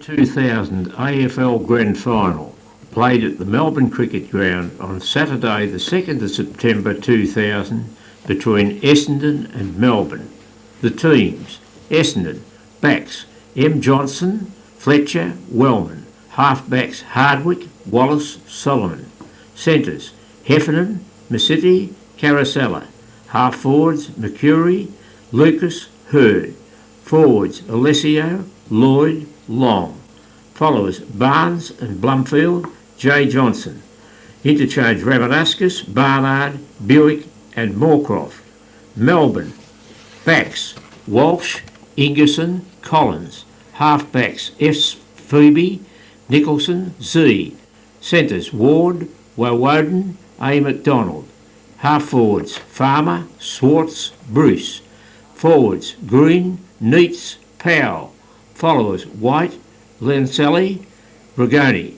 2000 AFL Grand Final, played at the Melbourne Cricket Ground on Saturday the 2nd of September 2000 between Essendon and Melbourne. The teams: Essendon, backs M. Johnson, Fletcher, Wellman; half-backs Hardwick, Wallace, Solomon; centres Heffernan, Massiti, Caracella; half-forwards McCurry, Lucas, Hurd; forwards Alessio, Lloyd, Long; followers Barnes and Blumfield, J. Johnson; interchange Ramanaskus, Barnard, Buick and Moorcroft. Melbourne, backs Walsh, Ingerson, Collins; half-backs F. Phoebe, Nicholson, Z; centres Ward, Woden, A. McDonald; half-forwards Farmer, Swartz, Bruce; forwards Green, Neitz, Powell; followers White, Lencelli, Bragoni;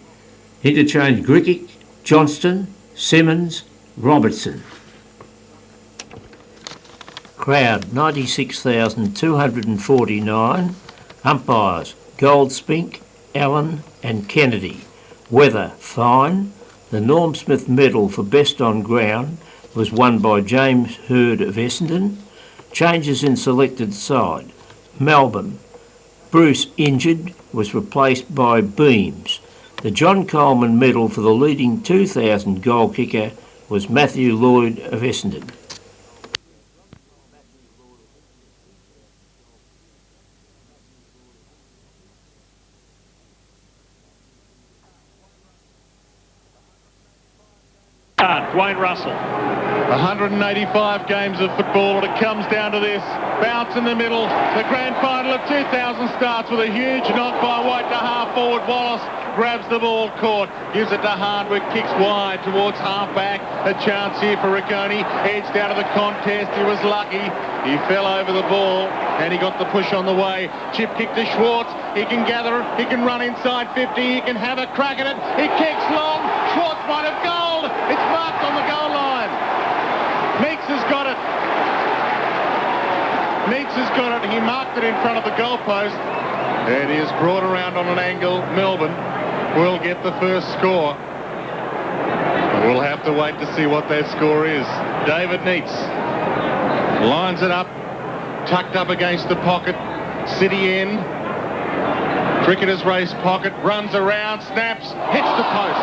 interchange Grickick, Johnston, Simmons, Robertson. Crowd 96,249. Umpires Goldspink, Allen and Kennedy. Weather fine. The Norm Smith medal for best on ground was won by James Hurd of Essendon. Changes in selected side. Melbourne, Bruce injured, was replaced by Beams. The John Coleman medal for the leading 2000 goal kicker was Matthew Lloyd of Essendon. Wayne Russell. 185 games of football, and it comes down to this. Bounce in the middle. The grand final of 2000 starts with a huge knock by White to half-forward. Wallace grabs the ball, caught, gives it to Hardwick, kicks wide towards half-back. A chance here for Riccone. Edged out of the contest. He was lucky. He fell over the ball, and he got the push on the way. Chip kick to Schwartz. He can gather. He can run inside 50. He can have a crack at it. He kicks long. Schwartz might have goaled. It's marked on the goal line. Meeks has got it. Meeks has got it. He marked it in front of the goalpost. And he is brought around on an angle. Melbourne will get the first score. But we'll have to wait to see what that score is. David Neitz lines it up, tucked up against the pocket. City end. Cricketer's race pocket, runs around, snaps, hits the post.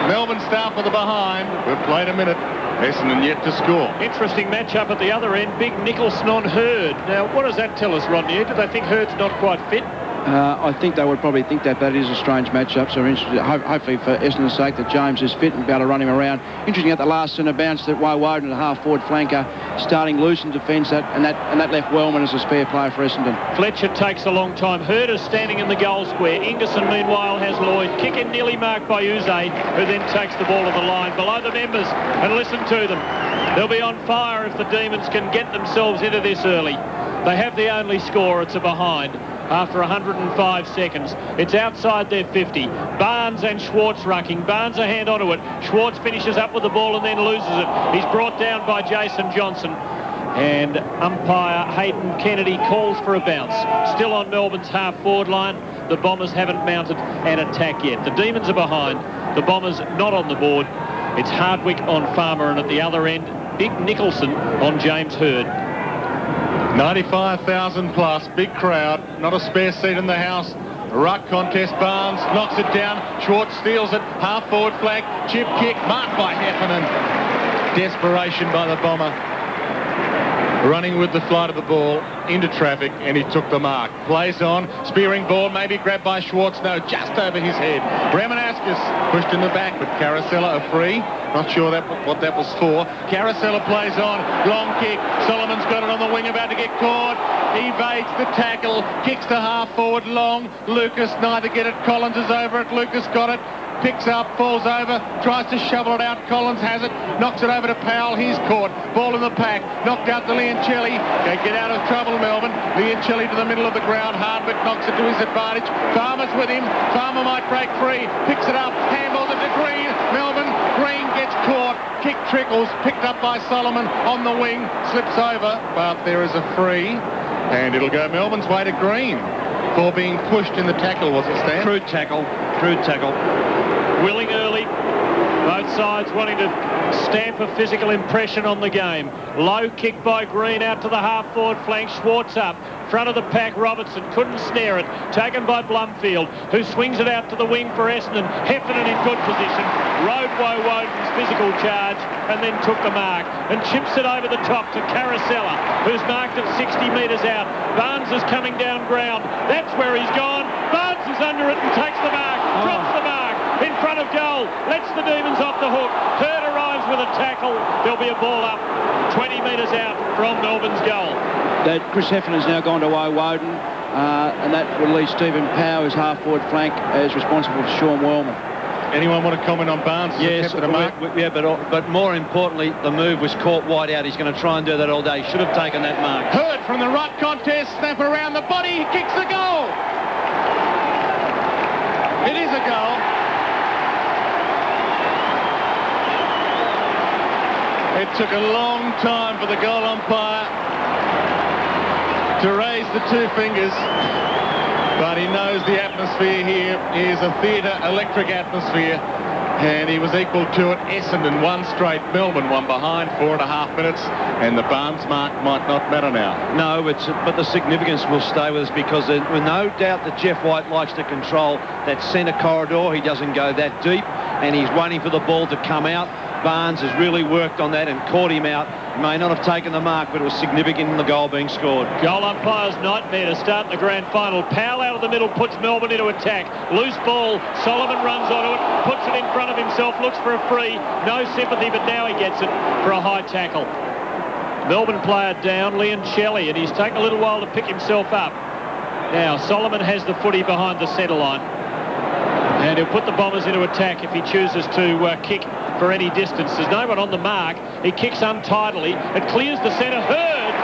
Melbourne start with the behind. We've played a minute. Essendon yet to score. Interesting matchup at the other end. Big Nicholson on Hurd. Now, what does that tell us, Rodney? Do they think Hurd's not quite fit? I think they would probably think that, but it is a strange matchup, so we're interested, hopefully for Essendon's sake, that James is fit and be able to run him around. Interesting at the last centre bounce that Woden, a half-forward flanker, starting loose in defence, and that left Wellman as a spare player for Essendon. Fletcher takes a long time. Hurd is standing in the goal square. Ingerson, meanwhile, has Lloyd. Kick in nearly marked by Uze, who then takes the ball to the line. Below the members, and listen to them. They'll be on fire if the Demons can get themselves into this early. They have the only score. It's a behind. After 105 seconds. It's outside their 50. Barnes and Schwartz rucking. Barnes a hand onto it. Schwartz finishes up with the ball and then loses it. He's brought down by Jason Johnson. And umpire Hayden Kennedy calls for a bounce. Still on Melbourne's half-forward line. The Bombers haven't mounted an attack yet. The Demons are behind. The Bombers not on the board. It's Hardwick on Farmer, and at the other end, Big Nicholson on James Hurd. 95,000 plus, big crowd, not a spare seat in the house. Ruck contest, Barnes knocks it down, Schwartz steals it, half forward flank, chip kick, marked by Heffernan. Desperation by the Bomber. Running with the flight of the ball into traffic, and he took the mark. Plays on, spearing ball, maybe grabbed by Schwartz, no, just over his head. Ramanaskus pushed in the back, but Caracella a free. Not sure what that was for. Caracella plays on, long kick. Solomon's got it on the wing, about to get caught. Evades the tackle, kicks to half forward, long. Lucas neither get it. Collins is over it. Lucas got it. Picks up, falls over, tries to shovel it out. Collins has it, knocks it over to Powell. He's caught. Ball in the pack, knocked out to Liancelli. They get out of trouble, Melbourne. Liancelli to the middle of the ground. Hardwick knocks it to his advantage. Farmer's with him. Farmer might break free. Picks it up, handballs it to Green. Melbourne, Green gets caught. Kick trickles, picked up by Solomon on the wing. Slips over, but there is a free. And it'll go Melbourne's way to green for being pushed in the tackle, was it, Stan? Crude tackle. Willing early. Both sides wanting to stamp a physical impression on the game. Low kick by Green out to the half-forward flank. Schwartz up. Front of the pack, Robertson couldn't snare it. Taken by Blumfield, who swings it out to the wing for Essendon. Heffernan in good position. Rode Woden's physical charge and then took the mark and chips it over the top to Caracella, who's marked at 60 metres out. Barnes is coming down ground. That's where he's gone. Barnes is under it and takes the mark. Drops the mark in front of goal. Lets the Demons off the hook. Hurd arrives with a tackle. There'll be a ball up 20 metres out from Melbourne's goal. That Chris Heffernan's now gone to Woden, and that will leave Stephen Powers, half-forward flank, as responsible for Sean Wellman. Anyone want to comment on Barnes? Yes, but more importantly, the move was caught wide out. He's going to try and do that all day. Should have taken that mark. Hurd from the ruck contest, snap around the body, he kicks the goal. It is a goal. It took a long time for the goal umpire to raise the two fingers, but he knows the atmosphere here is a theatre electric atmosphere, and he was equal to it. Essendon won straight, Melbourne one behind, 4.5 minutes, and the Barnes mark might not matter now. No, but the significance will stay with us, because there's no doubt that Jeff White likes to control that centre corridor. He doesn't go that deep, and he's waiting for the ball to come out. Barnes has really worked on that and caught him out. He may not have taken the mark, but it was significant in the goal being scored. Goal umpire's nightmare to start the grand final. Powell out of the middle puts Melbourne into attack. Loose ball. Solomon runs onto it, puts it in front of himself, looks for a free. No sympathy, but now he gets it for a high tackle. Melbourne player down, Leon Shelley, and he's taken a little while to pick himself up. Now, Solomon has the footy behind the centre line. And he'll put the Bombers into attack if he chooses to kick for any distance. There's no one on the mark. He kicks untidily. It clears the centre. Hurd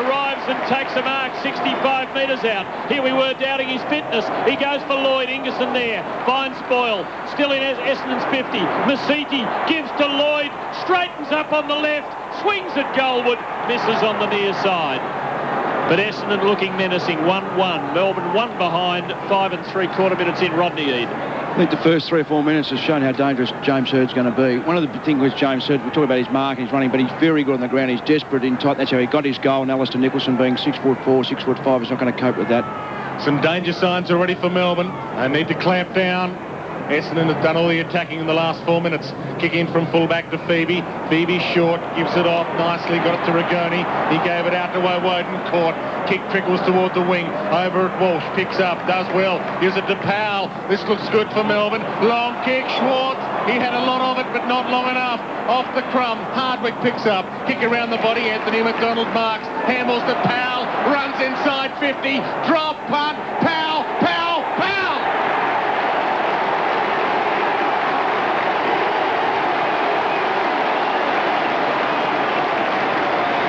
arrives and takes a mark 65 metres out. Here we were doubting his fitness. He goes for Lloyd. Ingerson there. Finds Boyle. Still in Essendon's 50. Masiti gives to Lloyd. Straightens up on the left. Swings at Goldwood. Misses on the near side. But Essendon looking menacing. 1-1. Melbourne 1 behind. 5 3/4 minutes in. Rodney Eade. I think the first 3 or 4 minutes has shown how dangerous James Hurd's going to be. One of the things with James Hurd, we talk about his mark and his running, but he's very good on the ground. He's desperate in tight. That's how he got his goal. And Alistair Nicholson, being 6'4", 6'5", is not going to cope with that. Some danger signs already for Melbourne. They need to clamp down. Essendon has done all the attacking in the last 4 minutes. Kick in from fullback to Phoebe. Phoebe short, gives it off nicely, got it to Rigoni. He gave it out to Woden, caught. Kick trickles toward the wing. Over at Walsh, picks up, does well. Gives it to Powell. This looks good for Melbourne. Long kick, Schwartz. He had a lot of it, but not long enough. Off the crumb. Hardwick picks up. Kick around the body. Anthony McDonald marks. Handles to Powell. Runs inside 50. Drop, punt. Powell, Powell, Powell.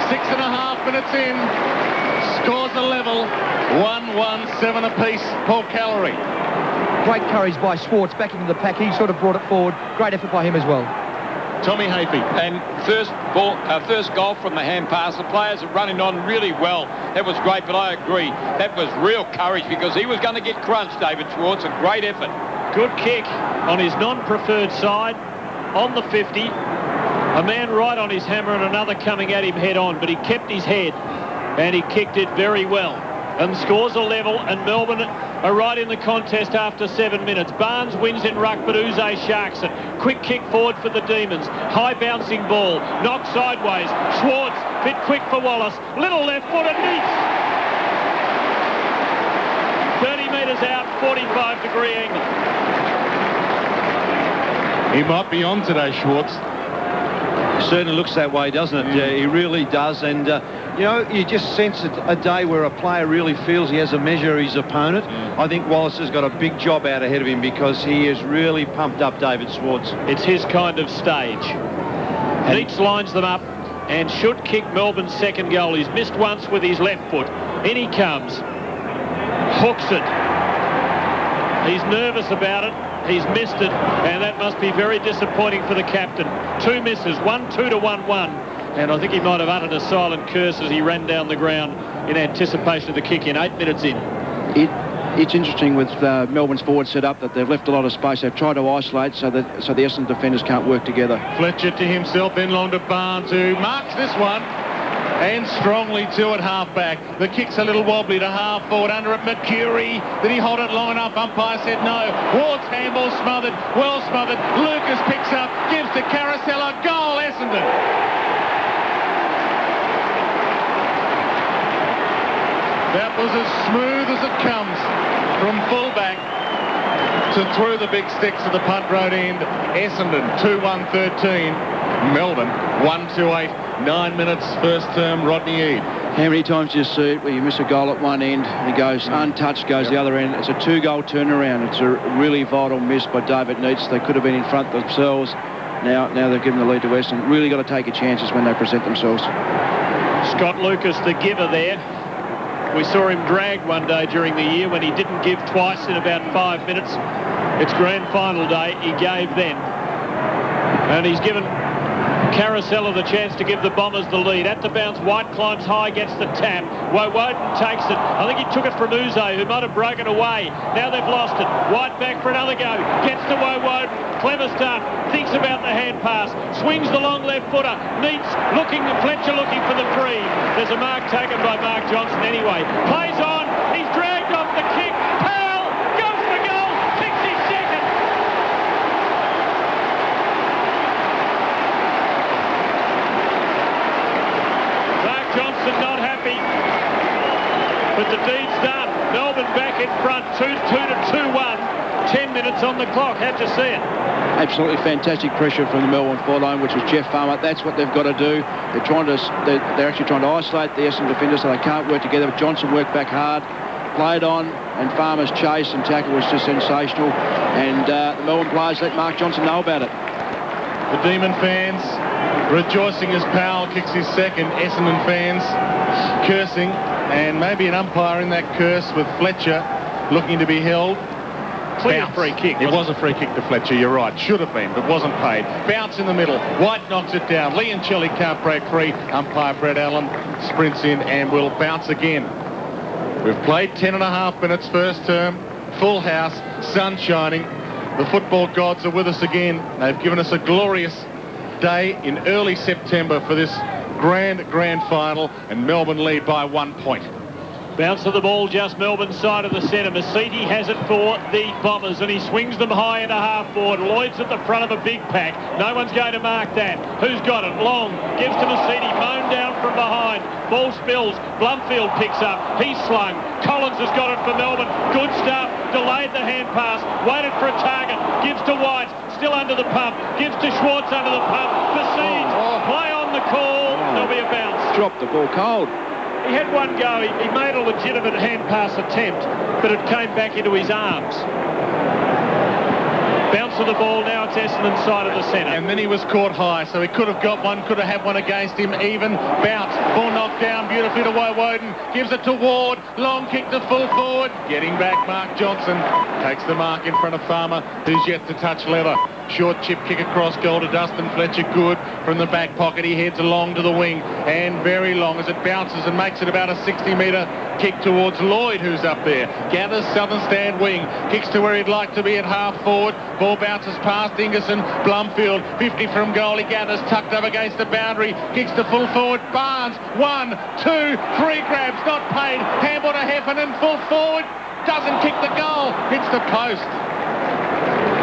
Six and a half minutes in, scores a level, 1-1, 7 apiece. Paul Callery. Great courage by Schwartz backing the pack. He sort of brought it forward. Great effort by him as well. Tommy Hafey. And first goal from the hand pass. The players are running on really well. That was great, but I agree. That was real courage, because he was going to get crunched, David Schwartz. A great effort. Good kick on his non-preferred side on the 50. A man right on his hammer and another coming at him head on, but he kept his head and he kicked it very well and scores a level, and Melbourne are right in the contest after 7 minutes. Barnes wins in ruck, but Uze sharks it. Quick kick forward for the Demons. High bouncing ball. Knocked sideways. Schwartz, bit quick for Wallace. Little left foot and meets. 30 metres out, 45-degree angle. He might be on today, Schwartz. Certainly looks that way, doesn't it? Yeah, he really does. And, you know, you just sense it, a day where a player really feels he has a measure of his opponent. I think Wallace has got a big job out ahead of him, because he has really pumped up David Schwartz. It's his kind of stage. Neitz lines them up and should kick Melbourne's second goal. He's missed once with his left foot. In he comes. Hooks it. He's nervous about it. He's missed it, and that must be very disappointing for the captain. 2 misses, 1-2 to 1-1. And I think he might have uttered a silent curse as he ran down the ground in anticipation of the kick in, 8 minutes in. It's interesting with Melbourne's forward set up that they've left a lot of space. They've tried to isolate so the Essendon defenders can't work together. Fletcher to himself, then long to Barnes, who marks this one. And strongly to at half-back. The kick's a little wobbly to half-forward. Under it, Mercury. Did he hold it long enough? Umpire said no. Ward's handball smothered. Well smothered. Lucas picks up. Gives to Carosella. Goal, Essendon. That was as smooth as it comes from full-back to through the big sticks of the punt road end. Essendon 2-1-13. Melbourne 1-2-8. 9 minutes first term, Rodney Eade. How many times do you see it where you miss a goal at one end and he goes untouched, goes the other end? It's a 2-goal turnaround. It's a really vital miss by David Neitz. They could have been in front themselves. Now they've given the lead to Western. Really got to take your chances when they present themselves. Scott Lucas, the giver there. We saw him dragged one day during the year when he didn't give twice in about 5 minutes. It's grand final day. He gave then. And he's given Carosella the chance to give the Bombers the lead. At the bounce, White climbs high, gets the tap. Woden takes it. I think he took it from Uze, who might have broken away. Now they've lost it. White back for another go. Gets to Woden. Clever stuff. Thinks about the hand pass. Swings the long left footer. Neitz looking, Fletcher looking for the free. There's a mark taken by Mark Johnson anyway. Plays on. He's dragged off the kick. Powell goes for goal. 62nd. Johnson not happy, but the deed's done. Melbourne back in front, 2-2 to 2-1. 10 minutes on the clock. How'd you see it? Absolutely fantastic pressure from the Melbourne forward line, which was Jeff Farmer. That's what they've got to do. They're actually trying to isolate the Essendon defenders so they can't work together. But Johnson worked back hard, played on, and Farmer's chase and tackle was just sensational. And the Melbourne players let Mark Johnson know about it. The Demon fans rejoicing as Powell kicks his second. Essendon fans cursing, and maybe an umpire in that curse with Fletcher looking to be held. Clear Bounce. free kick. It was a free kick to Fletcher, you're right. Should have been, but wasn't paid. Bounce in the middle. White knocks it down. Leoncelli can't break free. Umpire Brett Allen sprints in and will bounce again. We've played 10.5 minutes first term. Full house. Sun shining. The football gods are with us again. They've given us a glorious day in early September for this grand final, and Melbourne lead by 1 point. Bounce of the ball just Melbourne's side of the centre. Masiti has it for the Bombers, and he swings them high into half forward. Lloyd's at the front of a big pack. No one's going to mark that. Who's got it? Long gives to Masiti. Mown down from behind. Ball spills. Blumfield picks up. He's slung. Collins has got it for Melbourne. Good stuff. Delayed the hand pass. Waited for a target. Gives to White. Still under the pump. Gives to Schwartz under the pump. Besiege. Play on the call. There'll be a bounce. Dropped the ball cold. He had one go. He made a legitimate hand pass attempt, but it came back into his arms. Bounce of the ball. Now it's Essendon's side of the centre. And then he was caught high, so he could have got one, could have had one against him. Even bounce. Ball knocked down beautifully to Woden. Gives it to Ward. Long kick to full forward. Getting back, Mark Johnson. Takes the mark in front of Farmer, who's yet to touch leather. Short chip kick across goal to Dustin Fletcher. Good from the back pocket. He heads along to the wing, and very long as it bounces and makes it about a 60-metre kick towards Lloyd, who's up there. Gathers southern stand wing. Kicks to where he'd like to be at half forward. Ball bounces past Ingerson. Blumfield, 50 from goal. He gathers, tucked up against the boundary. Kicks to full forward. Barnes, 1, 2, 3 grabs. Not paid. Handball to Heffernan. Full forward. Doesn't kick the goal. Hits the post.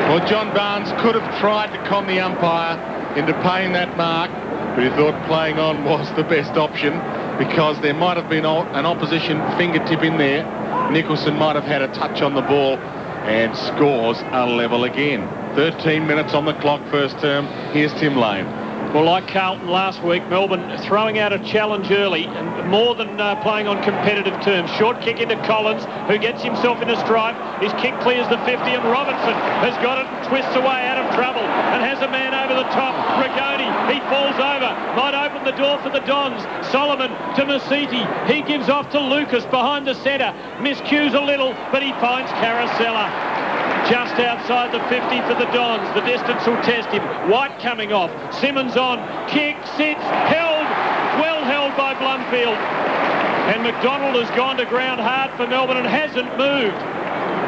Well, John Barnes could have tried to con the umpire into paying that mark, but he thought playing on was the best option because there might have been an opposition fingertip in there. Nicholson might have had a touch on the ball, and scores are level again. 13 minutes on the clock first term. Here's Tim Lane. Well, like Carlton last week, Melbourne throwing out a challenge early and more than playing on competitive terms. Short kick into Collins, who gets himself in a stripe. His kick clears the 50, and Robertson has got it and twists away out of trouble and has a man over the top. Rigoni, he falls over. Might open the door for the Dons. Solomon to Masiti. He gives off to Lucas behind the centre. Miscues a little, but he finds Carosella. Just outside the 50 for the Dons. The distance will test him. White coming off. Simmons on. Kick, sits, held. Well held by Blumfield. And McDonald has gone to ground hard for Melbourne and hasn't moved.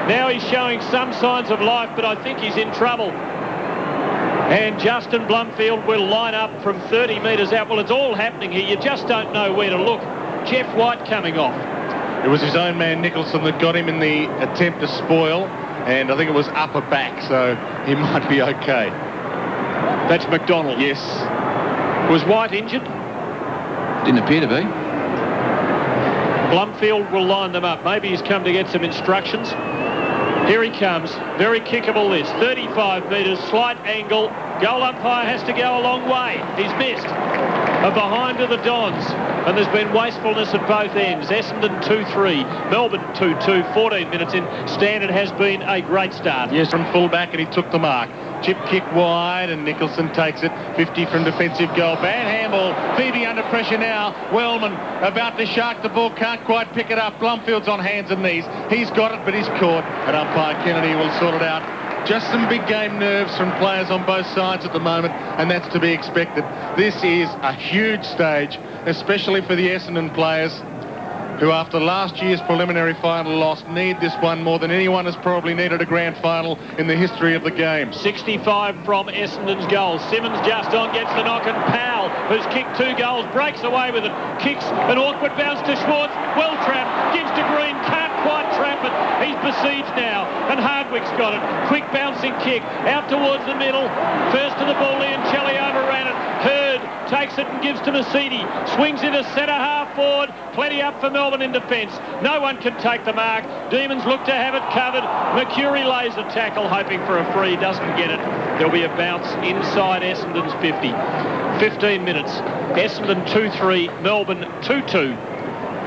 Now he's showing some signs of life, but I think he's in trouble. And Justin Blumfield will line up from 30 metres out. Well, it's all happening here. You just don't know where to look. Jeff White coming off. It was his own man, Nicholson, that got him in the attempt to spoil, and I think it was upper back, so he might be okay. That's McDonald. Yes. Was White injured? Didn't appear to be. Blumfield will line them up. Maybe he's come to get some instructions. Here he comes. Very kickable this. 35 metres, slight angle. Goal umpire has to go a long way. He's missed. A behind to the Dons. And there's been wastefulness at both ends. Essendon 2-3. Melbourne 2-2. 14 minutes in. Standard has been a great start. Yes, from full-back, and he took the mark. Chip kick wide, and Nicholson takes it. 50 from defensive goal. Bad handball. Phoebe under pressure now. Wellman about to shark the ball. Can't quite pick it up. Blumfield's on hands and knees. He's got it, but he's caught. And umpire Kennedy will sort it out. Just some big game nerves from players on both sides at the moment, and that's to be expected. This is a huge stage, especially for the Essendon players, who after last year's preliminary final loss need this one more than anyone has probably needed a grand final in the history of the game. 65 from Essendon's goal. Simmons just on, gets the knock, and Powell, who's kicked 2 goals, breaks away with it. Kicks an awkward bounce to Schwartz. Well trapped, gives to Green, can't quite trap it. He's besieged now, and Hardwick's got it. Quick bouncing kick, out towards the middle. First to the ball, Liancelli overran it. Hurd takes it and gives to Mercedes. Swings into centre half forward. Plenty up for Melbourne in defence. No one can take the mark. Demons look to have it covered. Mercury lays a tackle, hoping for a free. Doesn't get it. There'll be a bounce inside Essendon's 50. 15 minutes. Essendon 2-3. Melbourne 2-2.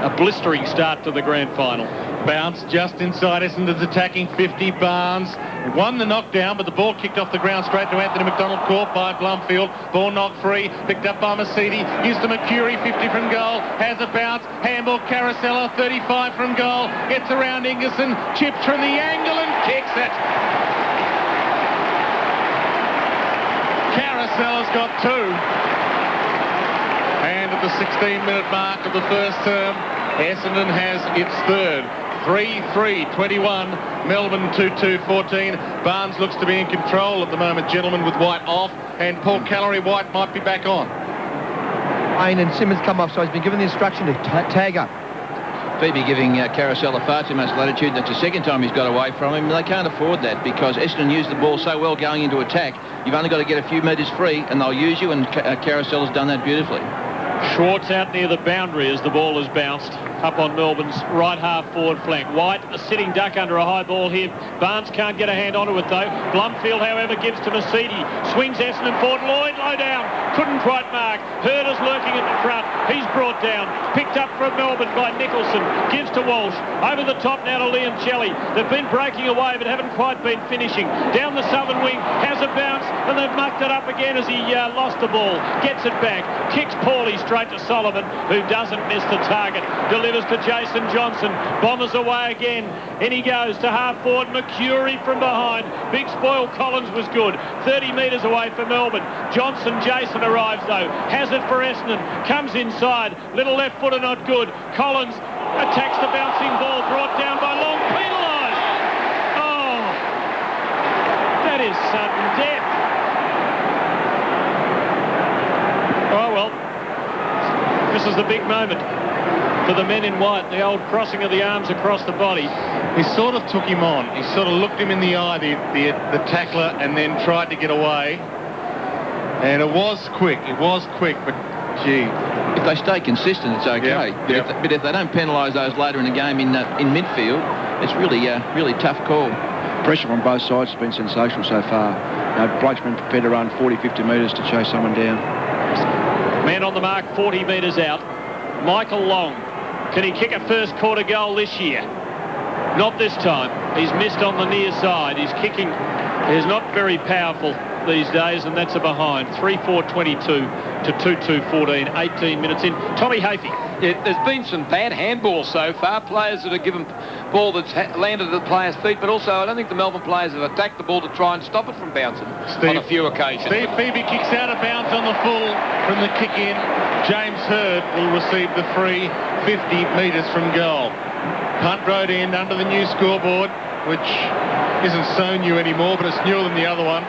A blistering start to the grand final. Bounce just inside Essendon's attacking 50. Barnes won the knockdown, but the ball kicked off the ground straight to Anthony McDonald, caught by Blumfield. Ball knocked free, picked up by Mercedes. Gives to Mercury, 50 from goal. Has a bounce. Handball, Carousella, 35 from goal. Gets around Ingerson. Chips from the angle and kicks it. Carousella's got 2. And at the 16-minute mark of the first term, Essendon has its third. 3-3, 21. Melbourne 2-2, 14. Barnes looks to be in control at the moment, gentlemen, with White off. And Paul Callery, White might be back on. Wayne and Simmons come off, so he's been given the instruction to tag up. Phoebe giving Carousella far too much latitude. That's the second time he's got away from him. They can't afford that because Essendon used the ball so well going into attack. You've only got to get a few metres free and they'll use you, and Carousella's done that beautifully. Schwartz out near the boundary as the ball has bounced up on Melbourne's right half forward flank. White, a sitting duck under a high ball here. Barnes can't get a hand onto it though. Blumfield, however, gives to Mercedes. Swings Essendon forward. Lloyd low down. Couldn't quite mark. Hurd is lurking at the front. He's brought down. Picked up from Melbourne by Nicholson. Gives to Walsh. Over the top now to Liancelli. They've been breaking away but haven't quite been finishing. Down the southern wing. Has a bounce and they've mucked it up again as he lost the ball. Gets it back. Kicks poorly straight to Sullivan, who doesn't miss the target. Delivers to Jason Johnson. Bombers away again. In he goes to half forward. Mercury from behind. Big spoil Collins was good. 30 metres away for Melbourne. Johnson, Jason arrives though. Has it for Essendon. Comes inside. Little left footer not good. Collins attacks the bouncing ball. Brought down by Long. Penalised. Oh, that is sudden death. Oh well. This is the big moment for the men in white, the old crossing of the arms across the body. He sort of took him on. He sort of looked him in the eye, the tackler, and then tried to get away. And it was quick, but gee. If they stay consistent, it's okay. Yep. But if they don't penalise those later in the game in midfield, it's really tough call. Pressure on both sides has been sensational so far. Blokes been prepared to run 40, 50 metres to chase someone down. Man on the mark, 40 metres out. Michael Long. Can he kick a first quarter goal this year? Not this time. He's missed on the near side. His kicking is not very powerful these days, and that's a behind. 3-4-22 to 2-2-14. 18 minutes in. Tommy Hafey. Yeah, there's been some bad handballs so far. Players that have given ball that's landed at the players' feet, but also I don't think the Melbourne players have attacked the ball to try and stop it from bouncing on a few occasions. Steve Phoebe kicks out of bounds on the full from the kick in. James Hurd will receive the free. 50 metres from goal. Punt road end under the new scoreboard, which isn't so new anymore, but it's newer than the other one.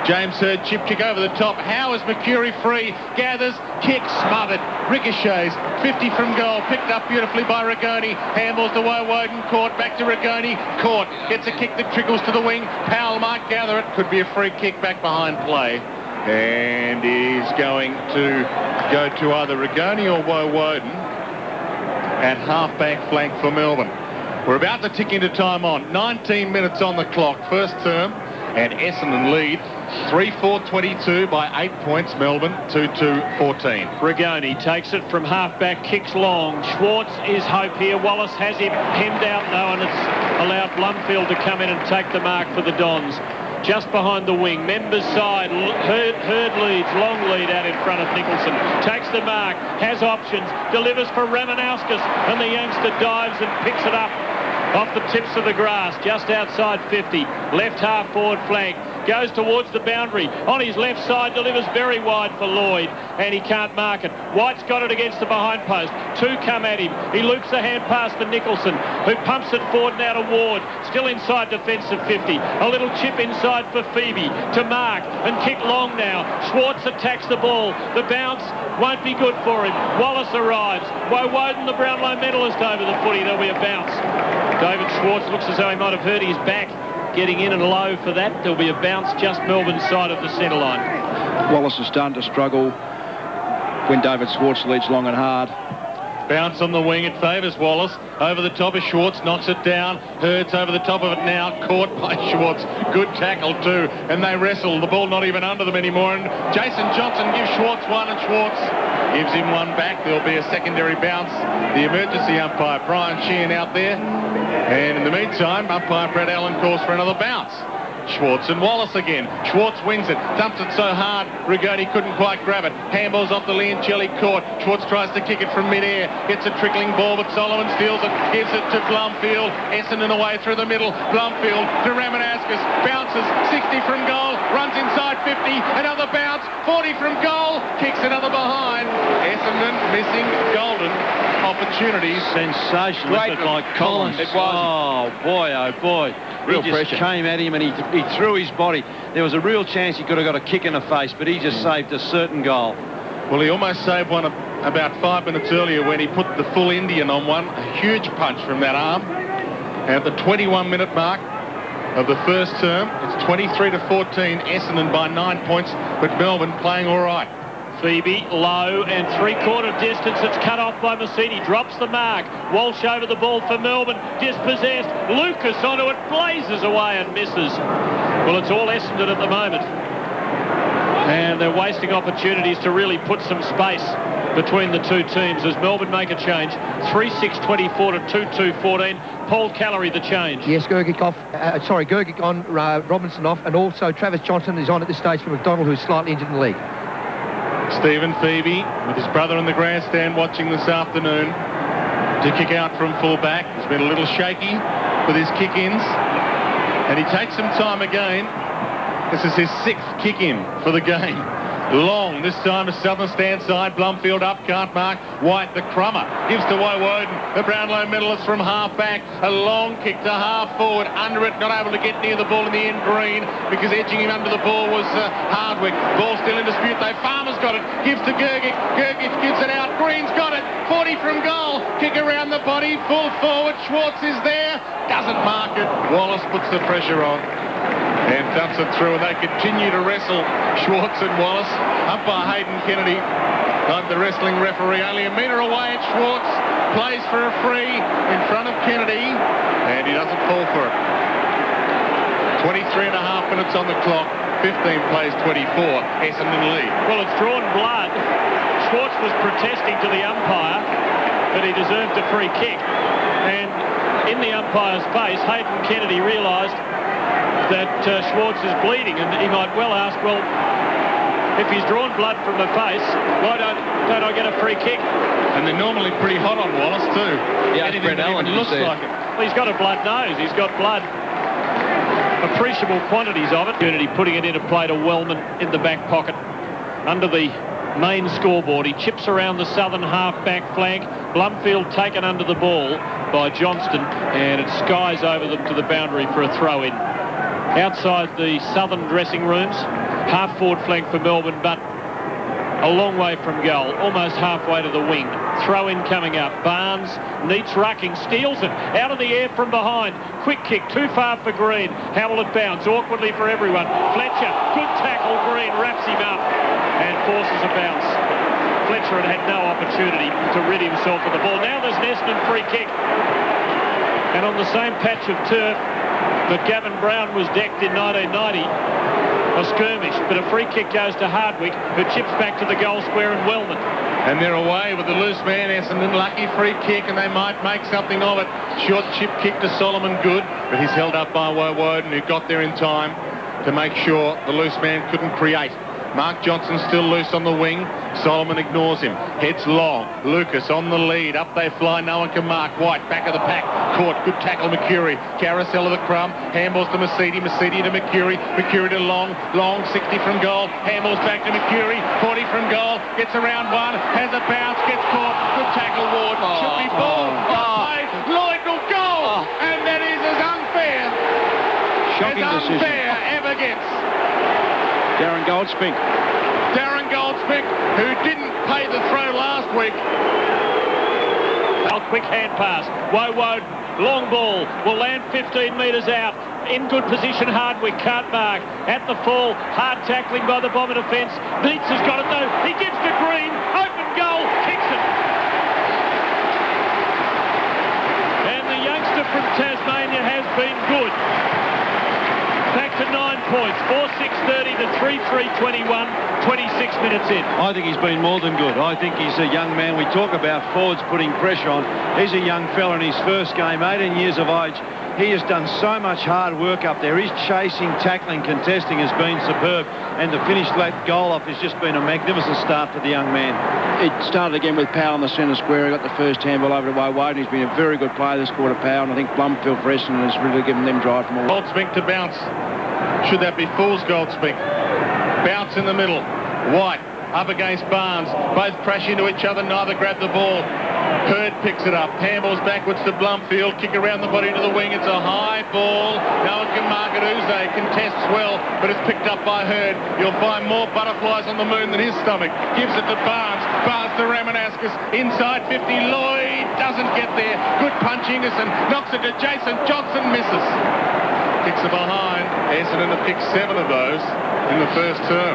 James Hird, chip kick over the top. How is Mercury free? Gathers, kick, smothered. Ricochets, 50 from goal. Picked up beautifully by Rigoni. Handballs to Woden, caught. Back to Rigoni, caught. Gets a kick that trickles to the wing. Powell might gather it. Could be a free kick back behind play. And he's going to go to either Rigoni or Woden at half-back flank for Melbourne. We're about to tick into time on. 19 minutes on the clock, first term. And Essendon lead 3-4-22 by 8 points. Melbourne 2-2-14. Rigoni takes it from half-back, kicks long. Schwartz is hope here. Wallace has him hemmed out though, and it's allowed Blumfield to come in and take the mark for the Dons. Just behind the wing, Members side, Hird leads, long lead out in front of Nicholson. Takes the mark, has options, delivers for Ramanauskas, and the youngster dives and picks it up off the tips of the grass, just outside 50. Left half forward flank, goes towards the boundary. On his left side, delivers very wide for Lloyd, and he can't mark it. White's got it against the behind post. Two come at him. He loops the hand pass for Nicholson, who pumps it forward now to Ward. Still inside defensive 50. A little chip inside for Phoebe to mark and kick long now. Schwartz attacks the ball. The bounce won't be good for him. Wallace arrives. Woden, the Brownlow medalist, over the footy. There'll be a bounce. David Schwartz looks as though he might have hurt his back. Getting in and low for that. There'll be a bounce just Melbourne's side of the centre line. Wallace is starting to struggle when David Schwartz leads long and hard. Bounce on the wing, it favours Wallace. Over the top of Schwartz, knocks it down. Hird's over the top of it now, caught by Schwartz. Good tackle too, and they wrestle. The ball not even under them anymore, and Jason Johnson gives Schwartz one, and Schwartz gives him one back. There'll be a secondary bounce. The emergency umpire, Brian Sheehan, out there. And in the meantime, umpire Brad Allen calls for another bounce. Schwartz and Wallace again. Schwartz wins it, dumps it so hard, Rigoni couldn't quite grab it. Handballs off the Liancelli court. Schwartz tries to kick it from mid-air. Gets a trickling ball, but Solomon steals it, gives it to Blumfield. Essendon away through the middle. Blumfield to Ramanauskas. Bounces, 60 from goal. Runs inside 50. Another bounce, 40 from goal. Kicks another behind. Essendon missing golden opportunities. Sensational. Great Like Collins. It was. Oh, boy, oh, boy. Real he just pressure. Came at him and he threw his body. There was a real chance he could have got a kick in the face, but he just saved a certain goal. Well, he almost saved one about 5 minutes earlier when he put the full Indian on one. A huge punch from that arm. At the 21-minute mark of the first term, it's 23-14, Essendon by 9 points, but Melbourne playing all right. Phoebe low and three-quarter distance. It's cut off by Mercedes. Drops the mark. Walsh over the ball for Melbourne. Dispossessed. Lucas onto it. Blazes away and misses. Well, it's all Essendon at the moment. And they're wasting opportunities to really put some space between the two teams as Melbourne make a change. 3-6-24 to 2-2-14. Paul Callery the change. Yes, Gergic on, Robinson off, and also Travis Johnson is on at this stage for McDonald, who's slightly injured in the league. Stephen Phoebe with his brother in the grandstand watching this afternoon to kick out from full-back. He's been a little shaky with his kick-ins, and he takes some time again. This is his 6th kick-in for the game. Long, this time to southern stand side. Blumfield up, can't mark. White, the crummer, gives to Woden, the Brownlow medalist from half-back. A long kick to half-forward, under it, not able to get near the ball in the end. Green, because edging him under the ball was Hardwick. Ball still in dispute, though. Farmer's got it, gives to Gergic. Gergic gives it out. Green's got it. 40 from goal. Kick around the body, full forward. Schwartz is there, doesn't mark it. Wallace puts the pressure on and dumps it through, and they continue to wrestle, Schwartz and Wallace. Umpire Hayden Kennedy, like the wrestling referee, only a metre away, and Schwartz plays for a free in front of Kennedy, and he doesn't fall for it. 23 and a half minutes on the clock, 15 plays 24, Essendon lead. Well, it's drawn blood. Schwartz was protesting to the umpire that he deserved a free kick, and in the umpire's face, Hayden Kennedy realised that Schwartz is bleeding, and he might well ask, well, if he's drawn blood from the face, why don't I get a free kick? And they're normally pretty hot on Wallace too. Yeah, anything that even looks like it. Well, he's got a blood nose. He's got blood. Appreciable quantities of it. Unity putting it into play to Wellman in the back pocket. Under the main scoreboard. He chips around the southern half-back flank. Blumfield taken under the ball by Johnston, and it skies over them to the boundary for a throw-in. Outside the southern dressing rooms, half-forward flank for Melbourne, but a long way from goal, almost halfway to the wing. Throw-in coming up. Barnes neats rucking, steals it out of the air from behind. Quick kick, too far for Green. How will it bounce? Awkwardly for everyone. Fletcher, good tackle. Green wraps him up and forces a bounce. Fletcher had no opportunity to rid himself of the ball. Now there's an Essendon free kick. And on the same patch of turf that Gavin Brown was decked in 1990, a skirmish, but a free kick goes to Hardwick, who chips back to the goal square in Wellman. And they're away with the loose man, Essendon. Lucky free kick, and they might make something of it. Short chip kick to Solomon, good, but he's held up by Woden, who got there in time to make sure the loose man couldn't create. Mark Johnson still loose on the wing. Solomon ignores him. Heads long. Lucas on the lead. Up they fly. No one can mark. White back of the pack. Caught. Good tackle, Mercury. Carousel of the crumb. Handballs to Mercedes. Mercedes to Mercury. Mercury to Long. Long, 60 from goal. Handballs back to Mercury. 40 from goal. Gets around one. Has a bounce. Gets caught. Good tackle, Ward. Should be ball. Lloyd will go. And that is as unfair. Shocking as decision. Unfair ever gets. Darren Goldspink. Darren Goldspink, who didn't pay the throw last week. A quick hand pass. Woden, long ball, will land 15 metres out. In good position, Hardwick can't mark. At the full, hard tackling by the Bomber defence. Neitz has got it though. He gives to Green. Open goal, kicks it. And the youngster from Tasmania has been good. Back to 9 points, 4-6-30 to 3-3-21, 26 minutes in. I think he's been more than good. I think he's a young man. We talk about forwards putting pressure on. He's a young fella in his first game, 18 years of age. He has done so much hard work up there. His chasing, tackling, contesting has been superb. And to finish that goal off has just been a magnificent start for the young man. It started again with Powell in the centre square. He got the first handball over to Woden. He's been a very good player this quarter, Powell. And I think Blumfield for Essendon has really given them drive from all. Goldspink to bounce. Should that be Fool's Goldspink? Bounce in the middle. White up against Barnes. Both crash into each other. Neither grab the ball. Hurd picks it up. Handballs backwards to Blumfield. Kick around the body to the wing. It's a high ball. No one can mark it. Uze contests well, but it's picked up by Hurd. You'll find more butterflies on the moon than his stomach. Gives it to Barnes. Barnes to Ramanascus. Inside 50. Lloyd doesn't get there. Good punch, Ingerson. Knocks it to Jason. Johnson misses. Kicks it behind. Essendon have kicked 7 of those in the first term.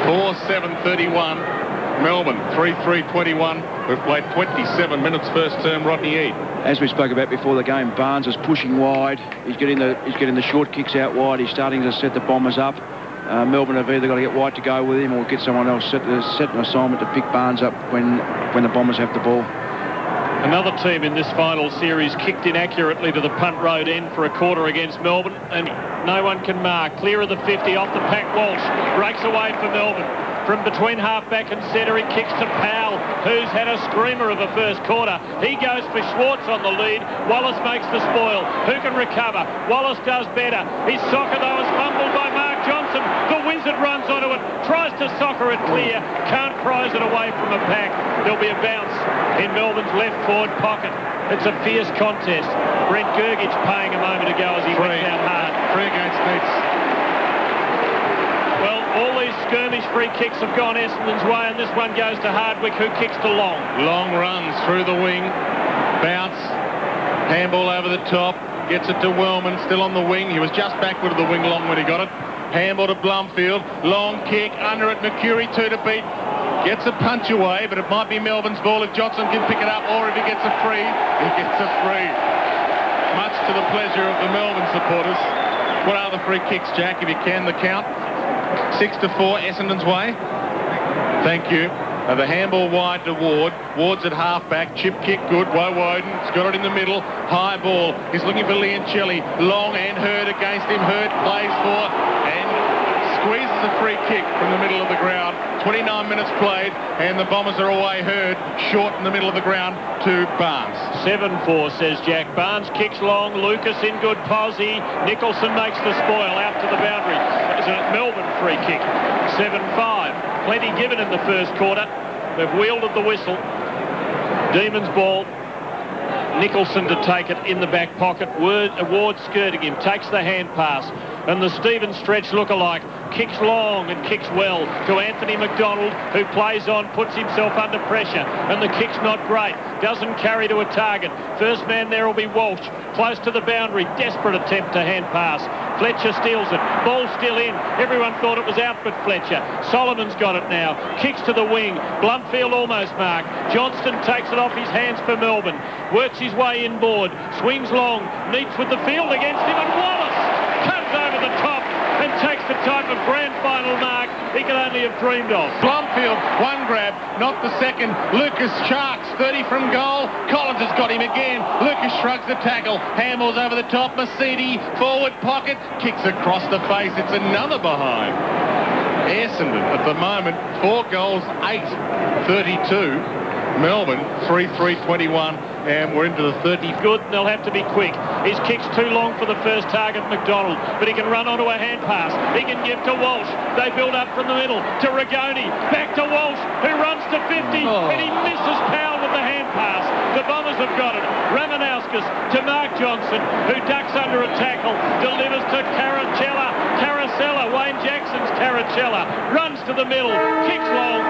4-7-31. Melbourne 3-3-21. We've played 27 minutes first term. Rodney Eade. As we spoke about before the game, Barnes is pushing wide. He's getting the short kicks out wide. He's starting to set the Bombers up. Melbourne have either got to get White to go with him or get someone else set an assignment to pick Barnes up when the Bombers have the ball. Another team in this final series kicked inaccurately to the punt road end for a quarter against Melbourne, and no one can mark. Clear of the 50, off the pack, Walsh breaks away for Melbourne. From between half-back and centre, he kicks to Powell, who's had a screamer of a first quarter. He goes for Schwartz on the lead. Wallace makes the spoil. Who can recover? Wallace does better. His soccer, though, is fumbled by Mark Johnson. The Wizard runs onto it, tries to soccer it clear, can't prize it away from a pack. There'll be a bounce in Melbourne's left forward pocket. It's a fierce contest. Brent Gergich paying a moment ago as he went down hard. Free against Neitz. Well, all these skirmish free kicks have gone Essendon's way, and this one goes to Hardwick, who kicks to Long. Long runs through the wing. Bounce. Handball over the top. Gets it to Wellman, still on the wing. He was just backward of the wing, Long, when he got it. Handball to Blumfield. Long kick. Under it, Mercury 2 to beat. Gets a punch away, but it might be Melbourne's ball if Johnson can pick it up, or if he gets a free. He gets a free. Much to the pleasure of the Melbourne supporters. What are the free kicks, Jack, if you can, the count? 6-4, Essendon's way. Thank you. The handball wide to Ward. Ward's at half-back. Chip kick, good. Woden's got it in the middle. High ball. He's looking for Liancelli. Long and Hurd against him. Hurd plays for and squeezes a free kick from the middle of the ground. 29 minutes played, and the Bombers are away. Hurd short in the middle of the ground to Barnes. 7-4, says Jack. Barnes kicks long. Lucas in good posse. Nicholson makes the spoil out to the boundary. It's a Melbourne free kick. 7-5. Plenty given in the first quarter. They've wielded the whistle. Demons ball. Nicholson to take it in the back pocket. Ward skirting him, takes the hand pass, and the Stephen Stretch lookalike kicks long and kicks well to Anthony McDonald, who plays on, puts himself under pressure, and the kick's not great. Doesn't carry to a target. First man there will be Walsh, close to the boundary. Desperate attempt to hand pass. Fletcher steals it. Ball still in. Everyone thought it was out but Fletcher. Solomon's got it now. Kicks to the wing. Blumfield almost marked. Johnston takes it off his hands for Melbourne. Works his way inboard. Swings long. Meets with the field against him, and Wallace comes over the top and takes the type of grand final mark he could only have dreamed of. Blumfield, one grab, not the second. Lucas Sharks, 30 from goal. Collins has got him again. Lucas shrugs the tackle. Hamill's over the top. Mercedes, forward pocket, kicks across the face. It's another behind. Essendon at the moment, 4 goals, 8-32. Melbourne, 3-3-21, and we're into the 30. Good, and they'll have to be quick. His kick's too long for the first target, McDonald, but he can run onto a hand pass. He can give to Walsh. They build up from the middle to Rigoni. Back to Walsh, who runs to 50, and he misses Powell with the hand pass. The Bombers have got it. Ramanauskas to Mark Johnson, who ducks under a tackle, delivers to Caracella, Wayne Jackson's Caracella, runs to the middle, kicks long.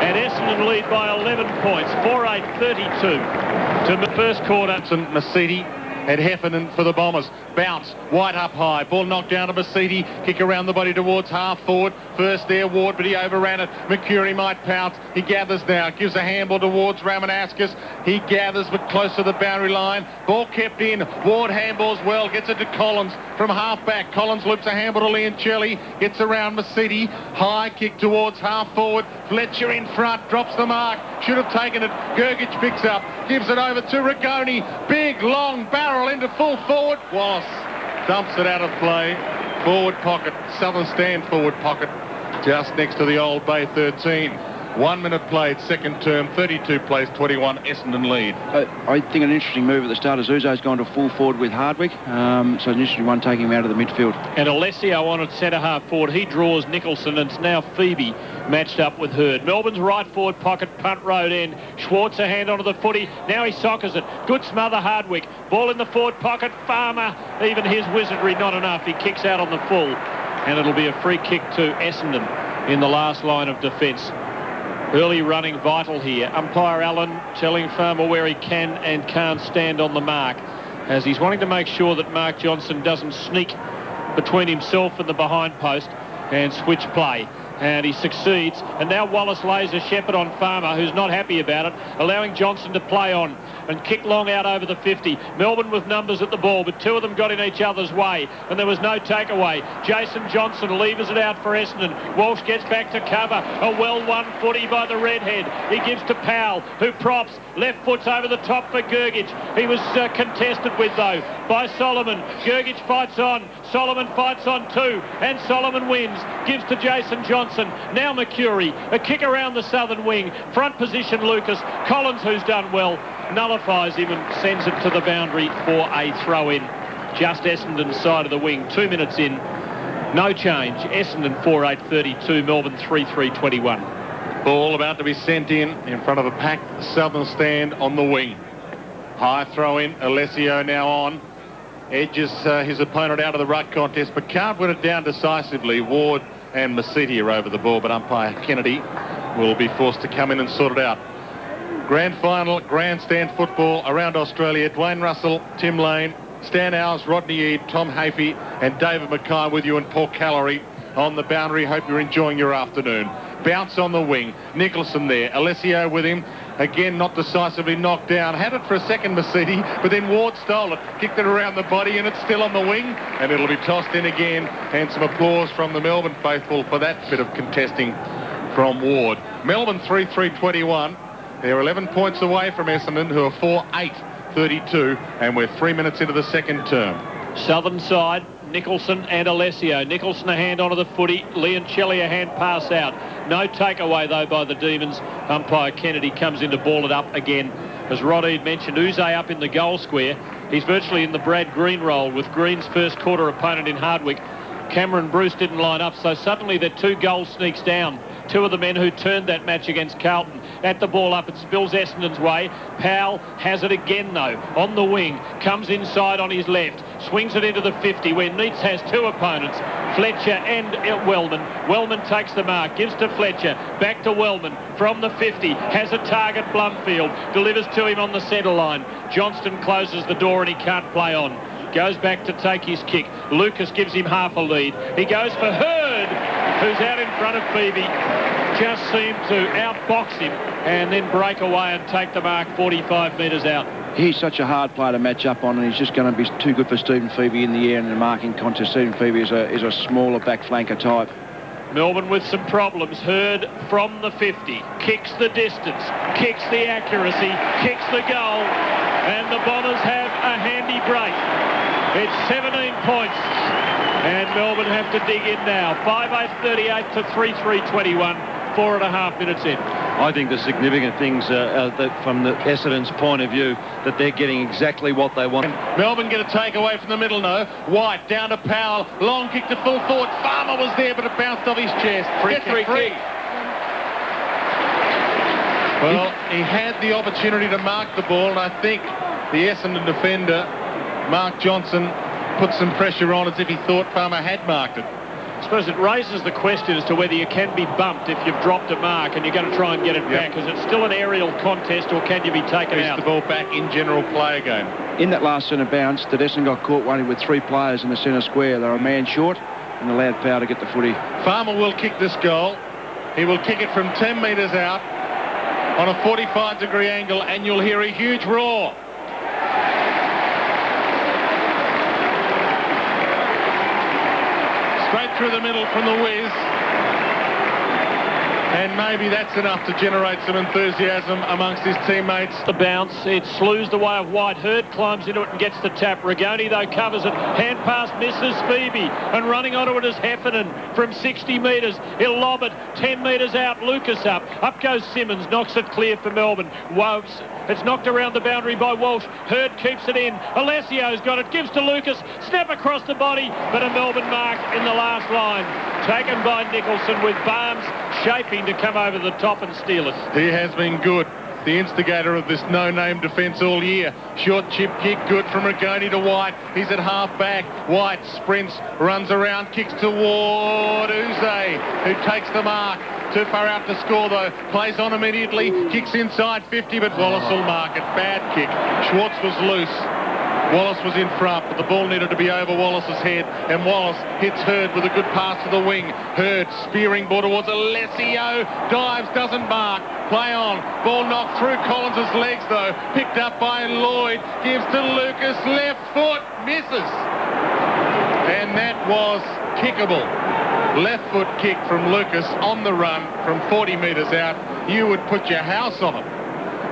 And Essendon lead by 11 points, 4-8-32 to the first quarter. Mercedes and Heffernan for the Bombers. Bounce, White up high. Ball knocked down to Mercedes. Kick around the body towards half forward. First there, Ward, but he overran it. Mercury might pounce. He gathers now. Gives a handball towards Ramanauskas. He gathers, but close to the boundary line. Ball kept in. Ward handballs well. Gets it to Collins from half back. Collins loops a handball to Liancelli. Gets around Mercedes. High kick towards half forward. Fletcher in front. Drops the mark. Should have taken it. Gergich picks up. Gives it over to Rigoni. Big, long barrel into full forward. Wallace dumps it out of play. Forward pocket. Southern stand forward pocket. Just next to the Old Bay 13. 1 minute played, second term, 32 plays, 21, Essendon lead. I think an interesting move at the start. Azuzo's gone to full forward with Hardwick, so an interesting one taking him out of the midfield. And Alessio on at centre-half forward. He draws Nicholson, and it's now Phoebe matched up with Hurd. Melbourne's right forward pocket, punt road end. Schwartz a hand onto the footy. Now he soccers it. Good smother, Hardwick. Ball in the forward pocket. Farmer, even his wizardry not enough. He kicks out on the full. And it'll be a free kick to Essendon in the last line of defence. Early running vital here. Umpire Allen telling Farmer where he can and can't stand on the mark, as he's wanting to make sure that Mark Johnson doesn't sneak between himself and the behind post and switch play. And he succeeds. And now Wallace lays a shepherd on Farmer, who's not happy about it, allowing Johnson to play on and kick long out over the 50. Melbourne with numbers at the ball, but 2 of them got in each other's way, and there was no takeaway. Jason Johnson levers it out for Essendon. Walsh gets back to cover. A well-won footy by the redhead. He gives to Powell, who props. Left foot's over the top for Gergich. He was contested with, though, by Solomon. Gergich fights on. Solomon fights on too, and Solomon wins. Gives to Jason Johnson. Now Mercury. A kick around the southern wing. Front position Lucas. Collins, who's done well, nullifies him and sends it to the boundary for a throw-in. Just Essendon's side of the wing. 2 minutes in. No change. Essendon 4-8-32. Melbourne 3-3-21. Ball about to be sent in front of a packed southern stand on the wing. High throw-in. Alessio now on. Edges his opponent out of the ruck contest, but can't win it down decisively. Ward and Mercedes are over the ball, but umpire Kennedy will be forced to come in and sort it out. Grand final, grandstand football around Australia. Dwayne Russell, Tim Lane, Stan Owls, Rodney Eade, Tom Hafey and David Mackay with you, and Paul Callery on the boundary. Hope you're enjoying your afternoon. Bounce on the wing. Nicholson there. Alessio with him. Again, not decisively knocked down. Had it for a second, Mercedes, but then Ward stole it. Kicked it around the body, and it's still on the wing. And it'll be tossed in again. And some applause from the Melbourne faithful for that bit of contesting from Ward. Melbourne 3-3-21. They're 11 points away from Essendon, who are 4-8-32. And we're 3 minutes into the second term. Southern side, Nicholson and Alessio. Nicholson a hand onto the footy. Liancelli a hand pass out. No takeaway, though, by the Demons. Umpire Kennedy comes in to ball it up again. As Rod Eade mentioned, Uze up in the goal square. He's virtually in the Brad Green role with Green's first quarter opponent in Hardwick. Cameron Bruce didn't line up, so suddenly they're 2 goal sneaks down. 2 of the men who turned that match against Carlton. At the ball up, it spills Essendon's way. Powell has it again, though, on the wing. Comes inside on his left. Swings it into the 50, where Neitz has 2 opponents, Fletcher and Wellman. Wellman takes the mark, gives to Fletcher. Back to Wellman from the 50. Has a target, Blumfield. Delivers to him on the centre line. Johnston closes the door and he can't play on. Goes back to take his kick. Lucas gives him half a lead. He goes for Hurd, who's out in front of Phoebe. Just seemed to outbox him and then break away and take the mark 45 metres out. He's such a hard player to match up on, and he's just going to be too good for Stephen Phoebe in the air in the marking contest. Stephen Phoebe is a smaller back flanker type. Melbourne with some problems. Hurd from the 50, kicks the distance, kicks the accuracy, kicks the goal, and the Bombers have a handy break. It's 17 points, and Melbourne have to dig in now. 5:38 to 3:21, 4.5 minutes in. I think the significant things that from the Essendon's point of view, that they're getting exactly what they want. Melbourne get a takeaway from the middle now. White down to Powell. Long kick to full forward. Farmer was there, but it bounced off his chest. Free kick. Well, he had the opportunity to mark the ball, and I think the Essendon defender, Mark Johnson, put some pressure on as if he thought Farmer had marked it. I suppose it raises the question as to whether you can be bumped if you've dropped a mark and you're going to try and get it back. Is it still an aerial contest, or can you be taken out? The ball back in general play again. In that last centre bounce, that Essendon got caught one with 3 players in the centre square. They were a man short and allowed Powell to get the footy. Farmer will kick this goal. He will kick it from 10 metres out on a 45-degree angle, and you'll hear a huge roar. Straight through the middle from the whiz. And maybe that's enough to generate some enthusiasm amongst his teammates. The bounce, it slews the way of White. Hurd climbs into it and gets the tap. Rigoni, though, covers it. Hand pass misses Phoebe. And running onto it is Heffernan from 60 metres. He'll lob it 10 metres out. Lucas up. Up goes Simmons. Knocks it clear for Melbourne. It's knocked around the boundary by Walsh. Hurd keeps it in. Alessio's got it. Gives to Lucas. Snap across the body. But a Melbourne mark in the last line. Taken by Nicholson, with Barnes shaping to come over the top and steal it. He has been good. The instigator of this no-name defence all year. Short chip kick, good from Rigoni to White. He's at half-back. White sprints, runs around, kicks toward Uze, who takes the mark. Too far out to score, though. Plays on immediately, kicks inside 50, but Wallace will mark it. Bad kick. Schwartz was loose. Wallace was in front, but the ball needed to be over Wallace's head, and Wallace hits Hurd with a good pass to the wing. Hurd spearing ball towards Alessio, dives, doesn't mark. Play on. Ball knocked through Collins's legs, though. Picked up by Lloyd. Gives to Lucas. Left foot. Misses. And that was kickable. Left foot kick from Lucas on the run from 40 metres out. You would put your house on it.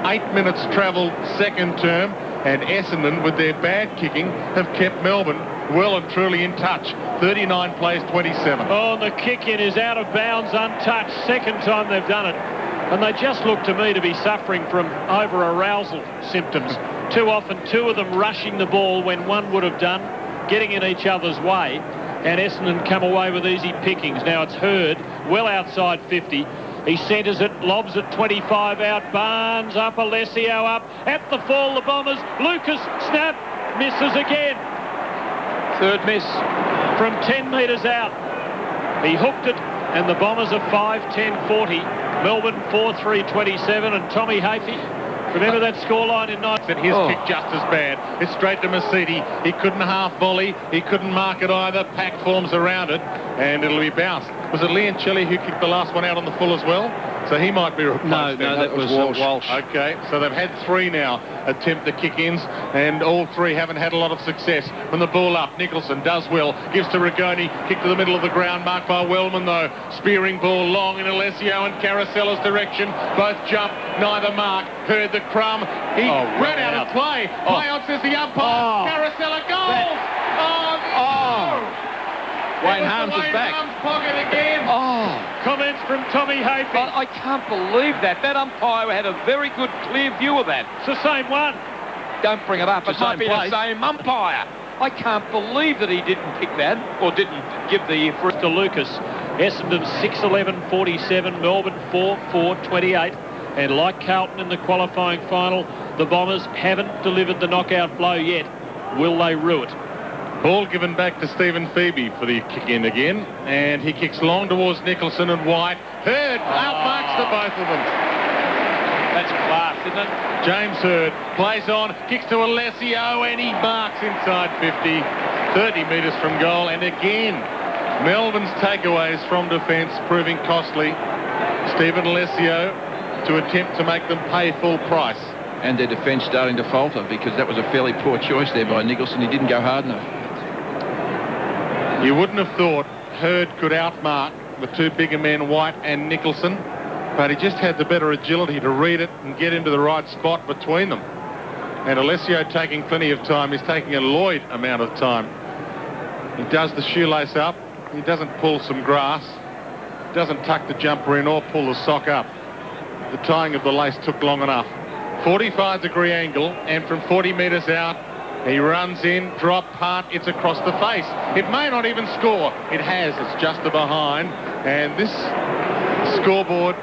8 minutes travelled second term. And Essendon, with their bad kicking, have kept Melbourne well and truly in touch. 39 plays 27. Oh, and the kick-in is out of bounds, untouched. Second time they've done it. And they just look to me to be suffering from over-arousal symptoms. Too often, 2 of them rushing the ball when one would have done, getting in each other's way. And Essendon come away with easy pickings. Now it's Hurd, well outside 50. He centres it, lobs it 25 out. Barnes up, Alessio up. At the fall, the Bombers. Lucas, snap, misses again. Third miss from 10 metres out. He hooked it, and the Bombers are 5-10-40. Melbourne 4-3-27, and Tommy Hafey. Remember that scoreline in night? And his kick just as bad. It's straight to Mercedes. He couldn't half volley. He couldn't mark it either. Pack forms around it, and it'll be bounced. Was it Leoncelli who kicked the last one out on the full as well? So he might be replaced. No, that was Walsh. Okay, so they've had 3 now attempt the kick-ins, and all 3 haven't had a lot of success. From the ball up, Nicholson does well, gives to Rigoni, kick to the middle of the ground, marked by Wellman though. Spearing ball long in Alessio and Carosella's direction. Both jump, neither mark. Heard the crumb. He ran out of play. Play on, says the umpire. Carosella goal! Wayne Harms is back. Oh, comments from Tommy Hayfield. I can't believe that. That umpire had a very good, clear view of that. It's the same one. Don't bring it up. It might be the same umpire. I can't believe that he didn't pick that or didn't give the for to Lucas. Essendon 6-11-47, Melbourne 4-4-28. And like Carlton in the qualifying final, the Bombers haven't delivered the knockout blow yet. Will they rue it? Ball given back to Stephen Phoebe for the kick in again, and he kicks long towards Nicholson and White. Hurd outmarks the both of them. That's class, isn't it? James Hurd plays on, kicks to Alessio, and he marks inside 50, 30 metres from goal. And again, Melbourne's takeaways from defence proving costly. Stephen Alessio to attempt to make them pay full price. And their defence starting to falter because that was a fairly poor choice there by Nicholson. He didn't go hard enough. You wouldn't have thought Hurd could outmark the two bigger men, White and Nicholson, but he just had the better agility to read it and get into the right spot between them. And Alessio taking plenty of time. He's taking a Lloyd amount of time. He does the shoelace up. He doesn't pull some grass. Doesn't tuck the jumper in or pull the sock up. The tying of the lace took long enough. 45-degree angle, and from 40 metres out, he runs in, drop punt, it's across the face. It may not even score. It has, it's just a behind. And this scoreboard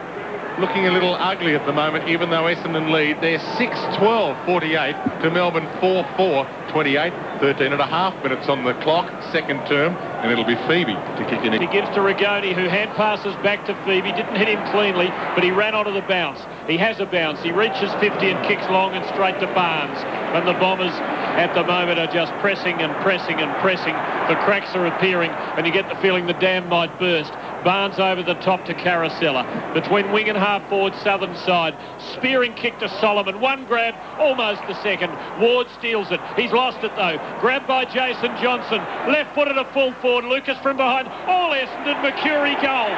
looking a little ugly at the moment, even though Essendon lead. They're 6-12-48 to Melbourne 4-4-28. 13 and a half minutes on the clock, second term, and it'll be Phoebe to kick in. He gives to Rigoni, who hand passes back to Phoebe. Didn't hit him cleanly, but he ran onto the bounce. He has a bounce. He reaches 50 and kicks long and straight to Barnes. And the Bombers at the moment are just pressing and pressing and pressing. The cracks are appearing, and you get the feeling the dam might burst. Barnes over the top to Caracella. Between wing and half forward, southern side. Spearing kick to Solomon. One grab, almost the second. Ward steals it. He's lost it though. Grabbed by Jason Johnson. Left footed a full forward. Lucas from behind. All Essendon. Mercury goal.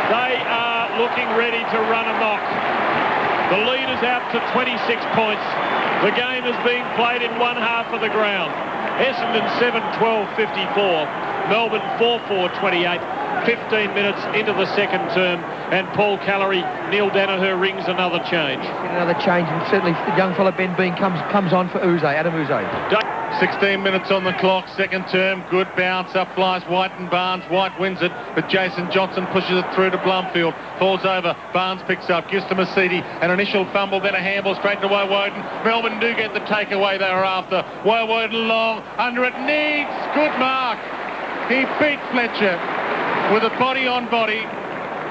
They are looking ready to run amok. The lead is out to 26 points. The game is being played in one half of the ground. Essendon 7-12-54. Melbourne 4-4-28. 15 minutes into the second term, and Paul Callery, Neil Danaher rings another change. Another change, and certainly the young fella Ben Bean comes on for Adam Uze. 16 minutes on the clock, second term, good bounce, up flies White and Barnes. White wins it, but Jason Johnson pushes it through to Blumfield, falls over, Barnes picks up, gives to Masidi, an initial fumble, then a handball straight to Woden. Melbourne do get the takeaway they were after. Woden long, under it, needs, good mark. He beat Fletcher with a body-on-body.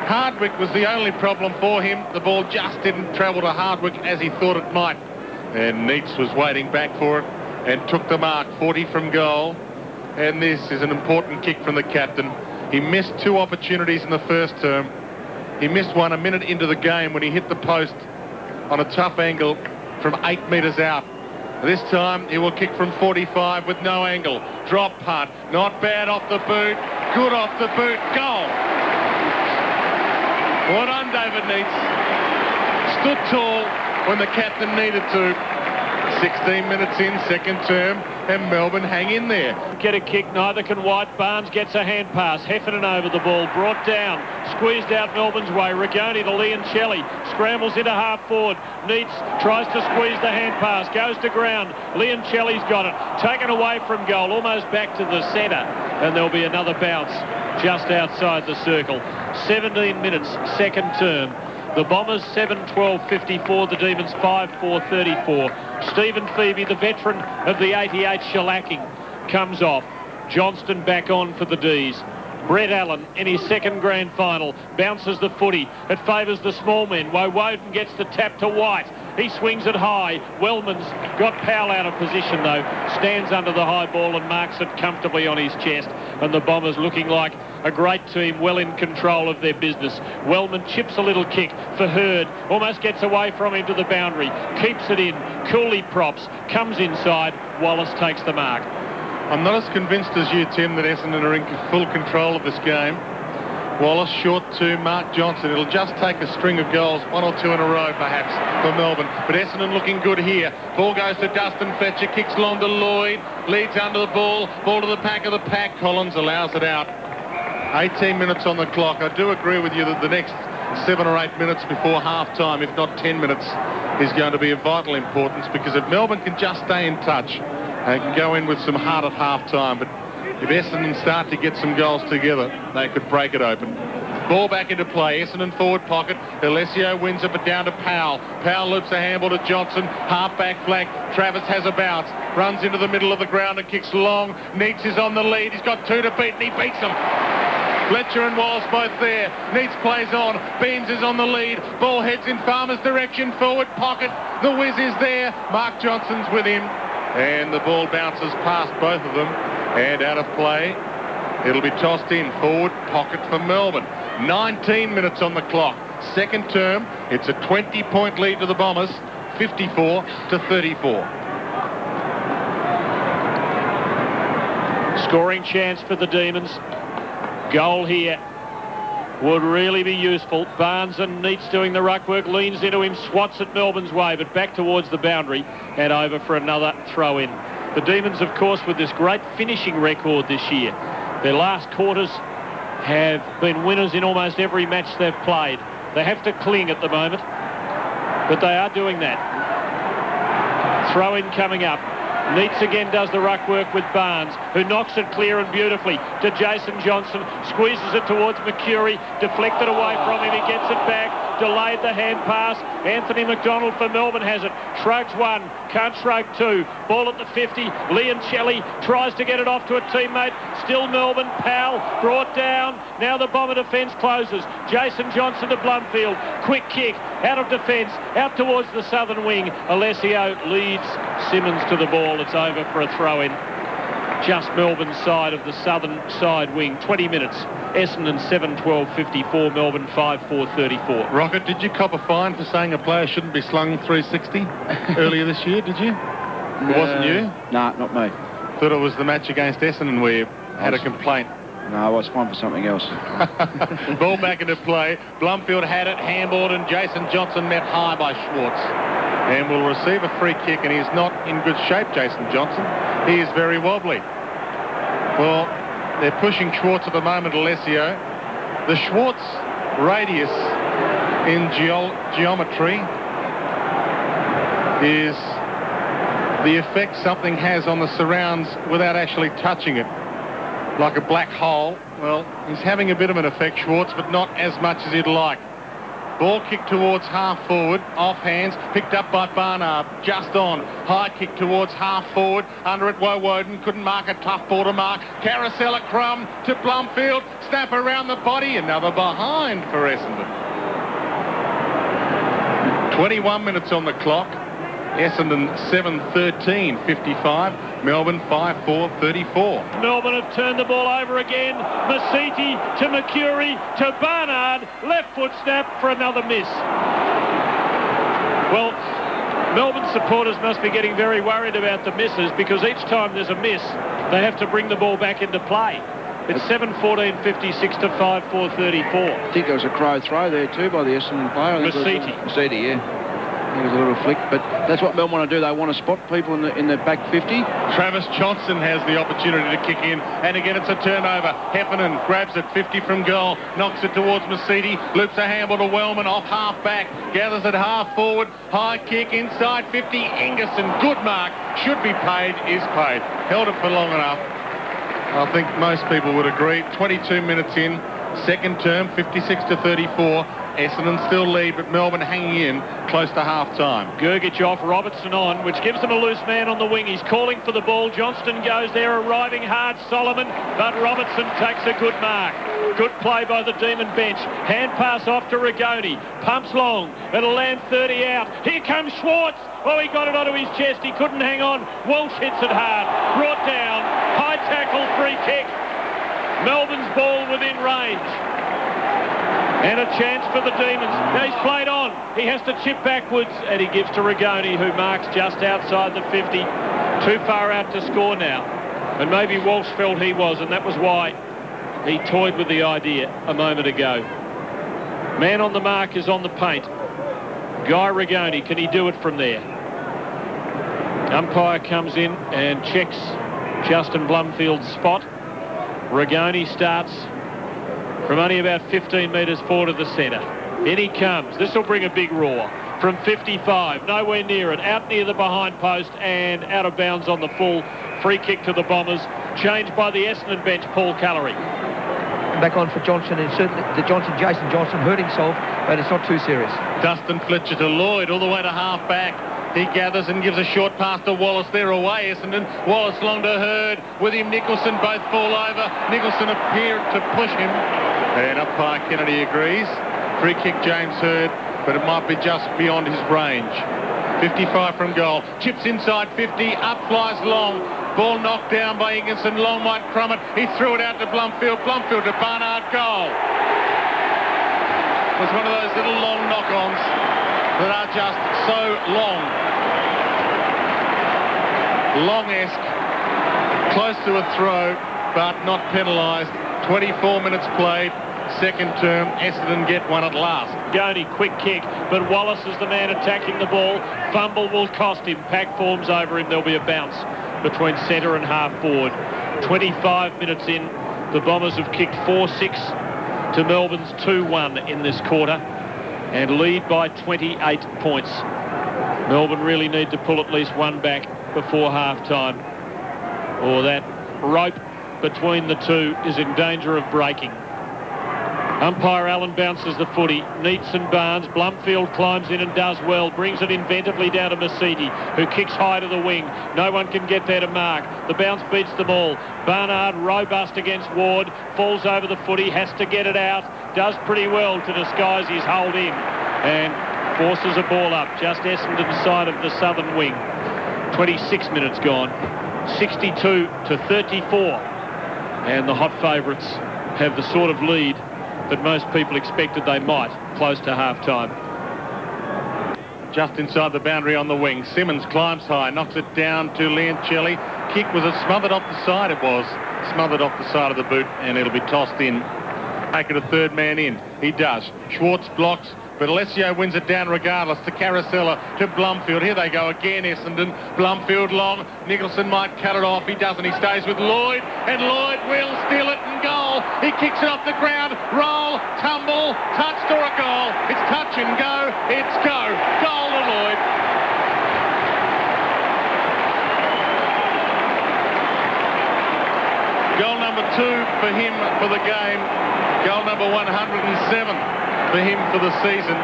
Hardwick was the only problem for him. The ball just didn't travel to Hardwick as he thought it might. And Neitz was waiting back for it and took the mark, 40 from goal. And this is an important kick from the captain. He missed two opportunities in the first term. He missed one a minute into the game when he hit the post on a tough angle from 8 metres out. This time he will kick from 45 with no angle. Drop punt, not bad off the boot, good off the boot, goal. Well done, David Neitz. Stood tall when the captain needed to. 16 minutes in, second term, and Melbourne hang in there. Get a kick, neither can White. Barnes gets a hand pass. Heffernan over the ball, brought down, squeezed out Melbourne's way. Rigoni to Leoncelli, scrambles into half forward. Neitz tries to squeeze the hand pass, goes to ground. Leoncelli's got it, taken away from goal, almost back to the centre, and there'll be another bounce just outside the circle. 17 minutes, second term. The Bombers 7-12-54, the Demons 5-4-34. Stephen Phoebe, the veteran of the 88 shellacking, comes off. Johnston back on for the D's. Brett Allen in his second grand final bounces the footy. It favours the small men. Woden gets the tap to White. He swings it high. Wellman's got Powell out of position though. Stands under the high ball and marks it comfortably on his chest. And the Bombers looking like a great team, well in control of their business. Wellman chips a little kick for Hurd. Almost gets away from him to the boundary. Keeps it in. Cooley props. Comes inside. Wallace takes the mark. I'm not as convinced as you, Tim, that Essendon are in full control of this game. Wallace short to Mark Johnson. It'll just take a string of goals, 1 or 2 in a row perhaps for Melbourne. But Essendon looking good here. Ball goes to Dustin Fletcher, kicks long to Lloyd, leads under the ball to the pack of the pack. Collins allows it out. 18 minutes on the clock. I do agree with you that the next 7 or 8 minutes before half-time, if not 10 minutes, is going to be of vital importance, because if Melbourne can just stay in touch, they can go in with some heart at half-time. But if Essendon start to get some goals together, they could break it open. Ball back into play. Essendon forward pocket. Alessio wins it, but down to Powell. Powell loops a handball to Johnson. Half-back flank. Travis has a bounce. Runs into the middle of the ground and kicks long. Neitz is on the lead. He's got 2 to beat, and he beats them. Fletcher and Wallace both there. Neitz plays on. Beams is on the lead. Ball heads in Farmer's direction. Forward pocket. The whiz is there. Mark Johnson's with him. And the ball bounces past both of them and out of play. It'll be tossed in. Forward pocket for Melbourne. 19 minutes on the clock. Second term. It's a 20-point lead to the Bombers. 54 to 34. Scoring chance for the Demons. Goal here would really be useful. Barnes and Neitz doing the ruck work, leans into him, swats at Melbourne's way, but back towards the boundary and over for another throw in. The Demons, of course, with this great finishing record this year. Their last quarters have been winners in almost every match they've played. They have to cling at the moment, but they are doing that. Throw in coming up. Neitz again does the ruck work with Barnes, who knocks it clear and beautifully to Jason Johnson, squeezes it towards Mercury, deflected away from him, he gets it back, delayed the hand pass. Anthony McDonald for Melbourne has it, shrugs 1, can't shrug 2, ball at the 50, Leoncelli tries to get it off to a teammate, still Melbourne, Powell brought down, now the Bomber defence closes, Jason Johnson to Blumfield, quick kick, out of defence, out towards the southern wing, Alessio leads Simmons to the ball. It's over for a throw-in. Just Melbourne's side of the southern side wing. 20 minutes. Essendon 7-12-54. Melbourne 5-4-34. Rocket, did you cop a fine for saying a player shouldn't be slung 360 earlier this year, did you? It wasn't you? No, not me. Thought it was the match against Essendon where you had a complaint. No, I was fine for something else. Ball back into play. Blumfield had it, handballed, and Jason Johnson met high by Schwartz. And will receive a free kick, and he's not in good shape, Jason Johnson. He is very wobbly. Well, they're pushing Schwartz at the moment, Alessio. The Schwartz radius in geometry is the effect something has on the surrounds without actually touching it. Like a black hole. Well, he's having a bit of an effect, Schwartz, but not as much as he'd like. Ball kicked towards half forward, off hands, picked up by Barnard, just on. High kick towards half forward, under it Woden, couldn't mark a tough ball to mark. Carousel at Crum to Blumfield, snap around the body, another behind for Essendon. 21 minutes on the clock. Essendon 7-13-55. Melbourne 5-4-34. Melbourne have turned the ball over again. Masiti to Mercury to Barnard. Left foot snap for another miss. Well, Melbourne supporters must be getting very worried about the misses, because each time there's a miss, they have to bring the ball back into play. It's 7-14-56 to 5-4-34. I think there was a crow throw there too by the Essendon player. Masiti, yeah. It was a little flick, but that's what Melbourne want to do. They want to spot people in the back 50. Travis Johnson has the opportunity to kick in, and again it's a turnover. Heffernan grabs it, 50 from goal, knocks it towards Masiti, loops a handball to Wellman off half back, gathers it half forward, high kick inside 50. Ingerson, good mark, should be paid, is paid. Held it for long enough. I think most people would agree. 22 minutes in, second term, 56 to 34. Essendon still lead, but Melbourne hanging in close to half-time. Gergich off, Robertson on, which gives them a loose man on the wing. He's calling for the ball. Johnston goes there, arriving hard, Solomon, but Robertson takes a good mark. Good play by the Demon bench. Hand pass off to Rigoni. Pumps long. It'll land 30 out. Here comes Schwartz. Oh, he got it onto his chest. He couldn't hang on. Walsh hits it hard. Brought down. High tackle, free kick. Melbourne's ball within range. And a chance for the Demons. Now he's played on. He has to chip backwards, and he gives to Rigoni, who marks just outside the 50. Too far out to score now. And maybe Walsh felt he was, and that was why he toyed with the idea a moment ago. Man on the mark is on the paint. Guy Rigoni, can he do it from there? Umpire comes in and checks Justin Blumfield's spot. Rigoni starts from only about 15 metres forward of the centre. In he comes. This will bring a big roar. From 55, nowhere near it. Out near the behind post and out of bounds on the full. Free kick to the Bombers. Changed by the Essendon bench, Paul Callery. Back on for Johnson, and certainly Jason Johnson hurt himself, but it's not too serious. Dustin Fletcher to Lloyd, all the way to half back. He gathers and gives a short pass to Wallace. They're away, Essendon. Wallace long to Hurd. With him, Nicholson. Both fall over. Nicholson appeared to push him. And umpire Kennedy agrees. Free kick, James Hurd, but it might be just beyond his range. 55 from goal. Chips inside 50. Up flies Long. Ball knocked down by Ingerson. Long might crumb it. He threw it out to Blumfield. Blumfield to Barnard. Goal. It was one of those little long knock-ons that are just so long. Long-esque. Close to a throw, but not penalised. 24 minutes played. Second term, Essendon get one at last. Goni, quick kick, but Wallace is the man attacking the ball. Fumble will cost him. Pack forms over him. There'll be a bounce between centre and half forward. 25 minutes in, the Bombers have kicked 4-6 to Melbourne's 2-1 in this quarter and lead by 28 points. Melbourne really need to pull at least one back before half-time, or that rope between the two is in danger of breaking. Umpire Allen bounces the footy. Neats and Barnes. Blumfield climbs in and does well. Brings it inventively down to Masidi, who kicks high to the wing. No one can get there to mark. The bounce beats them all. Barnard, robust against Ward. Falls over the footy. Has to get it out. Does pretty well to disguise his hold in. And forces a ball up. Just Essendon's side of the southern wing. 26 minutes gone. 62-34. And the hot favourites have the sort of lead that most people expected they might, close to half-time. Just inside the boundary on the wing. Simmons climbs high, knocks it down to Liancelli. Kick, was it smothered off the side? It was. Smothered off the side of the boot, and it'll be tossed in. Make it a third man in. He does. Schwartz blocks, but Alessio wins it down regardless to Caracella, to Blumfield. Here they go again, Essendon. Blumfield long. Nicholson might cut it off. He doesn't. He stays with Lloyd, and Lloyd will steal it and goal. He kicks it off the ground. Roll, tumble, touched or a goal. It's touch and go. It's go. Goal to Lloyd. Goal number 2 for him for the game. Goal number 107 for him for the season.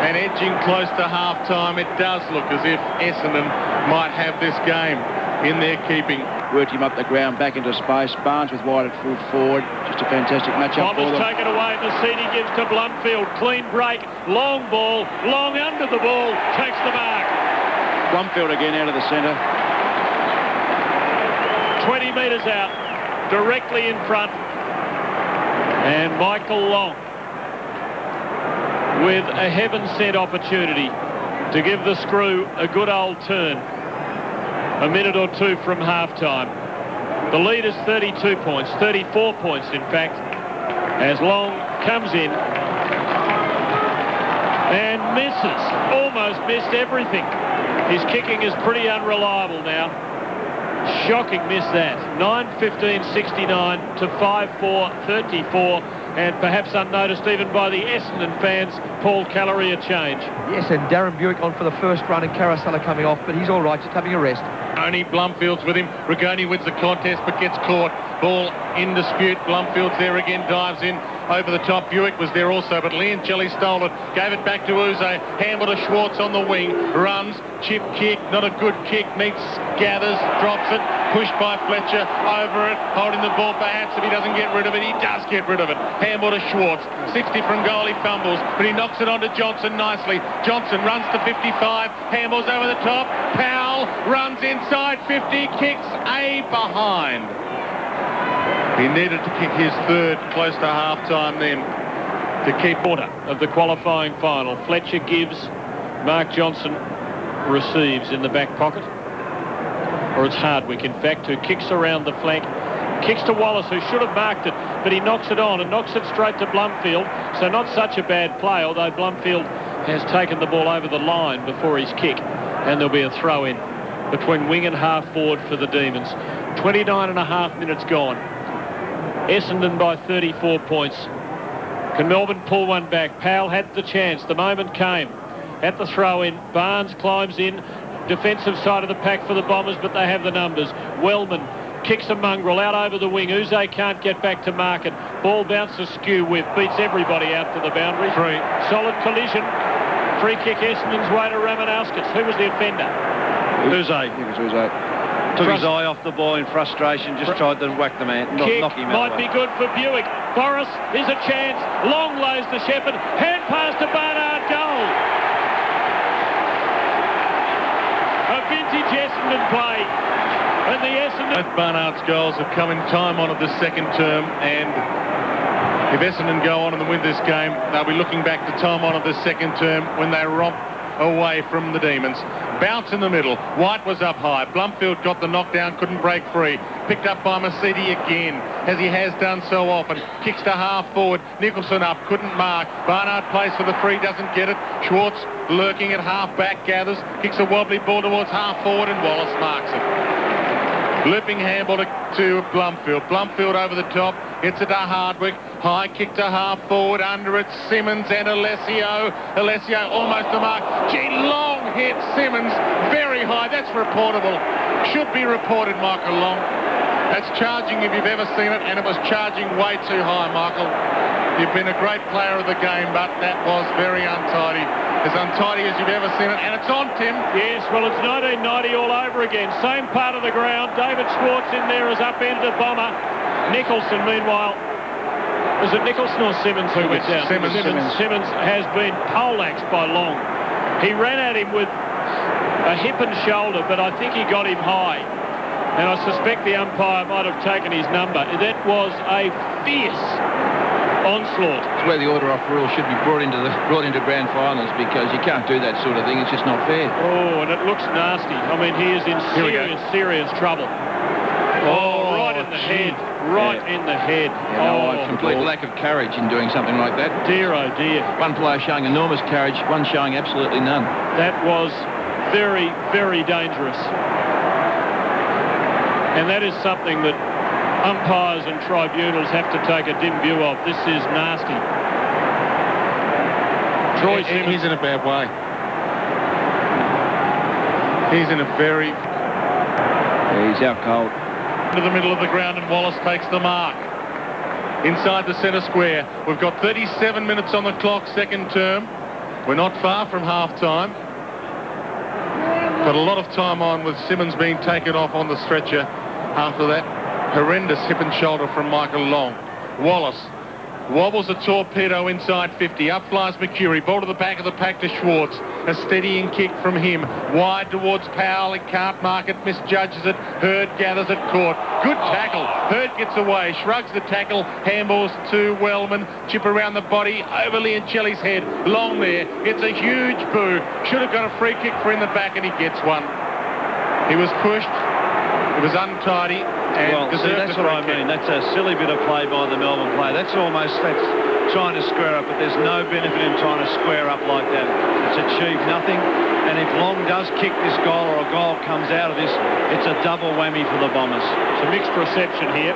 And edging close to half-time, it does look as if Essendon might have this game in their keeping. Worked him up the ground, back into space. Barnes with wide at full forward. Just a fantastic matchup for them. Bombers taken away. Masidi gives to Blumfield. Clean break. Long ball. Long under the ball. Takes the mark. Blumfield again out of the centre. 20 metres out. Directly in front. And Michael Long with a heaven-sent opportunity to give the screw a good old turn. A minute or two from half-time. The lead is 32 points, 34 points in fact, as Long comes in and misses, almost missed everything. His kicking is pretty unreliable now. Shocking miss that. 9:15.69 to 5:4.34, and perhaps unnoticed even by the Essendon fans, Paul Callery a change. Yes, and Darren Buick on for the first run and Caracella coming off, but he's all right, just having a rest. Only Blumfield's with him. Rigoni wins the contest but gets caught. Ball in dispute. Blumfield's there again, dives in over the top. Buick was there also, but Liancelli stole it. Gave it back to Uze. Handball to Schwartz on the wing. Runs. Chip kick. Not a good kick. Meets, gathers, drops it. Pushed by Fletcher. Over it. Holding the ball perhaps. If he doesn't get rid of it, he does get rid of it. Handball to Schwartz. 60 from goal. He fumbles, but he knocks it onto Johnson nicely. Johnson runs to 55. Handballs over the top. Powell runs inside 50. Kicks a behind. He needed to kick his third close to half-time then to keep Quarter of the qualifying final. Fletcher gives, Mark Johnson receives in the back pocket. Or it's Hardwick, in fact, who kicks around the flank Kicks to Wallace, who should have marked it, but he knocks it on and knocks it straight to Blumfield. So not such a bad play, although Blumfield has taken the ball over the line before his kick. And there'll be a throw in between wing and half forward for the Demons. 29.5 minutes gone. Essendon by 34 points. Can Melbourne pull one back? Powell had the chance. The moment came. At the throw-in, Barnes climbs in. Defensive side of the pack for the Bombers, but they have the numbers. Wellman kicks a mongrel out over the wing. Uze can't get back to mark it. Ball bounces skew with. Beats everybody out to the boundary. Free. Solid collision. Free kick Essendon's way to Ramanauskas. Who was the offender? Uze. I think it was Uze. Took his eye off the ball in frustration, just tried to whack the man, knock him out. Might be good for Buick. Boris is a chance. Long lays to Shepherd. Hand pass to Barnard. Goal. A vintage Essendon play. And the Essendon... Both Barnard's goals have come in time on of the second term, and if Essendon go on and win this game, they'll be looking back to time on of the second term when they romp away from the Demons. Bounce in the middle. White was up high. Blumfield got the knockdown, couldn't break free. Picked up by Mercedes again, as he has done so often. Kicks to half forward. Nicholson up, couldn't mark. Barnard plays for the free, doesn't get it. Schwartz lurking at half back, gathers. Kicks a wobbly ball towards half forward, and Wallace marks it. Looping handball to Blumfield. Blumfield over the top. Hits it to Hardwick. High kick to half forward. Under it, Simmons and Alessio. Alessio almost a mark. Gee, long hit, Simmons. Very high. That's reportable. Should be reported, Michael Long. That's charging if you've ever seen it, and it was charging way too high, Michael. You've been a great player of the game, but that was very untidy. As untidy as you've ever seen it, and it's on, Tim. Yes, well, it's 1990 all over again. Same part of the ground. David Schwartz in there has upended a bomber. Nicholson, meanwhile, was it Nicholson or Simmons who went down? Simmons has been poleaxed by Long. He ran at him with a hip and shoulder, but I think he got him high. And I suspect the umpire might have taken his number. That was a fierce onslaught. It's where the order off rule should be brought into grand finals, because you can't do that sort of thing. It's just not fair. Oh, and it looks nasty. I mean, he is in serious trouble. Oh, right in the head. Right in the head. Yeah, complete lack of courage in doing something like that. Dear, oh dear. One player showing enormous courage, one showing absolutely none. That was very, very dangerous. And that is something that umpires and tribunals have to take a dim view of. This is nasty. Troy Simmons. He's in a bad way. He's in a very... He's out cold. Into the middle of the ground, and Wallace takes the mark. Inside the centre square. We've got 37 minutes on the clock, second term. We're not far from half-time. But a lot of time on with Simmons being taken off on the stretcher after that horrendous hip and shoulder from Michael Long. Wallace wobbles a torpedo inside 50. Up flies McCurry. Ball to the back of the pack to Schwartz. A steadying kick from him. Wide towards Powell. He can't mark it. Misjudges it. Hurd gathers it. Caught. Good tackle. Hurd gets away. Shrugs the tackle. Handballs to Wellman. Chip around the body. Over Liancelli's head. Long there. It's a huge boo. Should have got a free kick for in the back, and he gets one. He was pushed. It was untidy. And that's what I mean. That's a silly bit of play by the Melbourne player. That's trying to square up, but there's no benefit in trying to square up like that. It's achieved nothing, and if Long does kick this goal, or a goal comes out of this, it's a double whammy for the Bombers. It's a mixed reception here.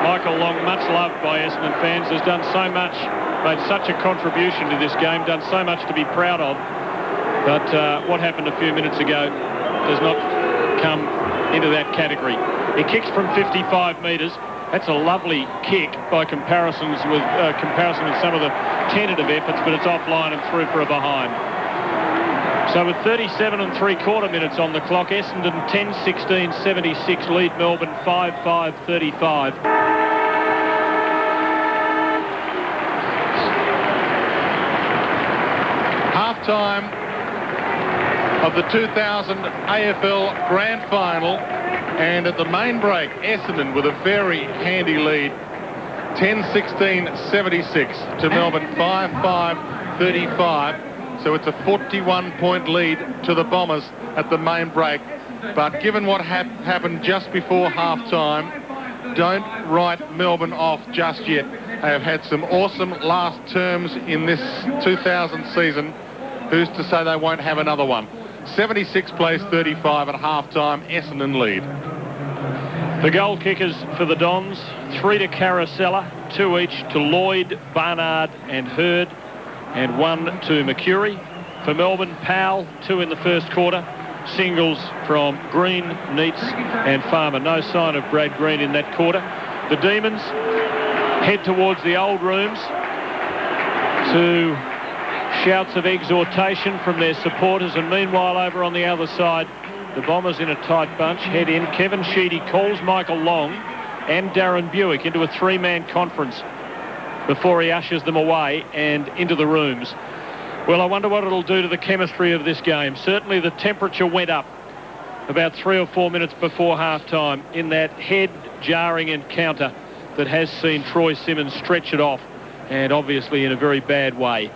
Michael Long, much loved by Essendon fans, has done so much, made such a contribution to this game, done so much to be proud of, but what happened a few minutes ago does not come into that category. He kicks from 55 metres. That's a lovely kick by comparison with some of the tentative efforts, but it's offline and through for a behind. So with 37 3/4 minutes on the clock, Essendon 10-16-76 lead Melbourne 5-5-35. Half-time of the 2000 AFL Grand Final, and at the main break, Essendon with a very handy lead, 10-16-76 to Melbourne 5-5-35. So it's a 41-point lead to the Bombers at the main break. But given what happened just before half-time, don't write Melbourne off just yet. They have had some awesome last terms in this 2000 season. Who's to say they won't have another one? 76 plays 35 at half-time. Essendon lead. The goal kickers for the Dons, 3 to Caracella, 2 each to Lloyd, Barnard and Hurd, and 1 to Mercury. For Melbourne, Powell, 2 in the first quarter. Singles from Green, Neitz and Farmer. No sign of Brad Green in that quarter. The Demons head towards the old rooms to shouts of exhortation from their supporters, and meanwhile over on the other side, the Bombers in a tight bunch head in. Kevin Sheedy calls Michael Long and Darren Buick into a 3-man conference before he ushers them away and into the rooms. Well, I wonder what it'll do to the chemistry of this game. Certainly the temperature went up about 3 or 4 minutes before half-time in that head-jarring encounter that has seen Troy Simmons stretch it off, and obviously in a very bad way.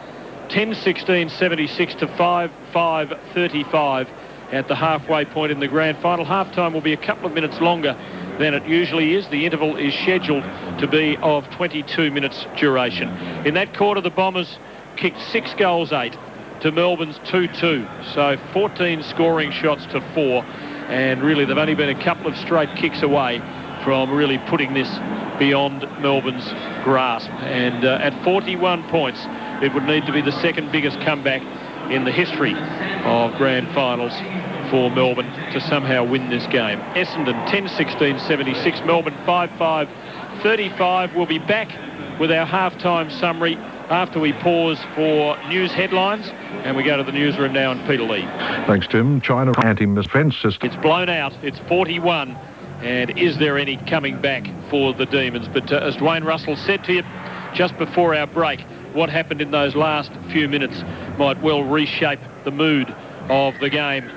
10-16-76 to 5-5-35 at the halfway point in the grand final. Half-time will be a couple of minutes longer than it usually is. The interval is scheduled to be of 22 minutes duration. In that quarter, the Bombers kicked 6 goals 8 to Melbourne's 2-2. So 14 scoring shots to 4. And really, they've only been a couple of straight kicks away from really putting this beyond Melbourne's grasp. And at 41 points, it would need to be the second biggest comeback in the history of grand finals for Melbourne to somehow win this game. Essendon 10-16-76, Melbourne 5-5-35. We'll be back with our half-time summary after we pause for news headlines, and we go to the newsroom now in Peterlee. Thanks, Tim. China anti-defence system. It's blown out. It's 41. And is there any coming back for the Demons? But as Dwayne Russell said to you just before our break, what happened in those last few minutes might well reshape the mood of the game.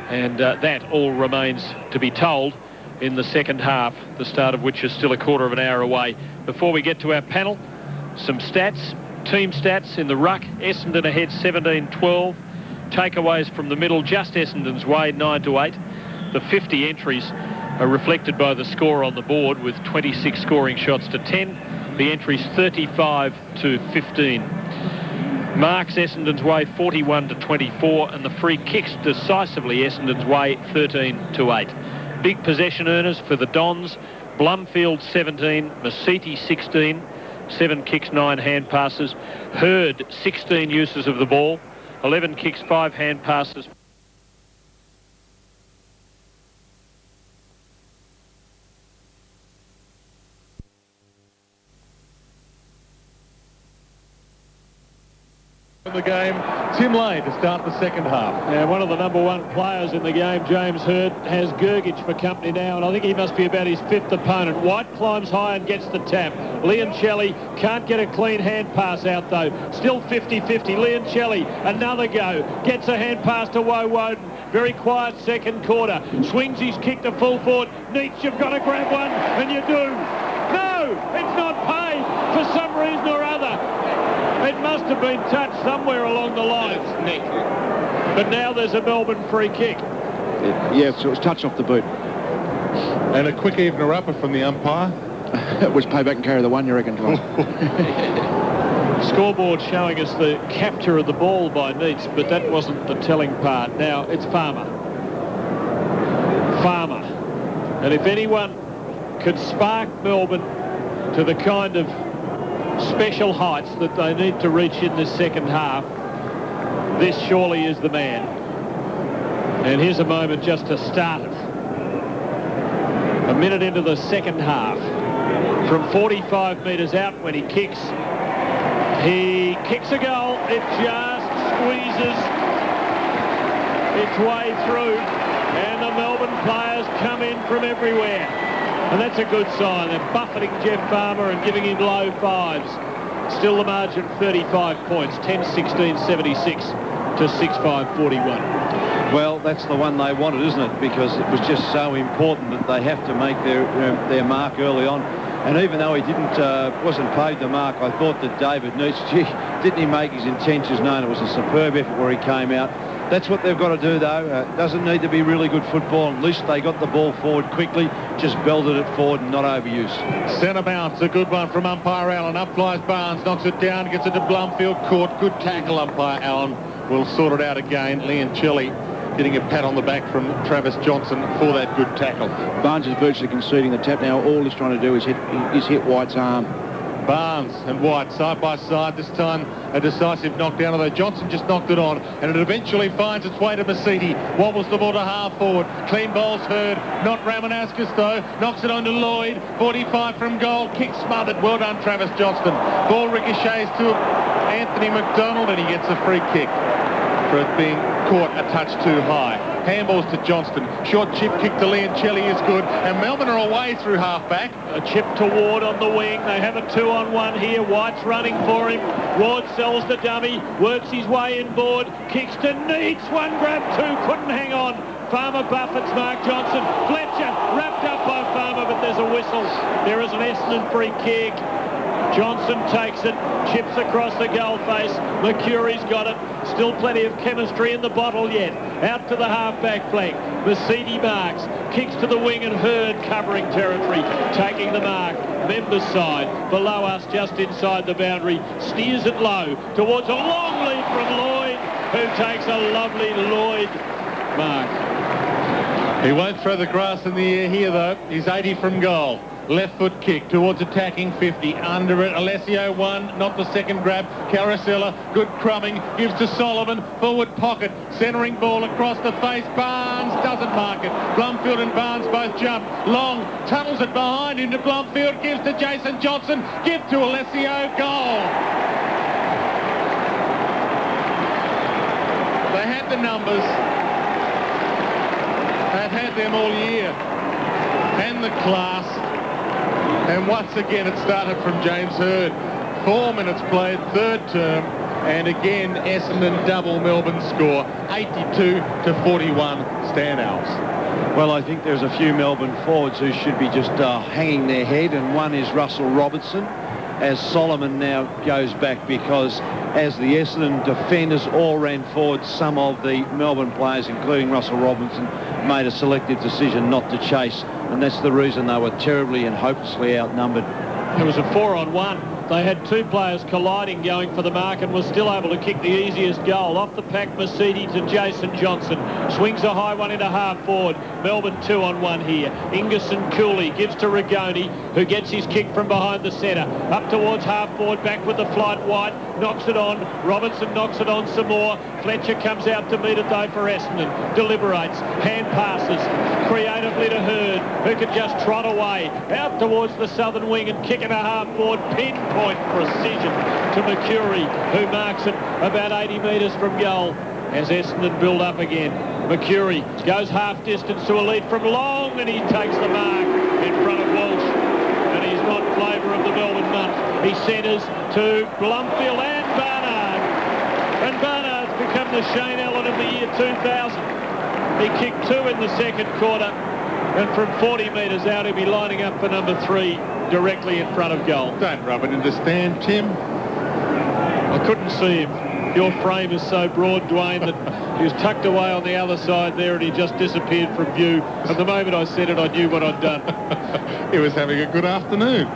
And that all remains to be told in the second half, the start of which is still a quarter of an hour away. Before we get to our panel, some stats, team stats in the ruck. Essendon ahead 17-12. Takeaways from the middle, just Essendon's way, 9-8. The 50 entries are reflected by the score on the board with 26 scoring shots to 10. The entries 35-15. Marks Essendon's way 41-24, and the free kicks decisively Essendon's way 13-8. Big possession earners for the Dons: Blumfield 17, Masiti 16, 7 kicks, 9 hand passes. Hurd 16 uses of the ball, 11 kicks, 5 hand passes. The game, Tim Lane to start the second half. Now, one of the number 1 players in the game, James Hurd, has Gergich for company now, and I think he must be about his 5th opponent. White climbs high and gets the tap. Leoncelli can't get a clean hand pass out, though. Still 50-50. Leoncelli, another go. Gets a hand pass to Woden. Very quiet second quarter. Swings his kick to full forward. Neitz, you've got to grab one, and you do. No, it's not paid for some reason or other. It must have been touched somewhere along the line. But now there's a Melbourne free kick. Yeah, so it was touched off the boot. And a quick evener upper from the umpire. It was pay back and carry the one, you reckon, Tom? Scoreboard showing us the capture of the ball by Neitz, but that wasn't the telling part. Now it's Farmer. And if anyone could spark Melbourne to the kind of special heights that they need to reach in this second half, this surely is the man. And here's a moment just to start it. A minute into the second half. From 45 metres out when he kicks a goal. It just squeezes its way through, and the Melbourne players come in from everywhere. And that's a good sign. They're buffeting Jeff Farmer and giving him low 5s. Still the margin 35 points, 10-16-76 to 6-5-41. Well, that's the one they wanted, isn't it? Because it was just so important that they have to make their mark early on. And even though he wasn't paid the mark, I thought that David Neitz, didn't he make his intentions known? It was a superb effort where he came out. That's what they've got to do, though. Doesn't need to be really good football. At least they got the ball forward quickly, just belted it forward and not overuse. Centre bounce, a good one from umpire Allen. Up flies Barnes, knocks it down, gets it to Blumfield. Caught, good tackle, umpire Allen. Will sort it out again. Leoncelli getting a pat on the back from Travis Johnson for that good tackle. Barnes is virtually conceding the tap now. All he's trying to do is hit White's arm. Barnes and White side by side. This time a decisive knockdown, although Johnson just knocked it on, and it eventually finds its way to Masidi. Wobbles the ball to half forward. Clean ball's heard. Not Ramanaskas though. Knocks it on to Lloyd. 45 from goal. Kick smothered. Well done, Travis Johnston. Ball ricochets to Anthony McDonald, and he gets a free kick for it being caught a touch too high. Handballs to Johnston. Short chip kick to Leoncelli is good. And Melbourne are away through half-back. A chip to Ward on the wing. They have a 2-on-1 here. White's running for him. Ward sells the dummy. Works his way inboard. Kicks to Needs. One grab, two. Couldn't hang on. Farmer buffets Mark Johnson. Fletcher wrapped up by Farmer, but there's a whistle. There is an Essendon free kick. Johnson takes it, chips across the goal face. Mercuri's got it. Still plenty of chemistry in the bottle yet. Out to the half-back flank. Masidi marks. Kicks to the wing and Hurd covering territory. Taking the mark. Members side. Below us, just inside the boundary. Steers it low towards a long lead from Lloyd, who takes a lovely Lloyd mark. He won't throw the grass in the air here, though. He's 80 from goal. Left foot kick towards attacking 50. Under it, Alessio one, not the second grab. Carosella, good crumbing, gives to Solomon. Forward pocket, centering ball across the face. Barnes doesn't mark it. Blumfield and Barnes both jump. Long, tunnels it behind into Blumfield, gives to Jason Johnson. Give to Alessio, goal. They had the numbers. They've had them all year. And the class. And once again, it started from James Hurd. 4 minutes played, third term. And again, Essendon double Melbourne score. 82-41, Stan Alves. Well, I think there's a few Melbourne forwards who should be just hanging their head, and one is Russell Robertson, as Solomon now goes back, because as the Essendon defenders all ran forward, some of the Melbourne players, including Russell Robertson, made a selective decision not to chase, and that's the reason they were terribly and hopelessly outnumbered. It was a 4-on-1. They had two players colliding going for the mark and was still able to kick the easiest goal. Off the pack, Masidi to Jason Johnson. Swings a high one into half forward. Melbourne 2-on-1 here. Ingerson Cooley gives to Rigoni, who gets his kick from behind the centre. Up towards half forward, back with the flight. White knocks it on. Robertson knocks it on some more. Fletcher comes out to meet it though for Essendon. Deliberates. Hand passes creatively to Hurd, who could just trot away. Out towards the southern wing and kick it a half forward. Pinpoint precision to Mercury, who marks it about 80 metres from goal as Essendon build up again. Mercury goes half distance to a lead from Long, and he takes the mark in front of Walsh, and he's not flavour of the Melbourne month. He centres to Blumfield and Barnard, and Barnard's become the Shane Allen of the year 2000. He kicked two in the second quarter, and from 40 metres out he'll be lining up for number 3 directly in front of goal. Don't rub it in the stand, Tim. I couldn't see him. Your frame is so broad, Dwayne, that he was tucked away on the other side there and he just disappeared from view. And the moment I said it, I knew what I'd done. He was having a good afternoon.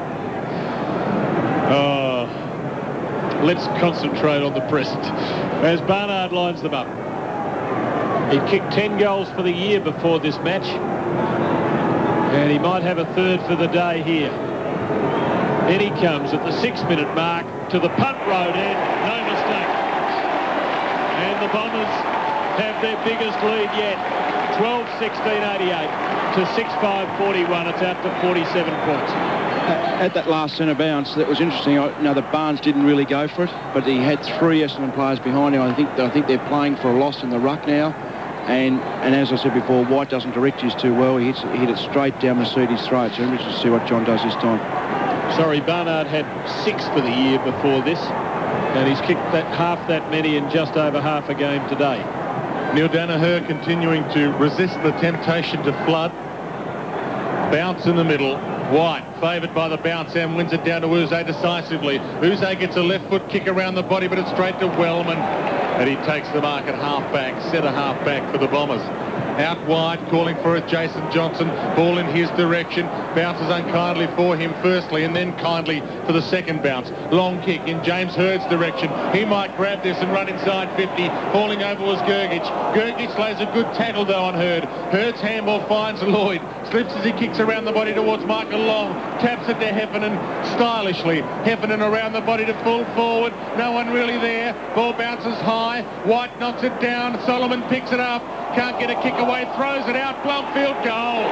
Let's concentrate on the present as Barnard lines them up. He kicked 10 goals for the year before this match, and he might have a third for the day here. In he comes at the 6-minute mark to the punt road end, no mistake. And the Bombers have their biggest lead yet, 12-16-88 to 6-5-41. It's out to 47 points. At that last centre bounce, that was interesting. Now, the Barnes didn't really go for it, but he had 3 Essendon players behind him. I think they're playing for a loss in the ruck now. And as I said before, White doesn't direct his too well. He hit it straight down Mercedes' throat. So I'm interested to see what John does this time. Sorry, Barnard had 6 for the year before this, and he's kicked half that many in just over half a game today. Neil Danaher continuing to resist the temptation to flood. Bounce in the middle. White, favoured by the bounce, and wins it down to Uze decisively. Uze gets a left foot kick around the body, but it's straight to Wellman. And he takes the mark at half-back, centre half-back for the Bombers. Out wide, calling for it, Jason Johnson. Ball in his direction. Bounces unkindly for him firstly, and then kindly for the second bounce. Long kick in James Hurd's direction. He might grab this and run inside 50. Falling over was Gergich. Gergich lays a good tackle though on Hurd. Hurd's handball finds Lloyd. Slips as he kicks around the body towards Michael Long. Taps it to Heffernan stylishly. Heffernan around the body to full forward. No one really there. Ball bounces high. White knocks it down. Solomon picks it up. Can't get a kick away. Throws it out. Blomfield goal.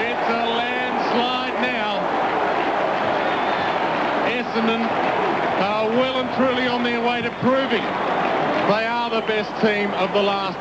It's a landslide now. Essendon are well and truly on their way to proving they are the best team of the last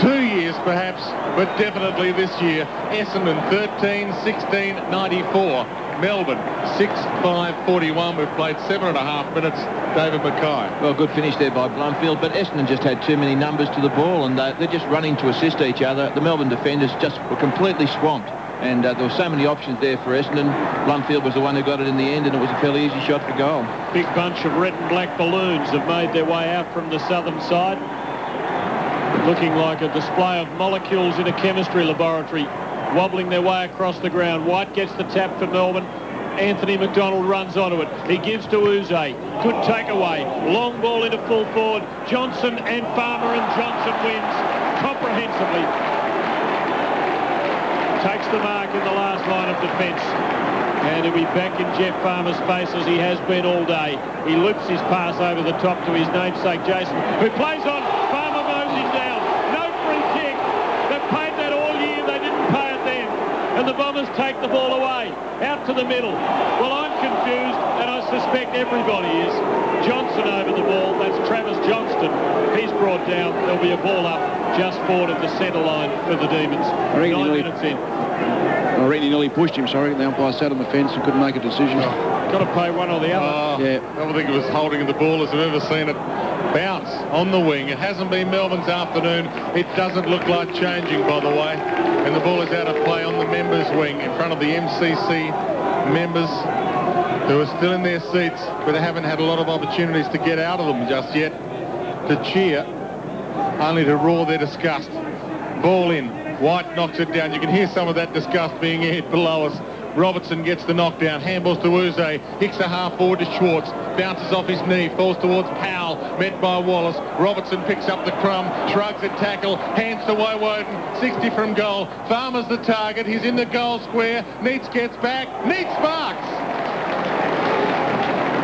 2 years perhaps, but definitely this year. Essendon 13-16-94. Melbourne 6-5-41. We've played 7.5 minutes. David Mackay. Well, good finish there by Blomfield, but Essendon just had too many numbers to the ball, and they're just running to assist each other. The Melbourne defenders just were completely swamped, and there were so many options there for Essendon. Blomfield was the one who got it in the end, and it was a fairly easy shot for goal. Big bunch of red and black balloons have made their way out from the southern side, looking like a display of molecules in a chemistry laboratory, wobbling their way across the ground. White gets the tap for Melbourne. Anthony McDonald runs onto it. He gives to Uze. Good takeaway. Long ball into full forward. Johnson and Farmer, and Johnson wins comprehensively. Takes the mark in the last line of defence. And he'll be back in Jeff Farmer's face as he has been all day. He loops his pass over the top to his namesake Jason, who plays on. Farmer mows him down. No free kick. They've paid that all year. They didn't pay it then. And the Bombers take the ball away. Out to the middle. Well, I'm confused, and I suspect everybody is. Johnson over the ball. That's Travis Johnston. He's brought down. There'll be a ball up just forward of the centre line for the Demons. 9 minutes in. I reckon he nearly pushed him, sorry. The umpire sat on the fence and couldn't make a decision. Got to pay one or the other. Yeah. I don't think it was holding the ball as I've ever seen it bounce on the wing. It hasn't been Melbourne's afternoon. It doesn't look like changing, by the way. And the ball is out of play on the members' wing in front of the MCC members who are still in their seats, but they haven't had a lot of opportunities to get out of them just yet to cheer, only to roar their disgust. Ball in. White knocks it down. You can hear some of that disgust being aired below us. Robertson gets the knockdown. Handballs to Uze. Hicks a half forward to Schwartz. Bounces off his knee. Falls towards Powell. Met by Wallace. Robertson picks up the crumb. Shrugs a tackle. Hands to Woden. 60 from goal. Farmer's the target. He's in the goal square. Neitz gets back. Neitz marks.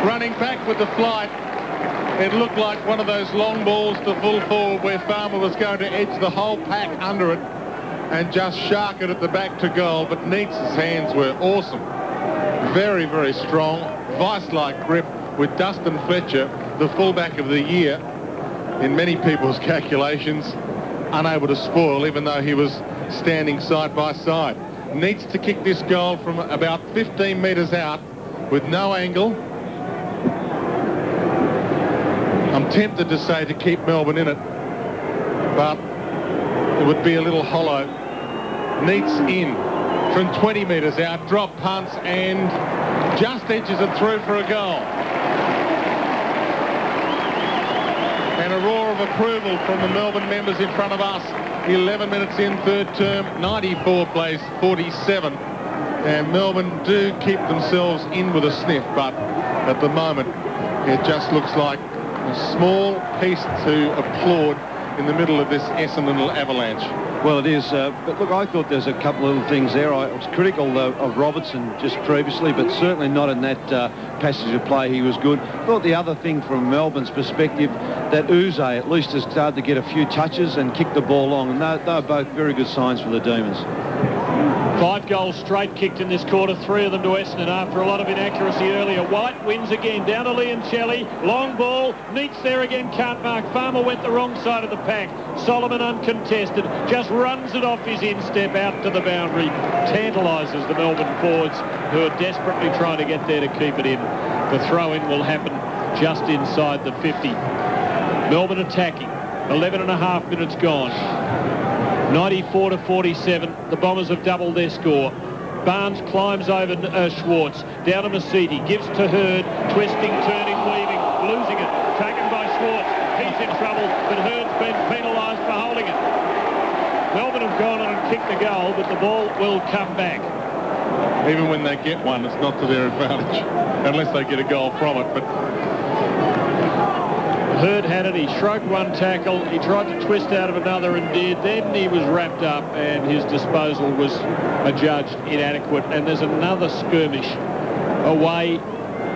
Running back with the flight. It looked like one of those long balls to full forward where Farmer was going to edge the whole pack under it and just shark it at the back to goal, but Neatz's hands were awesome. Very, very strong, vice-like grip with Dustin Fletcher, the fullback of the year, in many people's calculations, unable to spoil, even though he was standing side by side. Needs to kick this goal from about 15 metres out with no angle. I'm tempted to say to keep Melbourne in it, but it would be a little hollow. Neats in from 20 metres out, drop punts, and just edges it through for a goal. And a roar of approval from the Melbourne members in front of us. 11 minutes in, third term, 94 plays 47. And Melbourne do keep themselves in with a sniff, but at the moment it just looks like a small piece to applaud in the middle of this Essendon avalanche. Well, it is, but look, I thought there's a couple of little things there. I was critical of Robertson just previously, but certainly not in that passage of play. He was good. I thought the other thing from Melbourne's perspective, that Uze at least has started to get a few touches and kick the ball long, and they're both very good signs for the Demons. 5 goals straight kicked in this quarter, 3 of them to Essendon after a lot of inaccuracy earlier. White wins again, down to Leoncelli, long ball, Neats there again, can't mark. Farmer went the wrong side of the pack. Solomon uncontested, just runs it off his instep out to the boundary. Tantalises the Melbourne forwards who are desperately trying to get there to keep it in. The throw-in will happen just inside the 50. Melbourne attacking, 11.5 minutes gone. 94-47, the Bombers have doubled their score. Barnes climbs over Schwartz, down to Masiti, gives to Hurd, twisting, turning, weaving, losing it, taken by Schwartz. He's in trouble, but Heard's been penalised for holding it. Melbourne have gone on and kicked the goal, but the ball will come back. Even when they get one, it's not to their advantage, unless they get a goal from it. But Hurd had it. He shrugged one tackle. He tried to twist out of another and did. Then he was wrapped up and his disposal was adjudged inadequate. And there's another skirmish away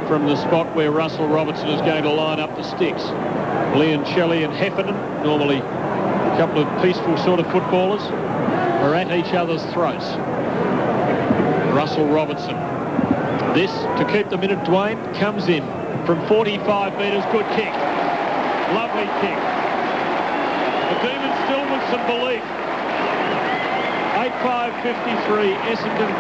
from the spot where Russell Robertson is going to line up the sticks. Leon Shelley and Heffernan, normally a couple of peaceful sort of footballers, are at each other's throats. Russell Robertson. This, to keep them in it, Dwayne, comes in from 45 metres. Good kick. Lovely kick. The Demons still with some belief. 8-5-53, Essendon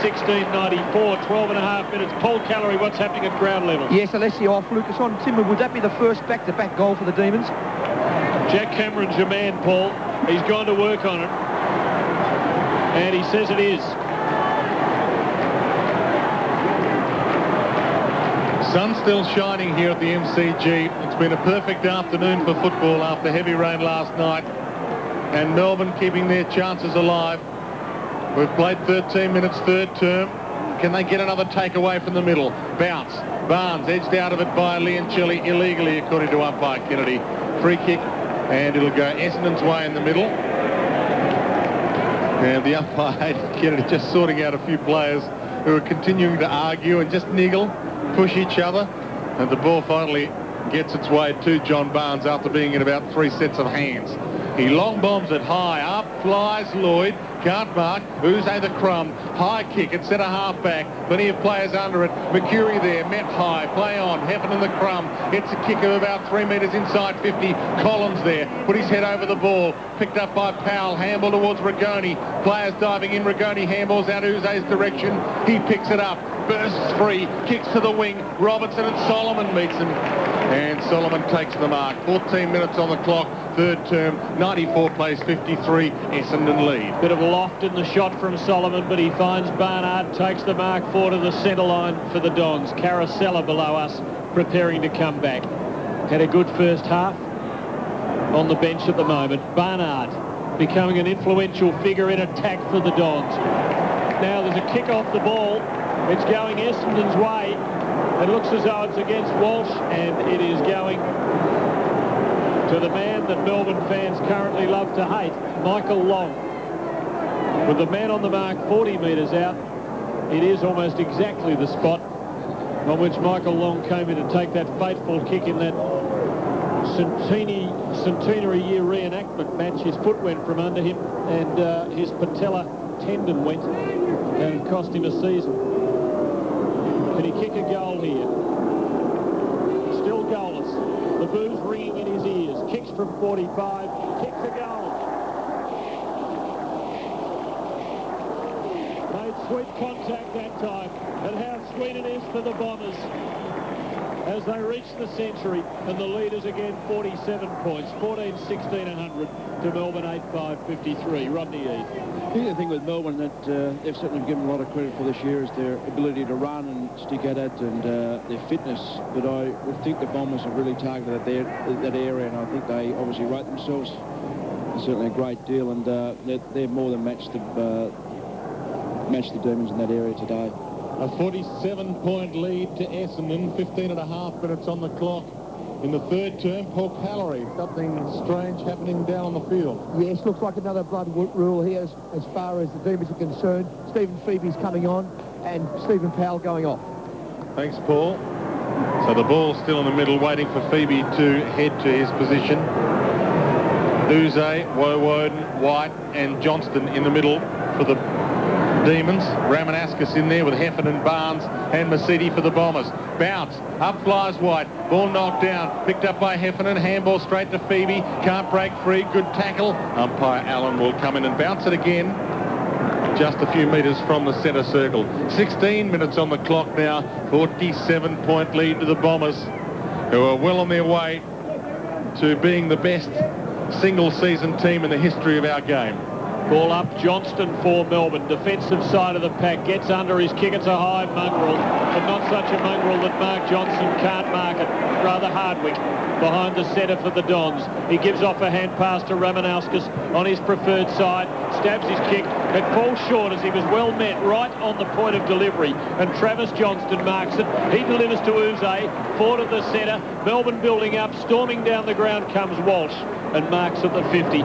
13-16-94, 12 and a half minutes. Paul Callery, what's happening at ground level? Yes, Alessi off, Lucas on Timber. Would that be the first back-to-back goal for the Demons? Jack Cameron's your man, Paul. He's gone to work on it. And he says it is. sun's still shining here at the MCG. It's been a perfect afternoon for football after heavy rain last night. And Melbourne keeping their chances alive. We've played 13 minutes, third term. Can they get another takeaway from the middle? Bounce. Barnes edged out of it by Leoncelli illegally, according to umpire Kennedy. Free kick, and it'll go Essendon's way in the middle. And the umpire, Kennedy, just sorting out a few players who are continuing to argue and just niggle, push each other. And the ball finally gets its way to John Barnes after being in about 3 sets of hands. He long bombs it high. Up flies Lloyd. Can't mark. Uze the crumb. High kick at centre half back. Plenty of players under it. Mercury there. Met high. Play on. Heffernan the crumb. Gets a kick of about 3 metres inside 50. Collins there. Put his head over the ball. Picked up by Powell. Handball towards Rigoni. Players diving in. Rigoni handballs out Uze's direction. He picks it up. Bursts free. Kicks to the wing. Robertson and Solomon meets him. And Solomon takes the mark. 14 minutes on the clock. Third term. 94 plays 53. Essendon lead. Bit of loft in the shot from Solomon, but he finds Barnard, takes the mark forward to the centre line for the Dons. Carosella below us, preparing to come back. Had a good first half on the bench at the moment. Barnard becoming an influential figure in attack for the Dons. Now there's a kick off the ball. It's going Essendon's way. It looks as though it's against Walsh, and it is going to the man that Melbourne fans currently love to hate, Michael Long. With the man on the mark 40 metres out, it is almost exactly the spot on which Michael Long came in to take that fateful kick in that centenary year reenactment match. His foot went from under him and his patella tendon went and it cost him a season. Can he kick a goal here? Still goalless. The booze ringing in his ears. Kicks from 45. Kicks a goal. Made sweet contact that time. And how sweet it is for the Bombers as they reach the century. And the leaders again 47 points. 14-16-100 to Melbourne 8-5-53. Rodney Eade. I think the thing with Melbourne that they've certainly given a lot of credit for this year is their ability to run and stick at it and their fitness. But I would think the Bombers have really targeted that area, and I think they obviously rate themselves certainly a great deal, and they're more than matched the Demons in that area today. A 47-point lead to Essendon, 15 and a half minutes on the clock. In the third term, Paul Callery, something strange happening down on the field. Yes, looks like another blood rule here as far as the Demons are concerned. Stephen Phoebe's coming on and Stephen Powell going off. Thanks, Paul. So the ball's still in the middle, waiting for Phoebe to head to his position. Uze, Woden, White and Johnston in the middle for the Demons. Ramanauskas in there with Heffernan, Barnes and Mercedes for the Bombers. Bounce. Up flies White. Ball knocked down. Picked up by Heffernan. Handball straight to Phoebe. Can't break free. Good tackle. Umpire Allen will come in and bounce it again. Just a few metres from the centre circle. 16 minutes on the clock now. 47-point lead to the Bombers, who are well on their way to being the best single-season team in the history of our game. Ball up, Johnston for Melbourne. Defensive side of the pack, gets under his kick. It's a high mongrel, but not such a mongrel that Mark Johnson can't mark it. Rather Hardwick behind the centre for the Dons. He gives off a hand pass to Ramanauskas on his preferred side. Stabs his kick. It falls short as he was well met right on the point of delivery. And Travis Johnston marks it. He delivers to Uze. Forward of the centre. Melbourne building up. Storming down the ground comes Walsh and marks at the 50.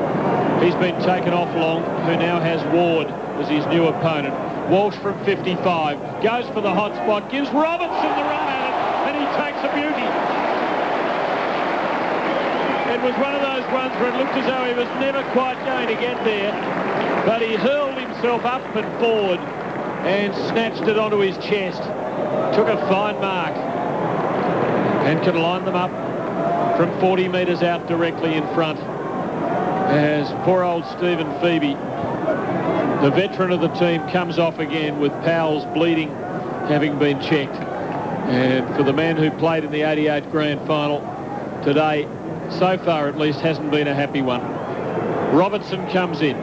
He's been taken off long, who now has Ward as his new opponent. Walsh from 55 goes for the hot spot, gives Robertson the run at it, and he takes a beauty. It was one of those runs where it looked as though he was never quite going to get there, but he hurled himself up and forward and snatched it onto his chest. Took a fine mark and can line them up from 40 metres out directly in front. As poor old Stephen Phoebe, the veteran of the team, comes off again with Powell's bleeding, having been checked. And for the man who played in the 88 grand final today, so far at least, hasn't been a happy one. Robertson comes in,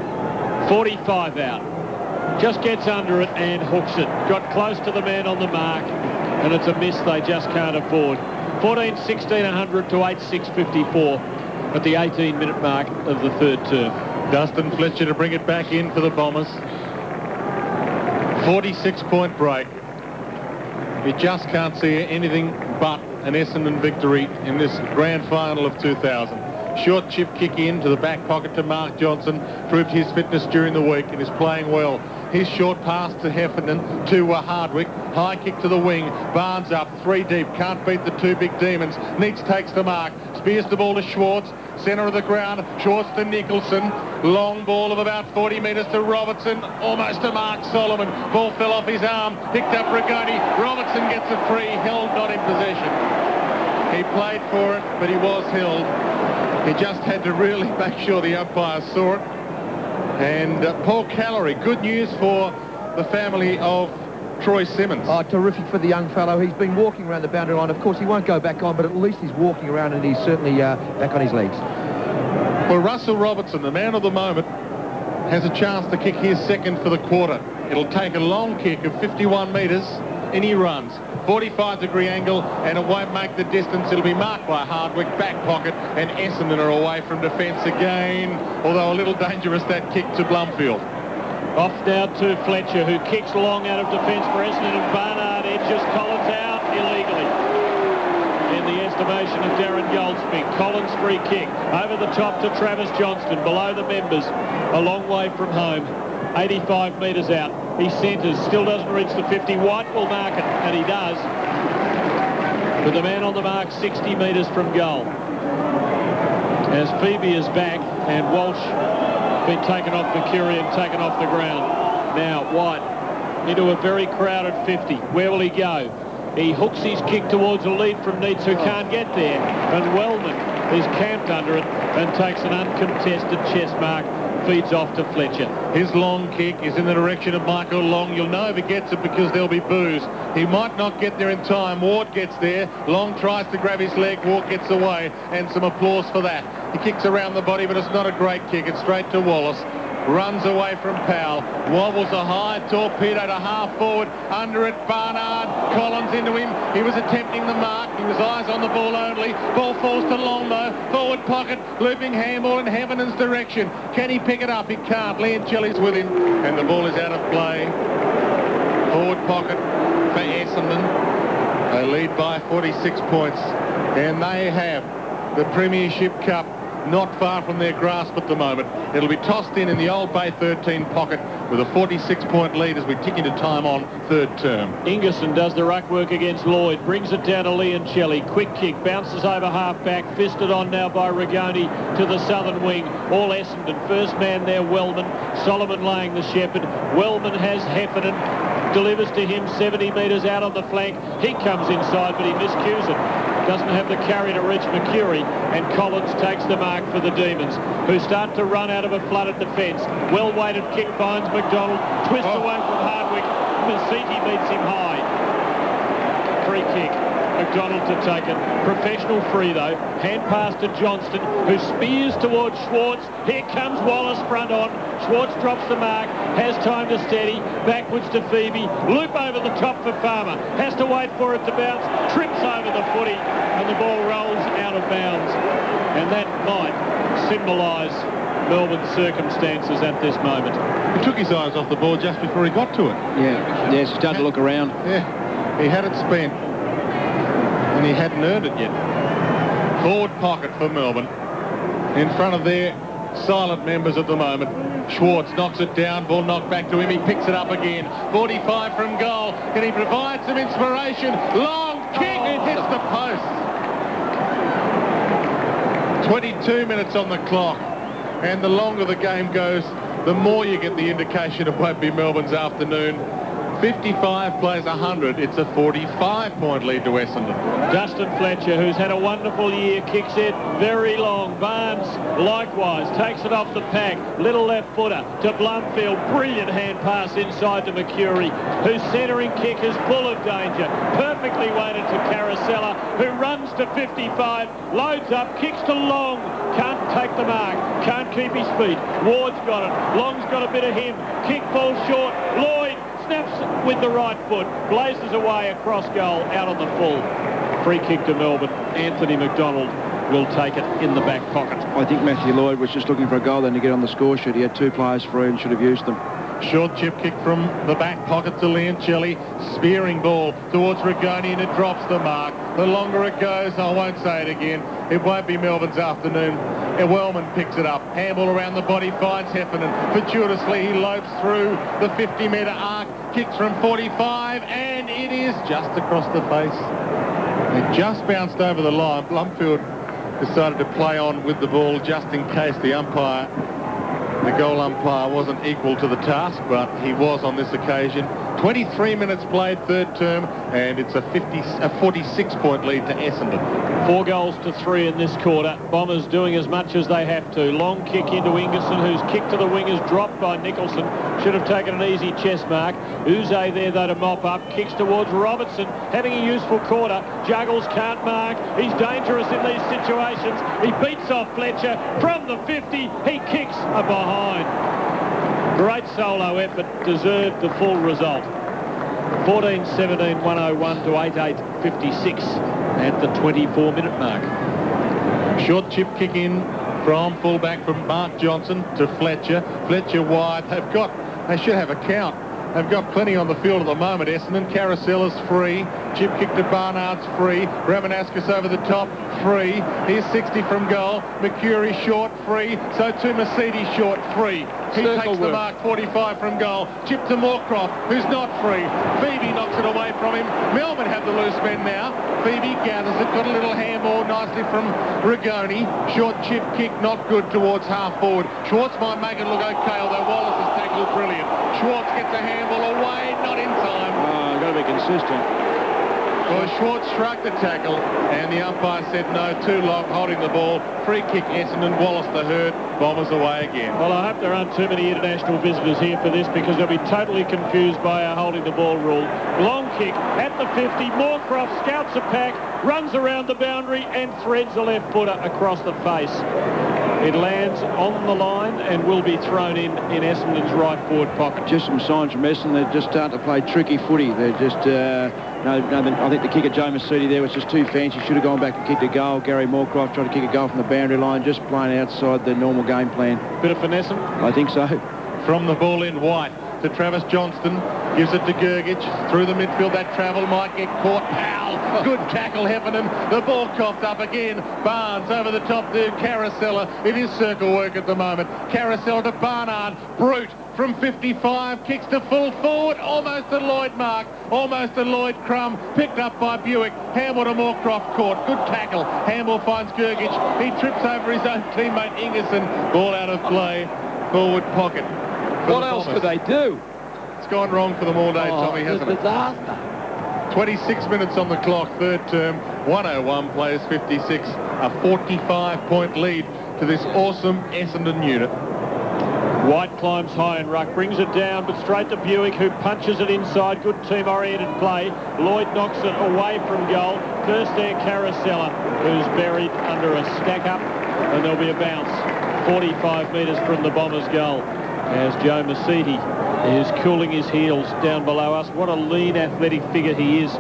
45 out, just gets under it and hooks it. Got close to the man on the mark, and it's a miss they just can't afford. 14-16-100 to 8-6-54 at the 18-minute mark of the third term. Dustin Fletcher to bring it back in for the Bombers. 46-point break. You just can't see anything but an Essendon victory in this grand final of 2000. Short chip kick in to the back pocket to Mark Johnson. Proved his fitness during the week and is playing well. His short pass to Heffernan to Hardwick. High kick to the wing. Barnes up, 3 deep. Can't beat the 2 big demons. Neitz takes the mark. Spears the ball to Schwartz. Centre of the ground. Schwartz to Nicholson. Long ball of about 40 metres to Robertson. Almost to Mark Solomon. Ball fell off his arm. Picked up Rigoni. Robertson gets a free. Held, not in possession. He played for it, but he was held. He just had to really make sure the umpire saw it. And Paul Callery, good news for the family of Troy Simmons. Oh, terrific for the young fellow. He's been walking around the boundary line. Of course, he won't go back on, but at least he's walking around and he's certainly back on his legs. Well, Russell Robertson, the man of the moment, has a chance to kick his second for the quarter. It'll take a long kick of 51 metres, and he runs. 45-degree angle, and it won't make the distance. It'll be marked by Hardwick, back pocket, and Essendon are away from defence again, although a little dangerous, that kick to Blumfield. Off now to Fletcher, who kicks long out of defence for Essendon, and Barnard edges Collins out illegally. In the estimation of Darren Goldsmith, Collins free kick over the top to Travis Johnston, below the members, a long way from home, 85 metres out. He centres, still doesn't reach the 50. White will mark it, and he does. With the man on the mark 60 metres from goal. As Phoebe is back, and Walsh been taken off Mercury and taken off the ground. Now White into a very crowded 50. Where will he go? He hooks his kick towards a lead from Neitz, who can't get there. And Wellman is camped under it and takes an uncontested chest mark. Feeds off to Fletcher. His long kick is in the direction of Michael Long. You'll know if he gets it because there'll be boos. He might not get there in time. Ward gets there. Long tries to grab his leg. Ward gets away, and some applause for that. He kicks around the body, but it's not a great kick. It's straight to Wallace. Runs away from Powell. Wobbles a high torpedo to half forward. Under it, Barnard. Collins into him. He was attempting the mark. He was eyes on the ball only. Ball falls to Longlow. Forward pocket. Looping handball in Heffernan direction. Can he pick it up? He can't. Leoncelli's with him. And the ball is out of play. Forward pocket for Essendon. They lead by 46 points. And they have the Premiership Cup not far from their grasp at the moment. It'll be tossed in the Old Bay 13 pocket with a 46-point lead as we tick into time on third term. Ingerson does the ruck work against Lloyd, brings it down to Leoncelli. Quick kick, bounces over half-back, fisted on now by Rigoni to the southern wing. All Essendon. First man there, Wellman. Solomon laying the shepherd. Wellman has Heffernan. Delivers to him 70 metres out on the flank. He comes inside, but he miscues it. Doesn't have the carry to reach Mercury, and Collins takes the mark for the Demons, who start to run out of a flooded defence. Well-weighted kick finds McDonald, twists away from Hardwick. Masiti meets him high. Free kick. McDonald to take it. Professional free though. Hand pass to Johnston, who spears towards Schwartz. Here comes Wallace front on. Schwartz drops the mark, has time to steady. Backwards to Phoebe. Loop over the top for Farmer. Has to wait for it to bounce. Trips over the footy and the ball rolls out of bounds. And that might symbolise Melbourne's circumstances at this moment. He took his eyes off the ball just before he got to it. Yeah, yes, he started to look around. Yeah, he had it spent and he hadn't earned it yet. Forward pocket for Melbourne. In front of their silent members at the moment. Schwartz knocks it down, ball knocked back to him, he picks it up again. 45 from goal. Can he provide some inspiration? Long kick, it hits the post. 22 minutes on the clock. And the longer the game goes, the more you get the indication it won't be Melbourne's afternoon. 55 plays 100. It's a 45-point lead to Essendon. Dustin Fletcher, who's had a wonderful year, kicks it very long. Barnes, likewise, takes it off the pack. Little left footer to Blumfield. Brilliant hand pass inside to Mercury, whose centering kick is full of danger. Perfectly weighted to Caracella, who runs to 55, loads up, kicks to Long. Can't take the mark, can't keep his feet. Ward's got it. Long's got a bit of him. Kick falls short. Lloyd snaps with the right foot, blazes away across goal, out on the full. Free kick to Melbourne. Anthony McDonald will take it in the back pocket. I think Matthew Lloyd was just looking for a goal then to get on the score sheet. He had 2 players free and should have used them. Short chip kick from the back pocket to Leoncelli. Spearing ball towards Rigoni and it drops the mark. The longer it goes, I won't say it again, it won't be Melbourne's afternoon. Wellman picks it up. Handball around the body, finds Heffernan. Fortuitously, he lopes through the 50-metre arc. Kicks from 45 and it is just across the face. It just bounced over the line. Blumfield decided to play on with the ball just in case the goal umpire wasn't equal to the task, but he was on this occasion. 23 minutes played, third term, and it's a 46-point lead to Essendon. 4 goals to 3 in this quarter. Bombers doing as much as they have to. Long kick into Ingerson, whose kick to the wing is dropped by Nicholson. Should have taken an easy chest mark. Uze there, though, to mop up. Kicks towards Robertson, having a useful quarter. Juggles, can't mark. He's dangerous in these situations. He beats off Fletcher from the 50. He kicks a behind. Great solo effort, deserved the full result. 14-17, 101 to 8-8-56 at the 24-minute mark. Short chip kick in from fullback from Mark Johnson to Fletcher. Fletcher wide. They should have a count. They've got plenty on the field at the moment. Essendon. Caracella's free. Chip kick to Barnard's free. Ramanaskas over the top, free. Here's 60 from goal. Mercury short, free. So to Mercedes short, free. He takes the mark, 45 from goal. Chip to Moorcroft, who's not free. Phoebe knocks it away from him. Melbourne have the loose men now. Phoebe gathers it, got a little handball nicely from Rigoni. Short chip kick, not good towards half forward. Schwartz might make it look okay, although Wallace has tackled brilliant. Schwartz gets a handball away, not in time. Oh, got to be consistent. Well, Schwartz shrugged the tackle, and the umpire said no, too long, holding the ball. Free kick, Essendon. Wallace the hurt. Bombers away again. Well, I hope there aren't too many international visitors here for this, because they'll be totally confused by our holding the ball rule. Long kick at the 50. Moorcroft scouts a pack, runs around the boundary and threads a left footer across the face. It lands on the line and will be thrown in Essendon's right forward pocket. Just some signs from Essendon. They're just starting to play tricky footy. They're just, I think the kick at Joe Mercedes there was just too fancy. Should have gone back and kicked a goal. Gary Moorcroft tried to kick a goal from the boundary line, just playing outside the normal game plan. Bit of finesse? I think so. From the ball in, White to Travis Johnston. Gives it to Gergich. Through the midfield, that travel might get caught. Powell. Good tackle, Heffernan. The ball coughed up again. Barnes over the top to Caracella. It is circle work at the moment. Caracella to Barnard. Brute from 55. Kicks to full forward. Almost a Lloyd mark. Almost a Lloyd crumb. Picked up by Buick. Handball to Moorcroft caught. Good tackle. Handball finds Gergich. He trips over his own teammate Ingerson. Ball out of play. Forward pocket. What else could they do? It's gone wrong for them all day, Tommy, hasn't it? Disaster. 26 minutes on the clock, third term. 101 plays 56. A 45-point lead to this awesome Essendon unit. White climbs high and ruck, brings it down, but straight to Buick, who punches it inside. Good team-oriented play. Lloyd knocks it away from goal. First there, Carosella, who's buried under a stack-up, and there'll be a bounce 45 metres from the Bombers' goal as Joe Masidi is cooling his heels down below us. What a lean, athletic figure he is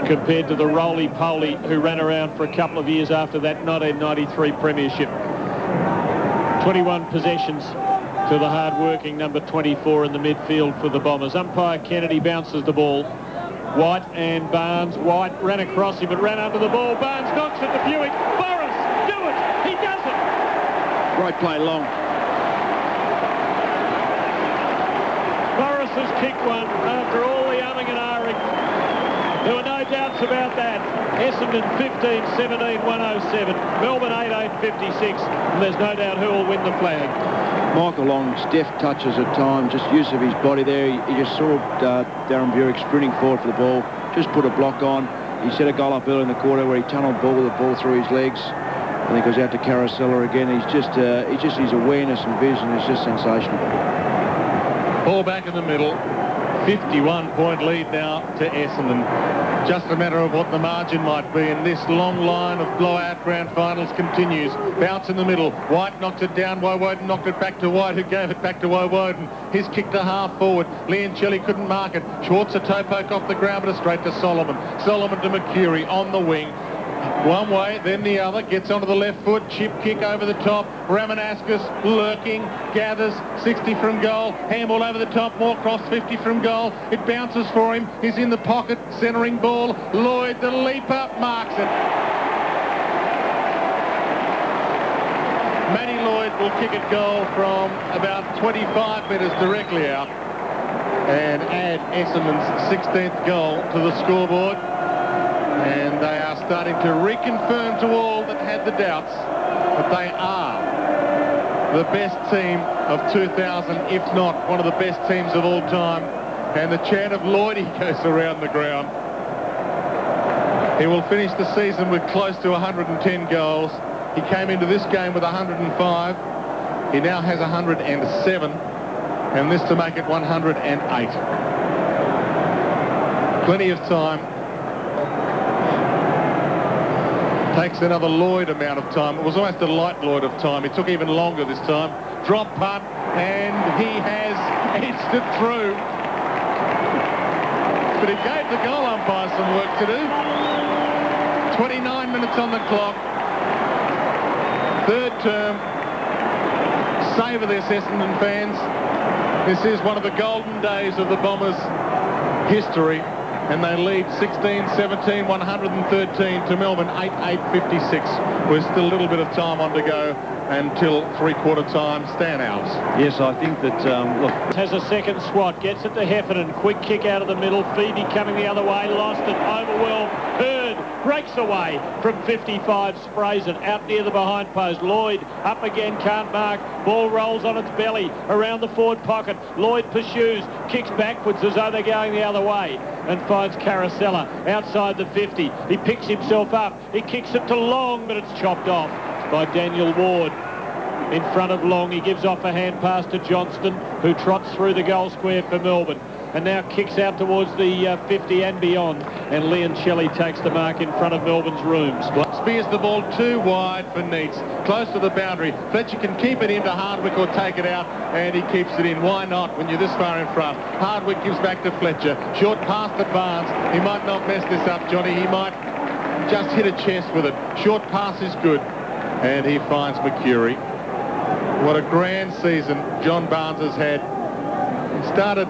compared to the roly-poly who ran around for a couple of years after that 1993 Premiership. 21 possessions to the hard-working number 24 in the midfield for the Bombers. Umpire Kennedy bounces the ball. White and Barnes. White ran across him but ran under the ball. Barnes knocks it to Buick. Boris, do it! He does it! Great play, Long. Boris has kicked one after all the umming and ahhing. There were no doubts about that. Essendon 15-17, 107. Melbourne 8-8, 56. And there's no doubt who will win the flag. Michael Long's deft touches at times, just use of his body there. He just saw Darren Buick sprinting forward for the ball, just put a block on. He set a goal up early in the quarter where he tunneled ball with the ball through his legs. And he goes out to Carosella again. He's just his awareness and vision is just sensational. Ball back in the middle. 51-point lead now to Essendon. Just a matter of what the margin might be, and this long line of blowout grand finals continues. Bounce in the middle. White knocked it down. Woden knocked it back to White, who gave it back to Woden. His kick to half forward. Leoncelli couldn't mark it. Schwartz a toe poke off the ground, but a straight to Solomon. Solomon to Mercury on the wing. One way, then the other, gets onto the left foot, chip kick over the top, Ramanaskas lurking, gathers, 60 from goal, handball over the top, more cross, 50 from goal, it bounces for him, he's in the pocket, centering ball, Lloyd, the leap up, marks it. Matty Lloyd will kick it goal from about 25 metres directly out and add Essendon's 16th goal to the scoreboard. And they are starting to reconfirm to all that had the doubts that they are the best team of 2000, if not one of the best teams of all time. And the chant of Lloyd goes around the ground. He will finish the season with close to 110 goals. He came into this game with 105. He now has 107. And this to make it 108. Plenty of time. Takes another Lloyd amount of time. It was almost a light Lloyd of time. It took even longer this time. Drop punt, and he has edged it through. But it gave the goal umpire some work to do. 29 minutes on the clock. Third term. Savour this, Essendon fans. This is one of the golden days of the Bombers' history. And they lead 16-17, 113 to Melbourne, 8-8, 56. With still a little bit of time on to go until three-quarter time. Stan Alves. Yes, I think that, look... Has a second swat, gets it to Heffernan. Quick kick out of the middle. Phoebe coming the other way, lost it, overwhelmed. Hurd breaks away from 55, sprays it out near the behind post. Lloyd up again, can't mark. Ball rolls on its belly around the forward pocket. Lloyd pursues, kicks backwards as though they're going the other way, and finds Carosella outside the 50. He picks himself up. He kicks it to Long, but it's chopped off by Daniel Ward. In front of Long, he gives off a hand pass to Johnston, who trots through the goal square for Melbourne, and now kicks out towards the 50 and beyond, and Leoncelli takes the mark in front of Melbourne's rooms. Spears the ball too wide for Neitz, close to the boundary. Fletcher can keep it into Hardwick or take it out, and he keeps it in. Why not when you're this far in front? Hardwick gives back to Fletcher. Short pass to Barnes. He might not mess this up, Johnny. He might just hit a chest with it. Short pass is good, and he finds Mercury. What a grand season John Barnes has had. He started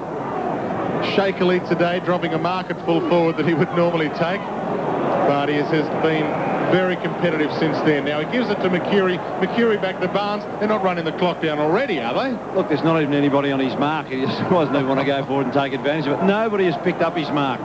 shakily today, dropping a mark at full forward that he would normally take, but he has been very competitive since then. Now he gives it to Mercury. Mercury back to Barnes. They're not running the clock down already, are they? Look, there's not even anybody on his mark. He just doesn't even want to go forward and take advantage of it. Nobody has picked up his mark.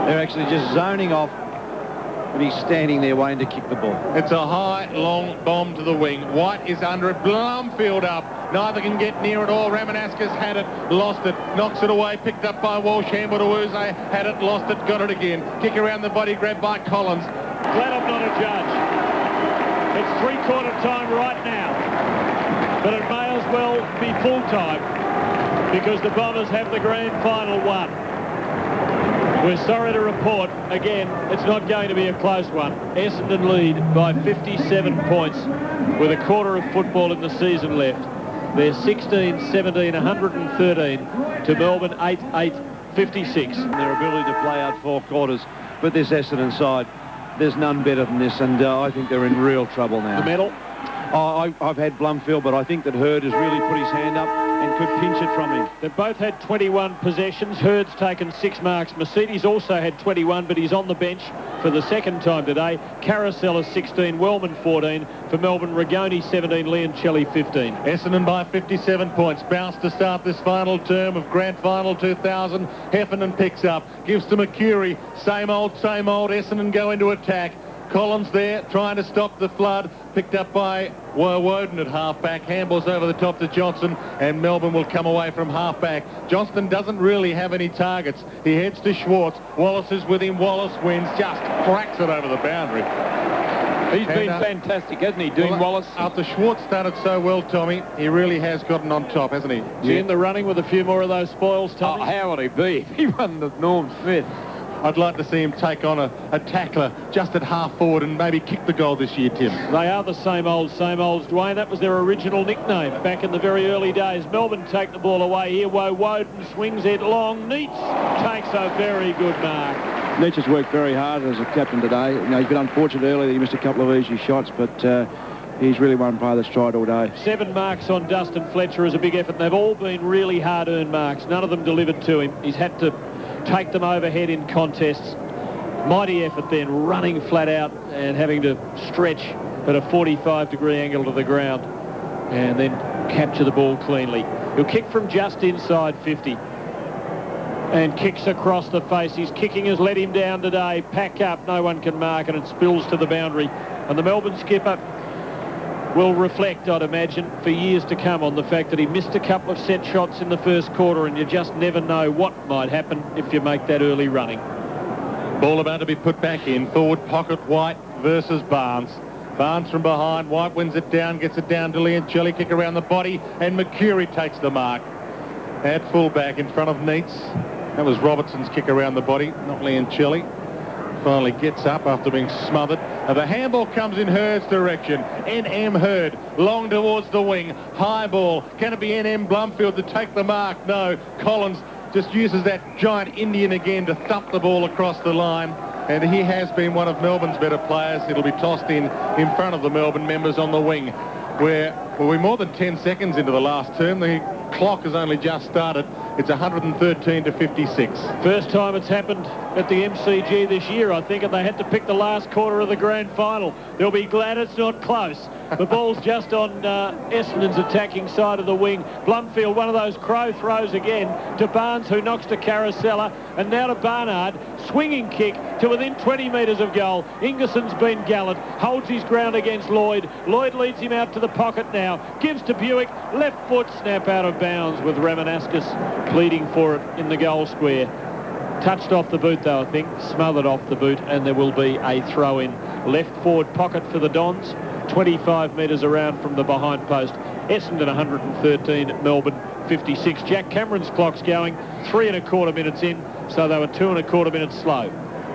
They're actually just zoning off, and he's standing there waiting to kick the ball. It's a high, long bomb to the wing. White is under it. Blumfield up. Neither can get near it all. Ramanaskas had it, lost it, knocks it away, picked up by Walsh. Handball to Uze, had it, lost it, got it again. Kick around the body, grabbed by Collins. Glad I'm not a judge. It's three-quarter time right now. But it may as well be full-time because the Bombers have the grand final won. We're sorry to report, again, it's not going to be a close one. Essendon lead by 57 points with a quarter of football in the season left. They're 16-17, 113 to Melbourne 8-8, 56. Their ability to play out 4 quarters, but this Essendon side, there's none better than this, and I think they're in real trouble now. The medal? I've had Blumfield, but I think that Hurd has really put his hand up and could pinch it from him. They've both had 21 possessions. Hurd's taken 6 marks. Mercedes also had 21, but he's on the bench for the second time today. Carousel 16, Wellman 14. For Melbourne, Rigoni 17, Leoncelli 15. Essendon by 57 points. Bounce to start this final term of Grand Final 2000. Heffernan picks up, gives to Mercury. Same old, Essendon go into attack. Collins there trying to stop the flood. Picked up by Woden at half-back. Handballs over the top to Johnson, and Melbourne will come away from half-back. Johnston doesn't really have any targets. He heads to Schwartz. Wallace is with him. Wallace wins. Just cracks it over the boundary. He's been fantastic, hasn't he, Dean Wallace? After Schwartz started so well, Tommy, he really has gotten on top, hasn't he? Is he in the running with a few more of those spoils, Tommy? Oh, how would he be? He won the Norm Smith. I'd like to see him take on a tackler just at half forward and maybe kick the goal this year, Tim. They are the same old, Dwayne. That was their original nickname back in the very early days. Melbourne take the ball away here. Woden swings it long. Neitz takes a very good mark. Neitz has worked very hard as a captain today. You know, he's been unfortunate earlier that he missed a couple of easy shots, but he's really won part of the stride all day. 7 marks on Dustin Fletcher is a big effort. They've all been really hard-earned marks. None of them delivered to him. He's had to take them overhead in contests. Mighty effort then, running flat out and having to stretch at a 45-degree angle to the ground and then capture the ball cleanly. He'll kick from just inside 50 and kicks across the face. His kicking has let him down today. Pack up, no one can mark, and it spills to the boundary. And the Melbourne skipper will reflect, I'd imagine, for years to come on the fact that he missed a couple of set shots in the first quarter, and you just never know what might happen if you make that early running. Ball about to be put back in. Forward pocket, White versus Barnes. Barnes from behind. White wins it down, gets it down to Leoncelli. Kick around the body, and Mercury takes the mark. At full-back in front of Neitz. That was Robertson's kick around the body, not Leoncelli. Finally gets up after being smothered. The handball comes in Hurd's direction. N.M. Hurd, long towards the wing. High ball. Can it be N.M. Blumfield to take the mark? No. Collins just uses that giant Indian again to thump the ball across the line. And he has been one of Melbourne's better players. It'll be tossed in front of the Melbourne members on the wing. We're more than 10 seconds into the last term. The clock has only just started. It's 113 to 56. First time it's happened at the MCG this year, I think, and they had to pick the last quarter of the grand final. They'll be glad it's not close. The ball's just on Essendon's attacking side of the wing. Blumfield, one of those crow throws again to Barnes, who knocks to Carousella, and now to Barnard. Swinging kick to within 20 metres of goal. Ingerson's been gallant, holds his ground against Lloyd. Lloyd leads him out to the pocket now, gives to Buick, left foot, snap out of bounds with Ramanauskas pleading for it in the goal square. Touched off the boot though, I think, smothered off the boot, and there will be a throw in. Left forward pocket for the Dons, 25 metres around from the behind post. Essendon 113, Melbourne 56. Jack Cameron's clock's going, 3 1/4 minutes in, so they were 2 1/4 minutes slow.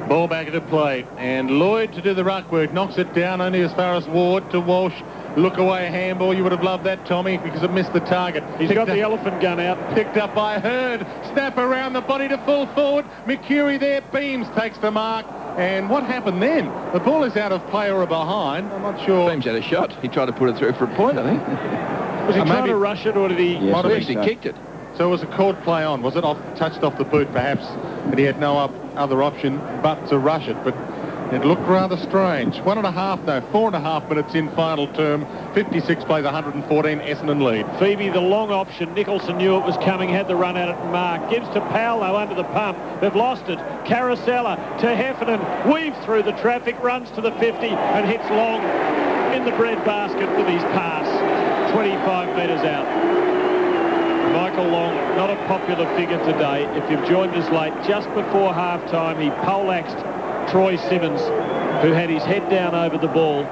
Ball back into play, and Lloyd to do the ruck work, knocks it down only as far as Ward to Walsh. Look away handball. You would have loved that, Tommy, because it missed the target. He's got the elephant gun out. Picked up by Hurd. Snap around the body to full forward. Mercury there. Beams takes the mark. And what happened then? The ball is out of play or behind. I'm not sure. Beams had a shot. He tried to put it through for a point, I think. Was he trying to rush it, or did he? Yes, he kicked it. So it was a caught play on. Was it touched off the boot, perhaps? And he had no other option but to rush it. But it looked rather strange. 1.5, no, 4.5 minutes in final term. 56 plays 114, Essendon lead. Phoebe, the long option. Nicholson knew it was coming, had the run at it and mark. Gives to Powell, though, under the pump. They've lost it. Carousella to Heffernan. Weaves through the traffic, runs to the 50 and hits long in the bread basket with his pass. 25 metres out. Michael Long, not a popular figure today. If you've joined us late, just before half-time, he poleaxed Troy Simmons, who had his head down over the ball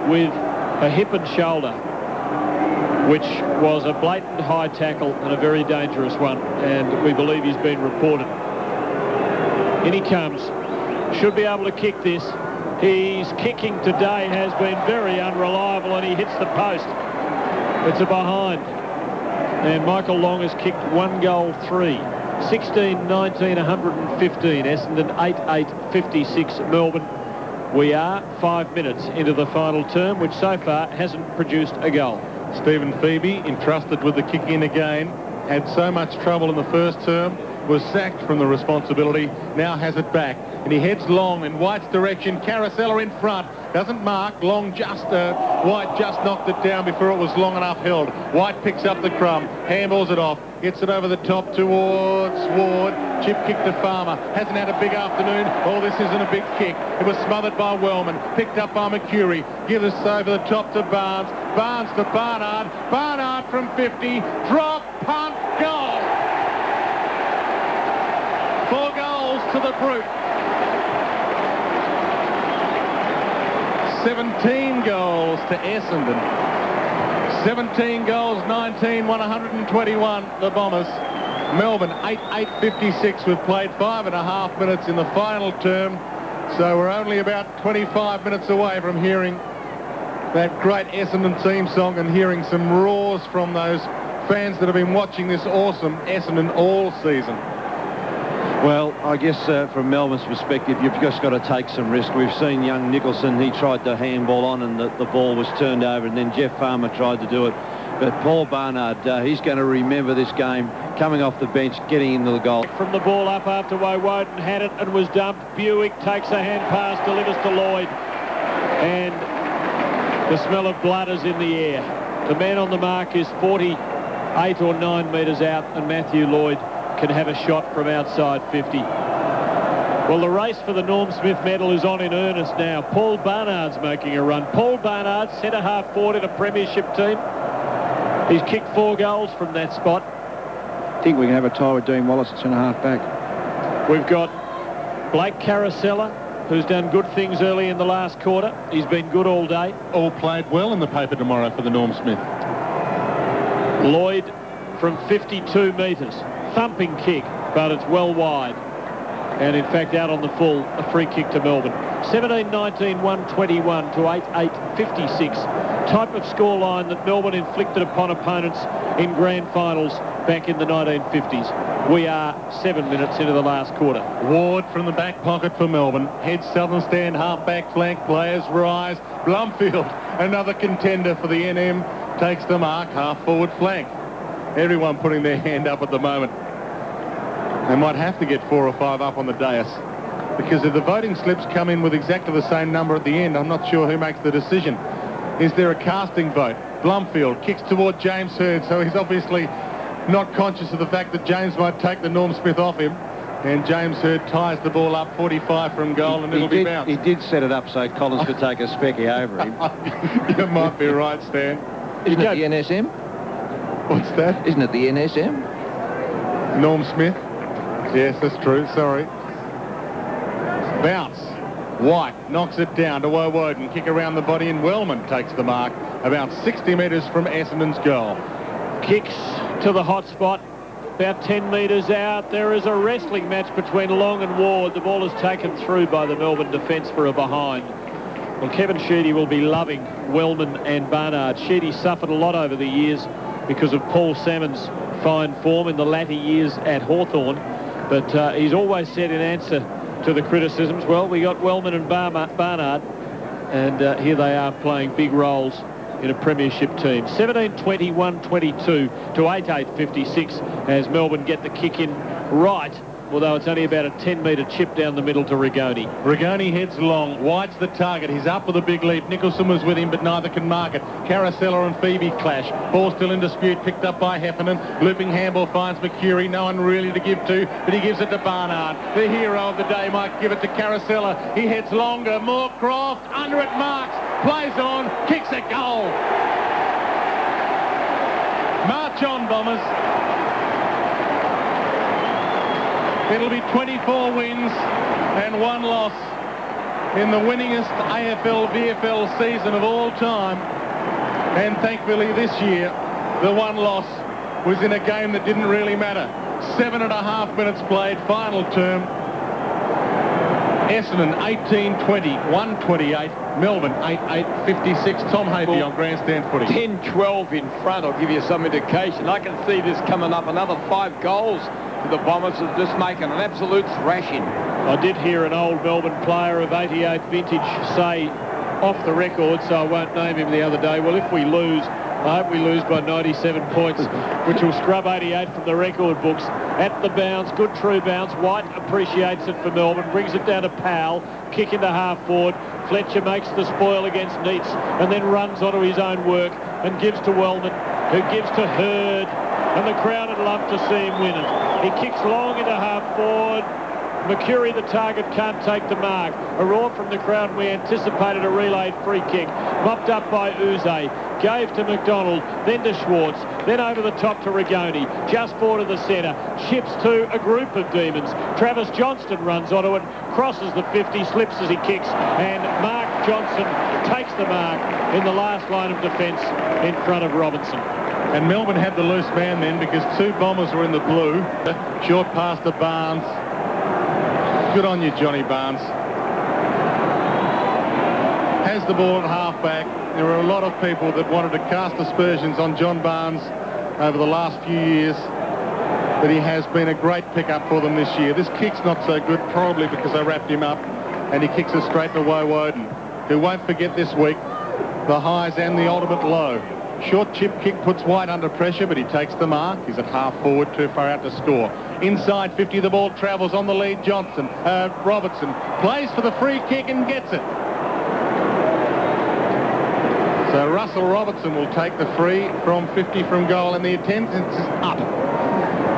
with a hip and shoulder. which was a blatant high tackle and a very dangerous one, and we believe he's been reported. In he comes. Should be able to kick this. His kicking today has been very unreliable, and he hits the post. It's a behind. And Michael Long has kicked 1 goal 3. 16, 19, 115. Essendon 8-8, 56 Melbourne. We are 5 minutes into the final term, which so far hasn't produced a goal. Stephen Phoebe, entrusted with the kick in again, had so much trouble in the first term, was sacked from the responsibility, now has it back. And he heads Long in White's direction. Carousella in front. Doesn't mark. Long White just knocked it down before it was long enough held. White picks up the crumb. Handballs it off. Gets it over the top towards Ward. Chip kick to Farmer. Hasn't had a big afternoon. Oh, this isn't a big kick. It was smothered by Wellman. Picked up by Mercury. Gives us over the top to Barnes. Barnes to Barnard. Barnard from 50. Drop, punt, goal. 4 goals to the Brute. 17 goals to Essendon. 17 goals, 19, 121, the Bombers. Melbourne, 8-8-56. We've played 5.5 minutes in the final term, so we're only about 25 minutes away from hearing that great Essendon theme song and hearing some roars from those fans that have been watching this awesome Essendon all season. Well, I guess from Melbourne's perspective, you've just got to take some risk. We've seen young Nicholson, he tried to handball on and the ball was turned over, and then Jeff Farmer tried to do it. But Paul Barnard, he's going to remember this game, coming off the bench, getting into the goal. From the ball up after Woden had it and was dumped. Buick takes a hand pass, delivers to Lloyd. And the smell of blood is in the air. The man on the mark is 48 or 9 metres out, and Matthew Lloyd can have a shot from outside 50. Well, the race for the Norm Smith medal is on in earnest now. Paul Barnard's making a run. Paul Barnard, centre-half forward in a Premiership team. He's kicked 4 goals from that spot. I think we can have a tie with Dean Wallace at centre-half back. We've got Blake Carousella, who's done good things early in the last quarter. He's been good all day. All played well in the paper tomorrow for the Norm Smith. Lloyd from 52 metres. Thumping kick, but it's well wide. And in fact, out on the full, a free kick to Melbourne. 17-19, 121 to 8-8, 56. Type of scoreline that Melbourne inflicted upon opponents in grand finals back in the 1950s. We are 7 minutes into the last quarter. Ward from the back pocket for Melbourne. Heads southern stand, half-back flank. Players rise. Blumfield, another contender for the NM, takes the mark, half-forward flank. Everyone putting their hand up at the moment. They might have to get 4 or 5 up on the dais, because if the voting slips come in with exactly the same number at the end, I'm not sure who makes the decision. Is there a casting vote? Blumfield kicks toward James Hird, so he's obviously not conscious of the fact that James might take the Norm Smith off him. And James Hird ties the ball up 45 from goal, and it'll be bounced. He did set it up so Collins could take a specky over him. You might be right, Stan. Isn't it the NSM? What's that? Isn't it the NSM? Norm Smith? Yes, that's true. Sorry. Bounce. White knocks it down to Woden. Kick around the body, and Wellman takes the mark about 60 metres from Essendon's goal. Kicks to the hot spot, about 10 metres out. There is a wrestling match between Long and Ward. The ball is taken through by the Melbourne defence for a behind. Well, Kevin Sheedy will be loving Wellman and Barnard. Sheedy suffered a lot over the years because of Paul Salmon's fine form in the latter years at Hawthorn. But he's always said in answer to the criticisms, well, we got Wellman and Barnard, and here they are playing big roles in a Premiership team. 17-20, 122 to 8-8, 56 as Melbourne get the kick in right, although it's only about a 10-metre chip down the middle to Rigoni. Rigoni heads long. White's the target. He's up with a big leap. Nicholson was with him, but neither can mark it. Carousella and Phoebe clash. Ball still in dispute, picked up by Heffernan. Looping handball finds Mercury. No one really to give to, but he gives it to Barnard. The hero of the day might give it to Carousella. He heads longer. Moorcroft under it, marks. Plays on. Kicks a goal. March on, Bombers. It'll be 24 wins and 1 loss in the winningest AFL-VFL season of all time. And thankfully this year, the one loss was in a game that didn't really matter. 7.5 minutes played, final term. Essendon 18-20, 128. Melbourne 8-8-56. Tom Hafey on grandstand footy. 10-12 in front. I'll give you some indication. I can see this coming up. Another 5 goals for the Bombers are just making an absolute thrashing. I did hear an old Melbourne player of 88 vintage say off the record, so I won't name him, the other day, well, if we lose, I hope we lose by 97 points, which will scrub 88 from the record books. At the bounce, good true bounce. White appreciates it for Melbourne, brings it down to Powell, kick into half forward. Fletcher makes the spoil against Neitz and then runs onto his own work and gives to Wellman, who gives to Hurd, and the crowd would love to see him win it. He kicks long into half forward. Mercury, the target, can't take the mark. A roar from the crowd. We anticipated a relayed free kick. Mopped up by Uze. Gave to McDonald, then to Schwartz, then over the top to Rigoni. Just forward to the centre. Ships to a group of demons. Travis Johnston runs onto it, crosses the 50, slips as he kicks, and Mark Johnson takes the mark in the last line of defence in front of Robinson. And Melbourne had the loose man then because 2 Bombers were in the blue. Short pass to Barnes. Good on you, Johnny Barnes. Has the ball at half-back. There were a lot of people that wanted to cast aspersions on John Barnes over the last few years, but he has been a great pickup for them this year. This kick's not so good, probably because I wrapped him up, and he kicks it straight to Woden, who won't forget this week the highs and the ultimate low. Short chip kick puts White under pressure, but he takes the mark. He's at half forward, too far out to score. Inside 50, the ball travels on the lead. Robertson plays for the free kick and gets it. So Russell Robertson will take the free from 50 from goal, and the attendance is up.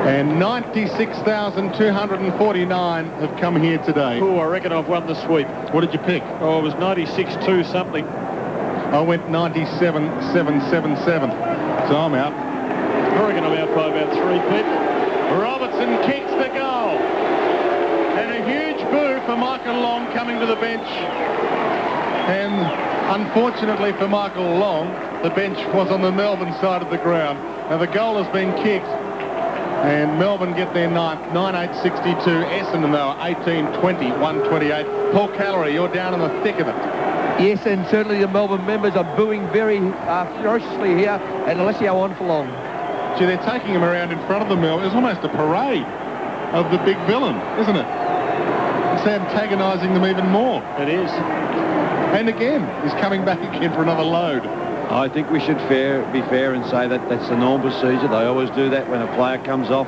And 96,249 have come here today. Oh, I reckon I've won the sweep. What did you pick? Oh, it was 96-2 something. I went 97,777. So I'm out. I reckon I'm out by about 3 people. Robertson kicks the goal. And a huge boo for Michael Long coming to the bench. And unfortunately for Michael Long, the bench was on the Melbourne side of the ground. Now the goal has been kicked. And Melbourne get their 9th, 9-8-62. Essendon, though, 18-20, 128. Paul Callery, you're down in the thick of it. Yes, and certainly the Melbourne members are booing very ferociously here, and Alessio on for long. Gee, they're taking him around in front of the Melbourne. It's almost a parade of the big villain, isn't it? It's antagonising them even more. It is. And again, he's coming back again for another load. I think we should be fair and say that that's the normal procedure. They always do that when a player comes off.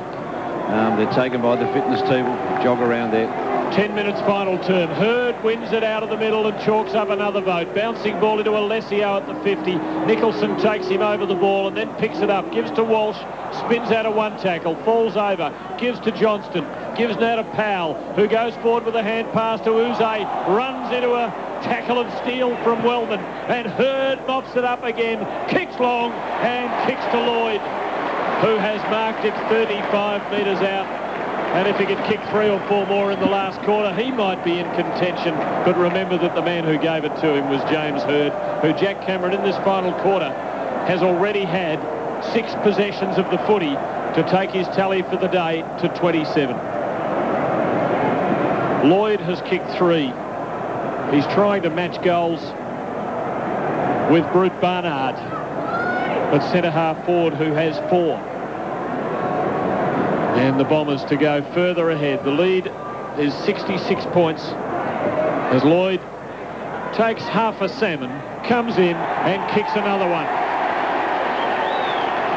They're taken by the fitness team, jog around there. 10 minutes final term. Hurd wins it out of the middle and chalks up another vote. Bouncing ball into Alessio at the 50. Nicholson takes him over the ball and then picks it up. Gives to Walsh. Spins out of one tackle. Falls over. Gives to Johnston. Gives now to Powell, who goes forward with a hand pass to Uze. Runs into a tackle of steel from Wellman. And Hurd mops it up again. Kicks long and kicks to Lloyd, who has marked it 35 metres out. And if he could kick 3 or 4 more in the last quarter, he might be in contention. But remember that the man who gave it to him was James Hurd, who Jack Cameron in this final quarter has already had 6 possessions of the footy to take his tally for the day to 27. Lloyd has kicked 3. He's trying to match goals with Brute Barnard at centre half forward, who has 4. And the Bombers to go further ahead. The lead is 66 points as Lloyd takes half a salmon, comes in and kicks another one.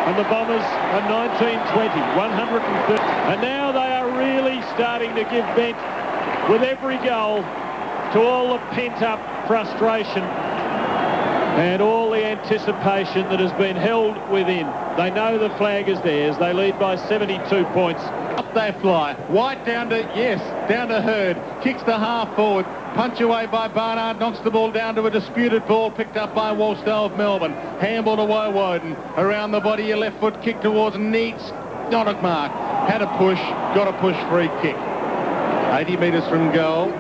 And the Bombers are 19-20, 130. And now they are really starting to give vent with every goal to all the pent-up frustration and all the anticipation that has been held within. They know the flag is theirs. They lead by 72 points. Up they fly. White down to Hurd. Kicks to half forward. Punch away by Barnard. Knocks the ball down to a disputed ball picked up by Walstow of Melbourne. Handball to Woden. Around the body, your left foot kick towards Neitz. Not a mark. Had a push. Got a push free kick. 80 metres from goal.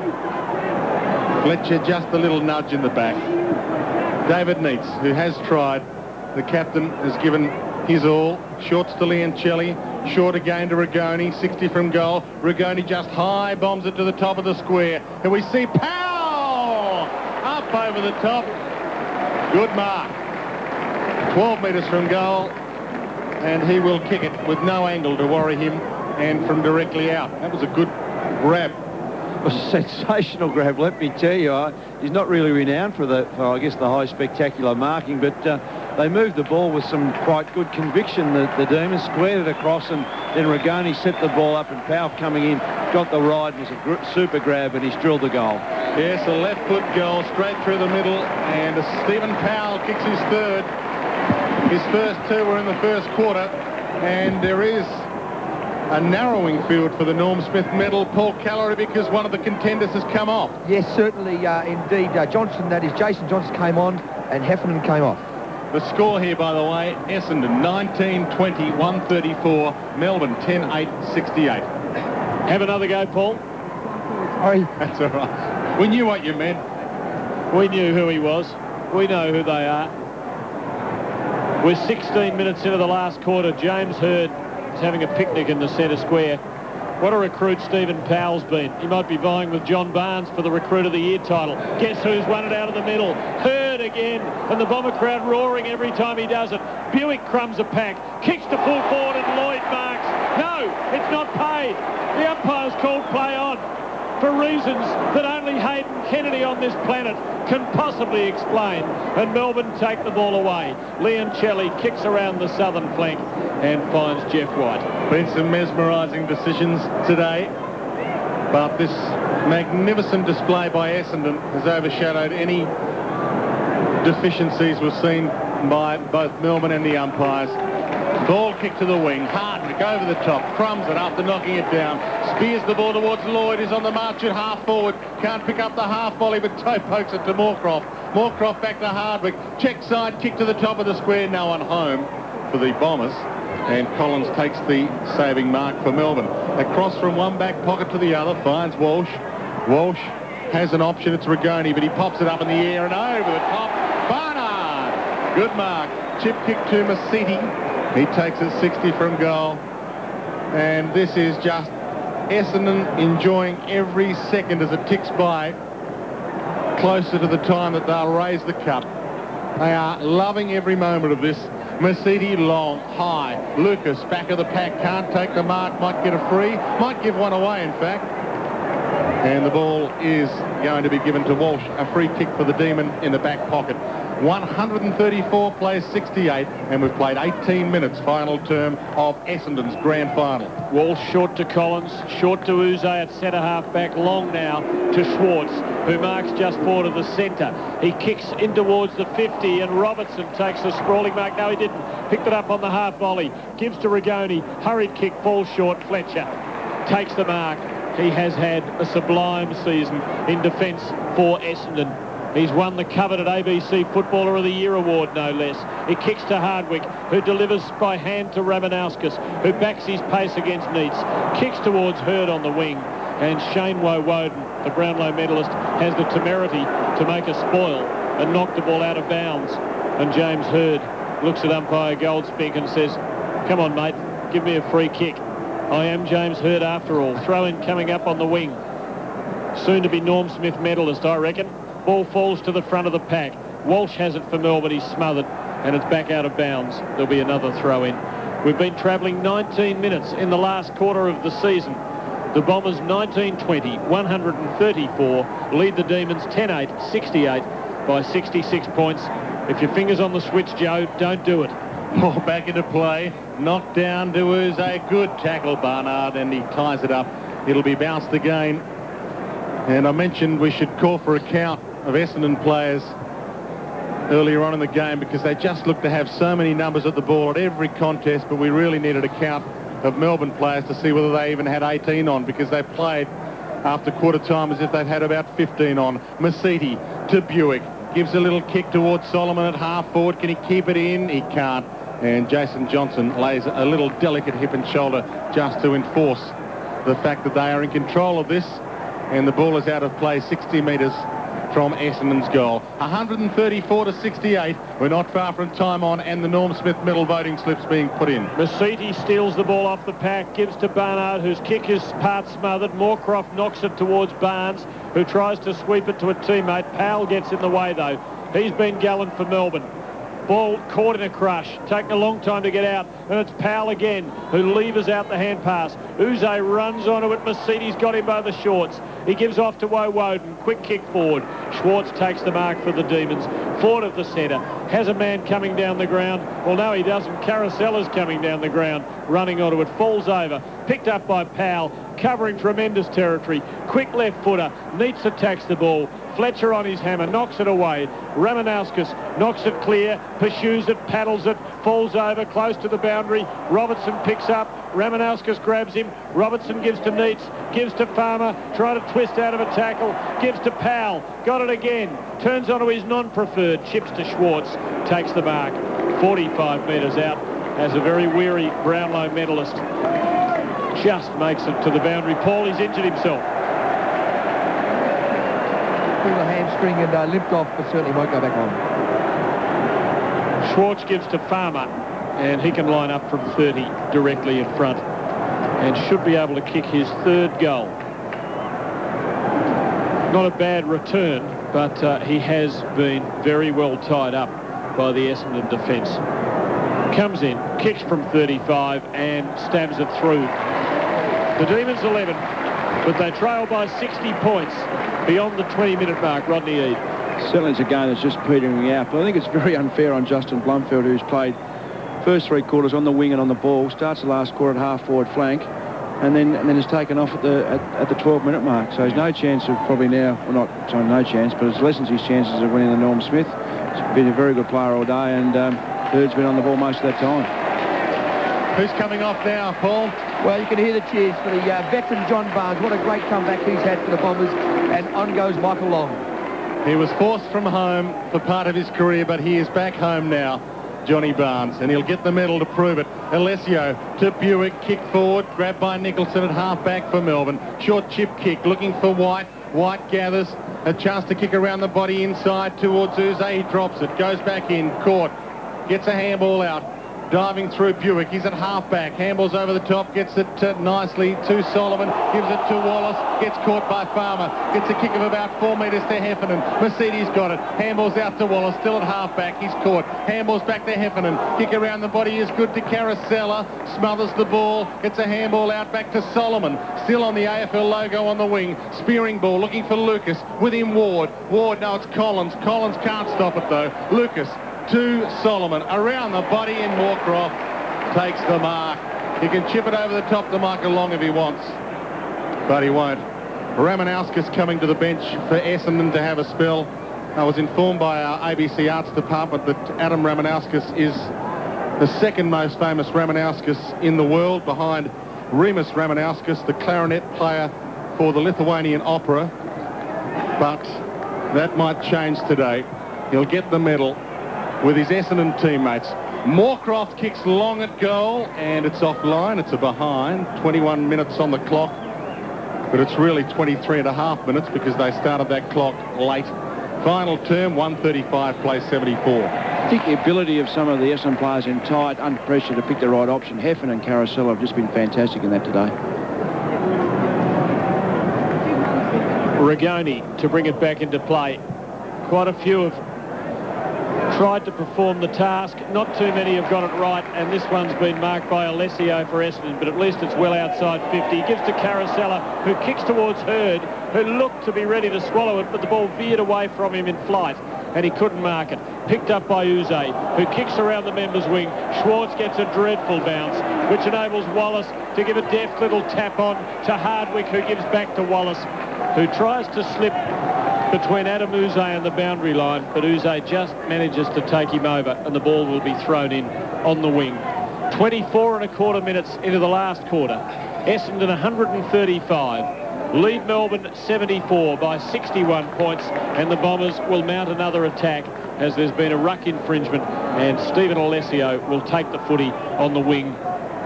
Fletcher just a little nudge in the back. David Neitz, who has tried. The captain has given His all. Shorts to Liancelli. Short again to Rigoni. 60 from goal. Rigoni just high bombs it to the top of the square. And we see Powell up over the top. Good mark. 12 metres from goal. And he will kick it with no angle to worry him and from directly out. That was a good grab. It was a sensational grab, let me tell you. He's not really renowned for I guess, the high spectacular marking, but they moved the ball with some quite good conviction. The Demons squared it across, and then Rigoni set the ball up, and Powell coming in, got the ride, was a super grab, and he's drilled the goal. Yes, a left foot goal straight through the middle, and Stephen Powell kicks his third. His first two were in the first quarter, and there is a narrowing field for the Norm Smith medal, Paul Callery, because one of the contenders has come off. Yes, certainly, indeed. Johnson, that is Jason Johnson, came on and Heffernan came off. The score here, by the way, Essendon 19-20, 134, Melbourne 10-8, 68. Have another go, Paul. Sorry. That's all right. We knew what you meant. We knew who he was. We know who they are. We're 16 minutes into the last quarter. James Hird is having a picnic in the centre square. What a recruit Stephen Powell's been. He might be vying with John Barnes for the Recruit of the Year title. Guess who's won it out of the middle? Hird again, and the Bomber crowd roaring every time he does it. Buick crumbs a pack, kicks to full forward, and Lloyd marks. No, it's not paid. The umpire's called play on for reasons that only Hayden Kennedy on this planet can possibly explain, and Melbourne take the ball away. Liancelli kicks around the southern flank and finds Jeff White. Been some mesmerising decisions today, but this magnificent display by Essendon has overshadowed any deficiencies we've seen by both Melbourne and the umpires. Ball kick to the wing, Hardwick over the top, crumbs it after knocking it down, spears the ball towards Lloyd, who's on the march at half forward, can't pick up the half volley, but toe pokes it to Moorcroft. Moorcroft back to Hardwick, check side, kick to the top of the square, no one home for the Bombers, and Collins takes the saving mark for Melbourne. Across from one back pocket to the other, finds Walsh. Walsh has an option, it's Rigoni, but he pops it up in the air and over the top. Barnard, good mark. Chip kick to Masiti. He takes it 60 from goal. And this is just Essendon enjoying every second as it ticks by, closer to the time that they'll raise the cup. They are loving every moment of this. Masiti long, high. Lucas, back of the pack, can't take the mark, might get a free, might give one away in fact. And the ball is going to be given to Walsh, a free kick for the Demon in the back pocket. 134 plays 68, and we've played 18 minutes, final term of Essendon's grand final. Walsh short to Collins, short to Uze at centre half back, long now to Schwartz, who marks just forward of the centre. He kicks in towards the 50, and Robertson takes the sprawling mark. No, he didn't. Picked it up on the half volley. Gives to Rigoni. Hurried kick, falls short. Fletcher takes the mark. He has had a sublime season in defence for Essendon. He's won the coveted ABC Footballer of the Year award, no less. He kicks to Hardwick, who delivers by hand to Ramanauskas, who backs his pace against Neitz. Kicks towards Hird on the wing. And Shane Woden, the Brownlow medalist, has the temerity to make a spoil and knock the ball out of bounds. And James Hird looks at umpire Goldspink and says, "Come on, mate, give me a free kick. I am James Hird after all." Throw-in coming up on the wing. Soon to be Norm Smith medalist, I reckon. Ball falls to the front of the pack. Walsh has it for Melbourne. He's smothered, and it's back out of bounds. There'll be another throw-in. We've been travelling 19 minutes in the last quarter of the season. The Bombers 19-20, 134, lead the Demons 10-8, 68 by 66 points. If your finger's on the switch, Joe, don't do it. Ball back into play. Knocked down to Uze. Good tackle, Barnard, and he ties it up. It'll be bounced again. And I mentioned we should call for a count of Essendon players earlier on in the game because they just look to have so many numbers at the ball at every contest, but we really needed a count of Melbourne players to see whether they even had 18 on, because they played after quarter time as if they'd had about 15 on. Masiti to Buick. Gives a little kick towards Solomon at half forward. Can he keep it in? He can't. And Jason Johnson lays a little delicate hip and shoulder just to enforce the fact that they are in control of this. And the ball is out of play 60 metres from Essendon's goal. 134 to 68. We're not far from time on, and the Norm Smith medal voting slips being put in. Masiti steals the ball off the pack, gives to Barnard, whose kick is part smothered. Moorcroft knocks it towards Barnes, who tries to sweep it to a teammate. Powell gets in the way, though. He's been gallant for Melbourne. Ball caught in a crush, taking a long time to get out, and it's Powell again who levers out the hand pass. Uze runs onto it. Masiti's got him by the shorts. He gives off to Woden. Quick kick forward. Schwartz takes the mark for the Demons. Forward of the centre. Has a man coming down the ground. Well, no, he doesn't. Carousella's coming down the ground, running onto it. Falls over. Picked up by Powell, covering tremendous territory. Quick left footer. Neats attacks the ball. Fletcher on his hammer, knocks it away. Ramanauskas knocks it clear, pursues it, paddles it, falls over, close to the boundary. Robertson picks up. Ramanauskas grabs him. Robertson gives to Neats, gives to Farmer, trying to twist out of a tackle, gives to Powell, got it again, turns onto his non-preferred, chips to Schwartz, takes the mark. 45 metres out as a very weary Brownlow medalist just makes it to the boundary. Paul, he's injured himself. The hamstring and limped off, but certainly won't go back on. Schwartz gives to Farmer, and he can line up from 30 directly in front and should be able to kick his third goal. Not a bad return, but he has been very well tied up by the Essendon defence. Comes in, kicks from 35 and stabs it through. The Demons 11, but they trail by 60 points beyond the 20-minute mark. Rodney Eade. Certainly it's a game that's just petering out, but I think it's very unfair on Justin Blumfield, who's played first three quarters on the wing and on the ball, starts the last quarter at half-forward flank, and then is taken off at the 12-minute mark. So he's no chance of probably now, well, not sorry, no chance, but it lessens his chances of winning the Norm Smith. He's been a very good player all day, and Bird's been on the ball most of that time. Who's coming off now, Paul? Well, you can hear the cheers for the veteran John Barnes. What a great comeback he's had for the Bombers. And on goes Michael Long. He was forced from home for part of his career, but he is back home now, Johnny Barnes, and he'll get the medal to prove it. Alessio to Buick, kick forward, grabbed by Nicholson at half-back for Melbourne. Short chip kick, looking for White. White gathers, a chance to kick around the body inside towards Uze. He drops it, goes back in, caught, gets a handball out. Diving through Buick, he's at half-back, handballs over the top, gets it nicely to Solomon, gives it to Wallace, gets caught by Farmer, gets a kick of about 4 metres to Heffernan. Mercedes got it, handballs out to Wallace, still at half-back, he's caught, handballs back to Heffernan, kick around the body is good to Carousella, smothers the ball, gets a handball out back to Solomon, still on the AFL logo on the wing, spearing ball, looking for Lucas, with him Ward, no, it's Collins can't stop it though, Lucas to Solomon, around the body, and Moorcroft takes the mark. He can chip it over the top to Michael Long if he wants, but he won't. Ramanauskas coming to the bench for Essendon to have a spell. I was informed by our ABC Arts Department that Adam Ramanauskas is the second most famous Ramanauskas in the world, behind Rimas Ramanauskas, the clarinet player for the Lithuanian Opera, but that might change today. He'll get the medal with his Essendon teammates. Moorcroft kicks long at goal, and it's offline. It's a behind. 21 minutes on the clock, but it's really 23 and a half minutes because they started that clock late. Final term, 135 plays 74. I think the ability of some of the Essendon players in tight, under pressure, to pick the right option. Heffernan and Carousel have just been fantastic in that today. Rigoni to bring it back into play. Quite a few have tried to perform the task. Not too many have got it right, and this one's been marked by Alessio for Essendon, but at least it's well outside 50. He gives to Carousella, who kicks towards Hurd, who looked to be ready to swallow it, but the ball veered away from him in flight, and he couldn't mark it. Picked up by Uze, who kicks around the members' wing. Schwartz gets a dreadful bounce, which enables Wallace to give a deft little tap on to Hardwick, who gives back to Wallace, who tries to slip between Adam Uze and the boundary line, but Uze just manages to take him over, and the ball will be thrown in on the wing. 24 and a quarter minutes into the last quarter. Essendon 135. Lead Melbourne 74 by 61 points, and the Bombers will mount another attack as there's been a ruck infringement, and Stephen Alessio will take the footy on the wing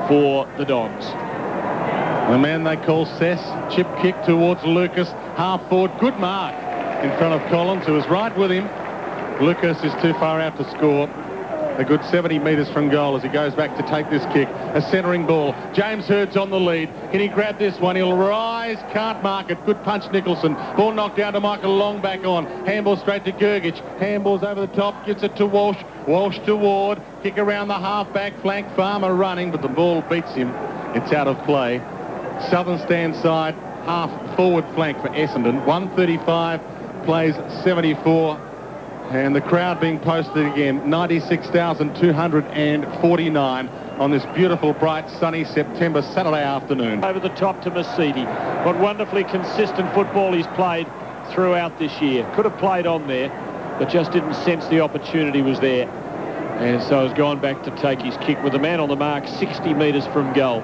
for the Dons. The man they call Sess, chip kick towards Lucas, half forward, good mark. in front of Collins, who is right with him. Lucas is too far out to score. A good 70 metres from goal as he goes back to take this kick. A centering ball. James Hurd's on the lead. Can he grab this one? He'll rise. Can't mark it. Good punch, Nicholson. Ball knocked down to Michael Long, back on. Handball straight to Gergich. Handball's over the top. Gets it to Walsh. Walsh to Ward. Kick around the half-back flank. Farmer running, but the ball beats him. It's out of play. Southern stand side. Half-forward flank for Essendon. 135 plays 74. And the crowd being posted again, 96,249 on this beautiful, bright, sunny September Saturday afternoon. Over the top to Mercedes. What wonderfully consistent football he's played throughout this year. Could have played on there, but just didn't sense the opportunity was there. And so has gone back to take his kick with the man on the mark 60 metres from goal.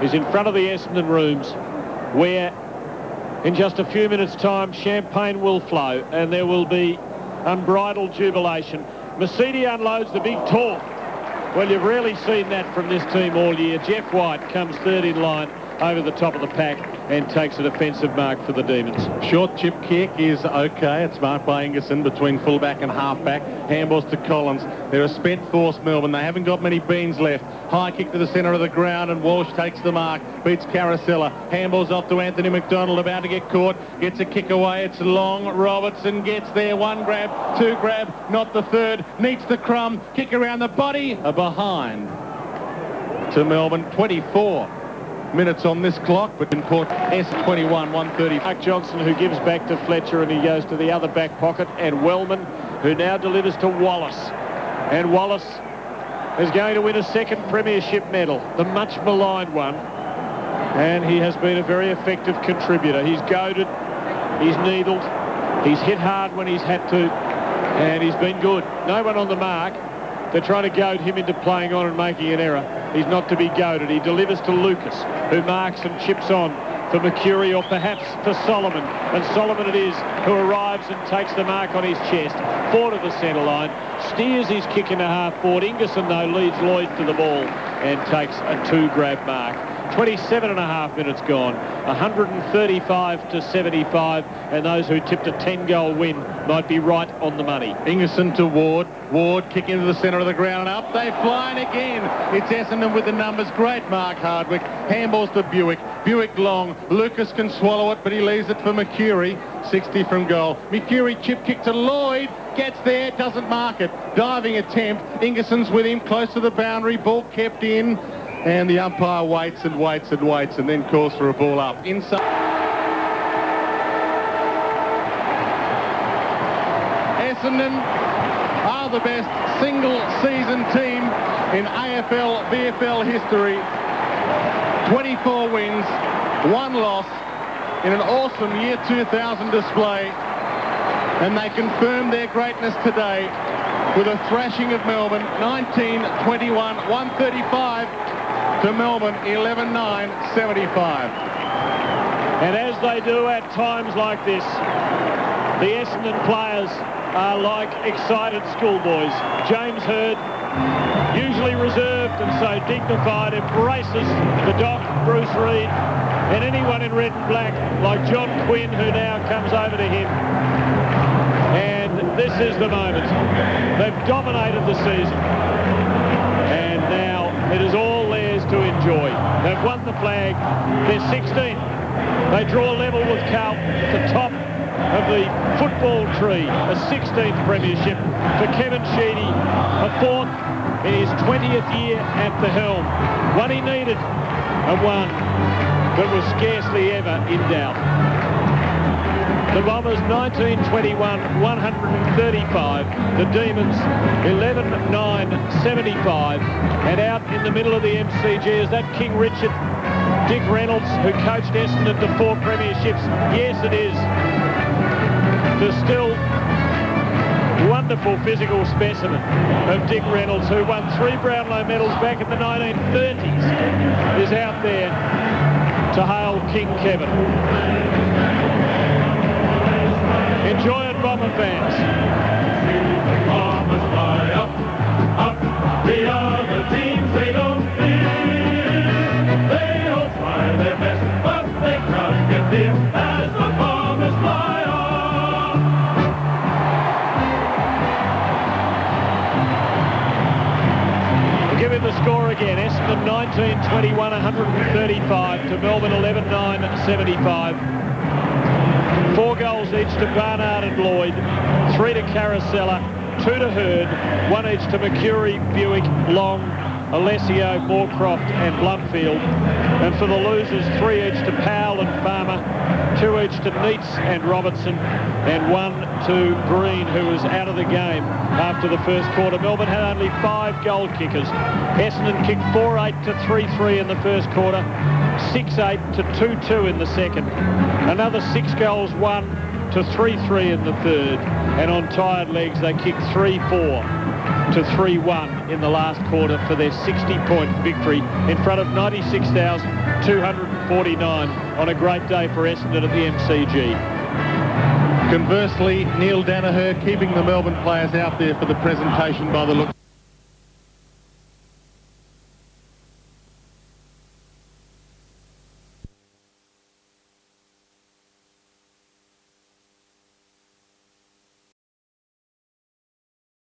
He's in front of the Essendon rooms, where in just a few minutes' time champagne will flow and there will be unbridled jubilation. Mercedes unloads the big talk. Well, you've rarely seen that from this team all year. Jeff White comes third in line over the top of the pack and takes a defensive mark for the Demons. Short chip kick is okay. It's marked by Ingerson between fullback and halfback. Handballs to Collins. They're a spent force, Melbourne. They haven't got many beans left. High kick to the centre of the ground and Walsh takes the mark. Beats Carousella. Handballs off to Anthony McDonald, about to get caught. Gets a kick away. It's long. Robertson gets there. One grab, two grab, not the third. Needs the crumb. Kick around the body. A behind to Melbourne. 24 minutes on this clock, but in Port S21, 130. Mark Johnson, who gives back to Fletcher, and he goes to the other back pocket, and Wellman, who now delivers to Wallace. And Wallace is going to win a second premiership medal, the much maligned one, and he has been a very effective contributor. He's goaded, he's needled, he's hit hard when he's had to, and he's been good. No one on the mark. They're trying to goad him into playing on and making an error. He's not to be goaded. He delivers to Lucas, who marks and chips on for Mercury, or perhaps for Solomon. And Solomon it is who arrives and takes the mark on his chest. Forward of the centre line. Steers his kick into half forward. Ingerson, though, leads Lloyd to the ball and takes a two-grab mark. 27 and a half minutes gone. 135 to 75, and those who tipped a 10-goal win might be right on the money. Ingerson to Ward. Ward kick into the centre of the ground, and up they fly, and again it's Essendon with the numbers. Great mark, Hardwick. Handballs to Buick. Buick long. Lucas can swallow it, but he leaves it for Mercury. 60 from goal. Mercury chip kick to Lloyd. Gets there, doesn't mark it. Diving attempt. Ingerson's with him, close to the boundary. Ball kept in. And the umpire waits and waits and waits and then calls for a ball up. Inside. Essendon are the best single-season team in AFL, VFL history. 24 wins, 1 loss in an awesome year 2000 display. And they confirm their greatness today with a thrashing of Melbourne, 19-21, 135. To Melbourne, 11-9, 75. And as they do at times like this, the Essendon players are like excited schoolboys. James Hurd, usually reserved and so dignified, embraces the Doc, Bruce Reid, and anyone in red and black, like John Quinn, who now comes over to him. And this is the moment. They've dominated the season. And now it is all to enjoy. They've won the flag. They're 16th. They draw level with Carlton at the top of the football tree. A 16th premiership for Kevin Sheedy. A 4th in his 20th year at the helm. One he needed and one that was scarcely ever in doubt. The Bombers 1921, 135. The Demons 11-9, 75. And out in the middle of the MCG is that King Richard, Dick Reynolds, who coached Essendon to 4 premierships. Yes, it is. The still wonderful physical specimen of Dick Reynolds, who won 3 Brownlow medals back in the 1930s, is out there to hail King Kevin. Enjoy it, Bomber fans. Bombers fly up, up. The other teams, they don't fear. They all try their best, but they can't get near as the Bombers fly on. again. Essendon 19-21, 135 to Melbourne 11-9, 75. 4 goals each to Barnard and Lloyd, 3 to Caracella, 2 to Hurd, 1 each to Mercury, Buick, Long, Alessio, Moorcroft and Blumfield. And for the losers, 3 each to Powell and Farmer, 2 each to Neitz and Robertson, and 1 to Green, who was out of the game after the first quarter. Melbourne had only 5 goal kickers. Essendon kicked 4-8 to 3-3 in the first quarter, 6-8 to 2-2 in the second. Another 6 goals, 1 to 3-3 in the third. And on tired legs, they kicked 3-4 to 3-1 in the last quarter for their 60-point victory in front of 96,249 on a great day for Essendon at the MCG. Conversely, Neil Danaher keeping the Melbourne players out there for the presentation by the look.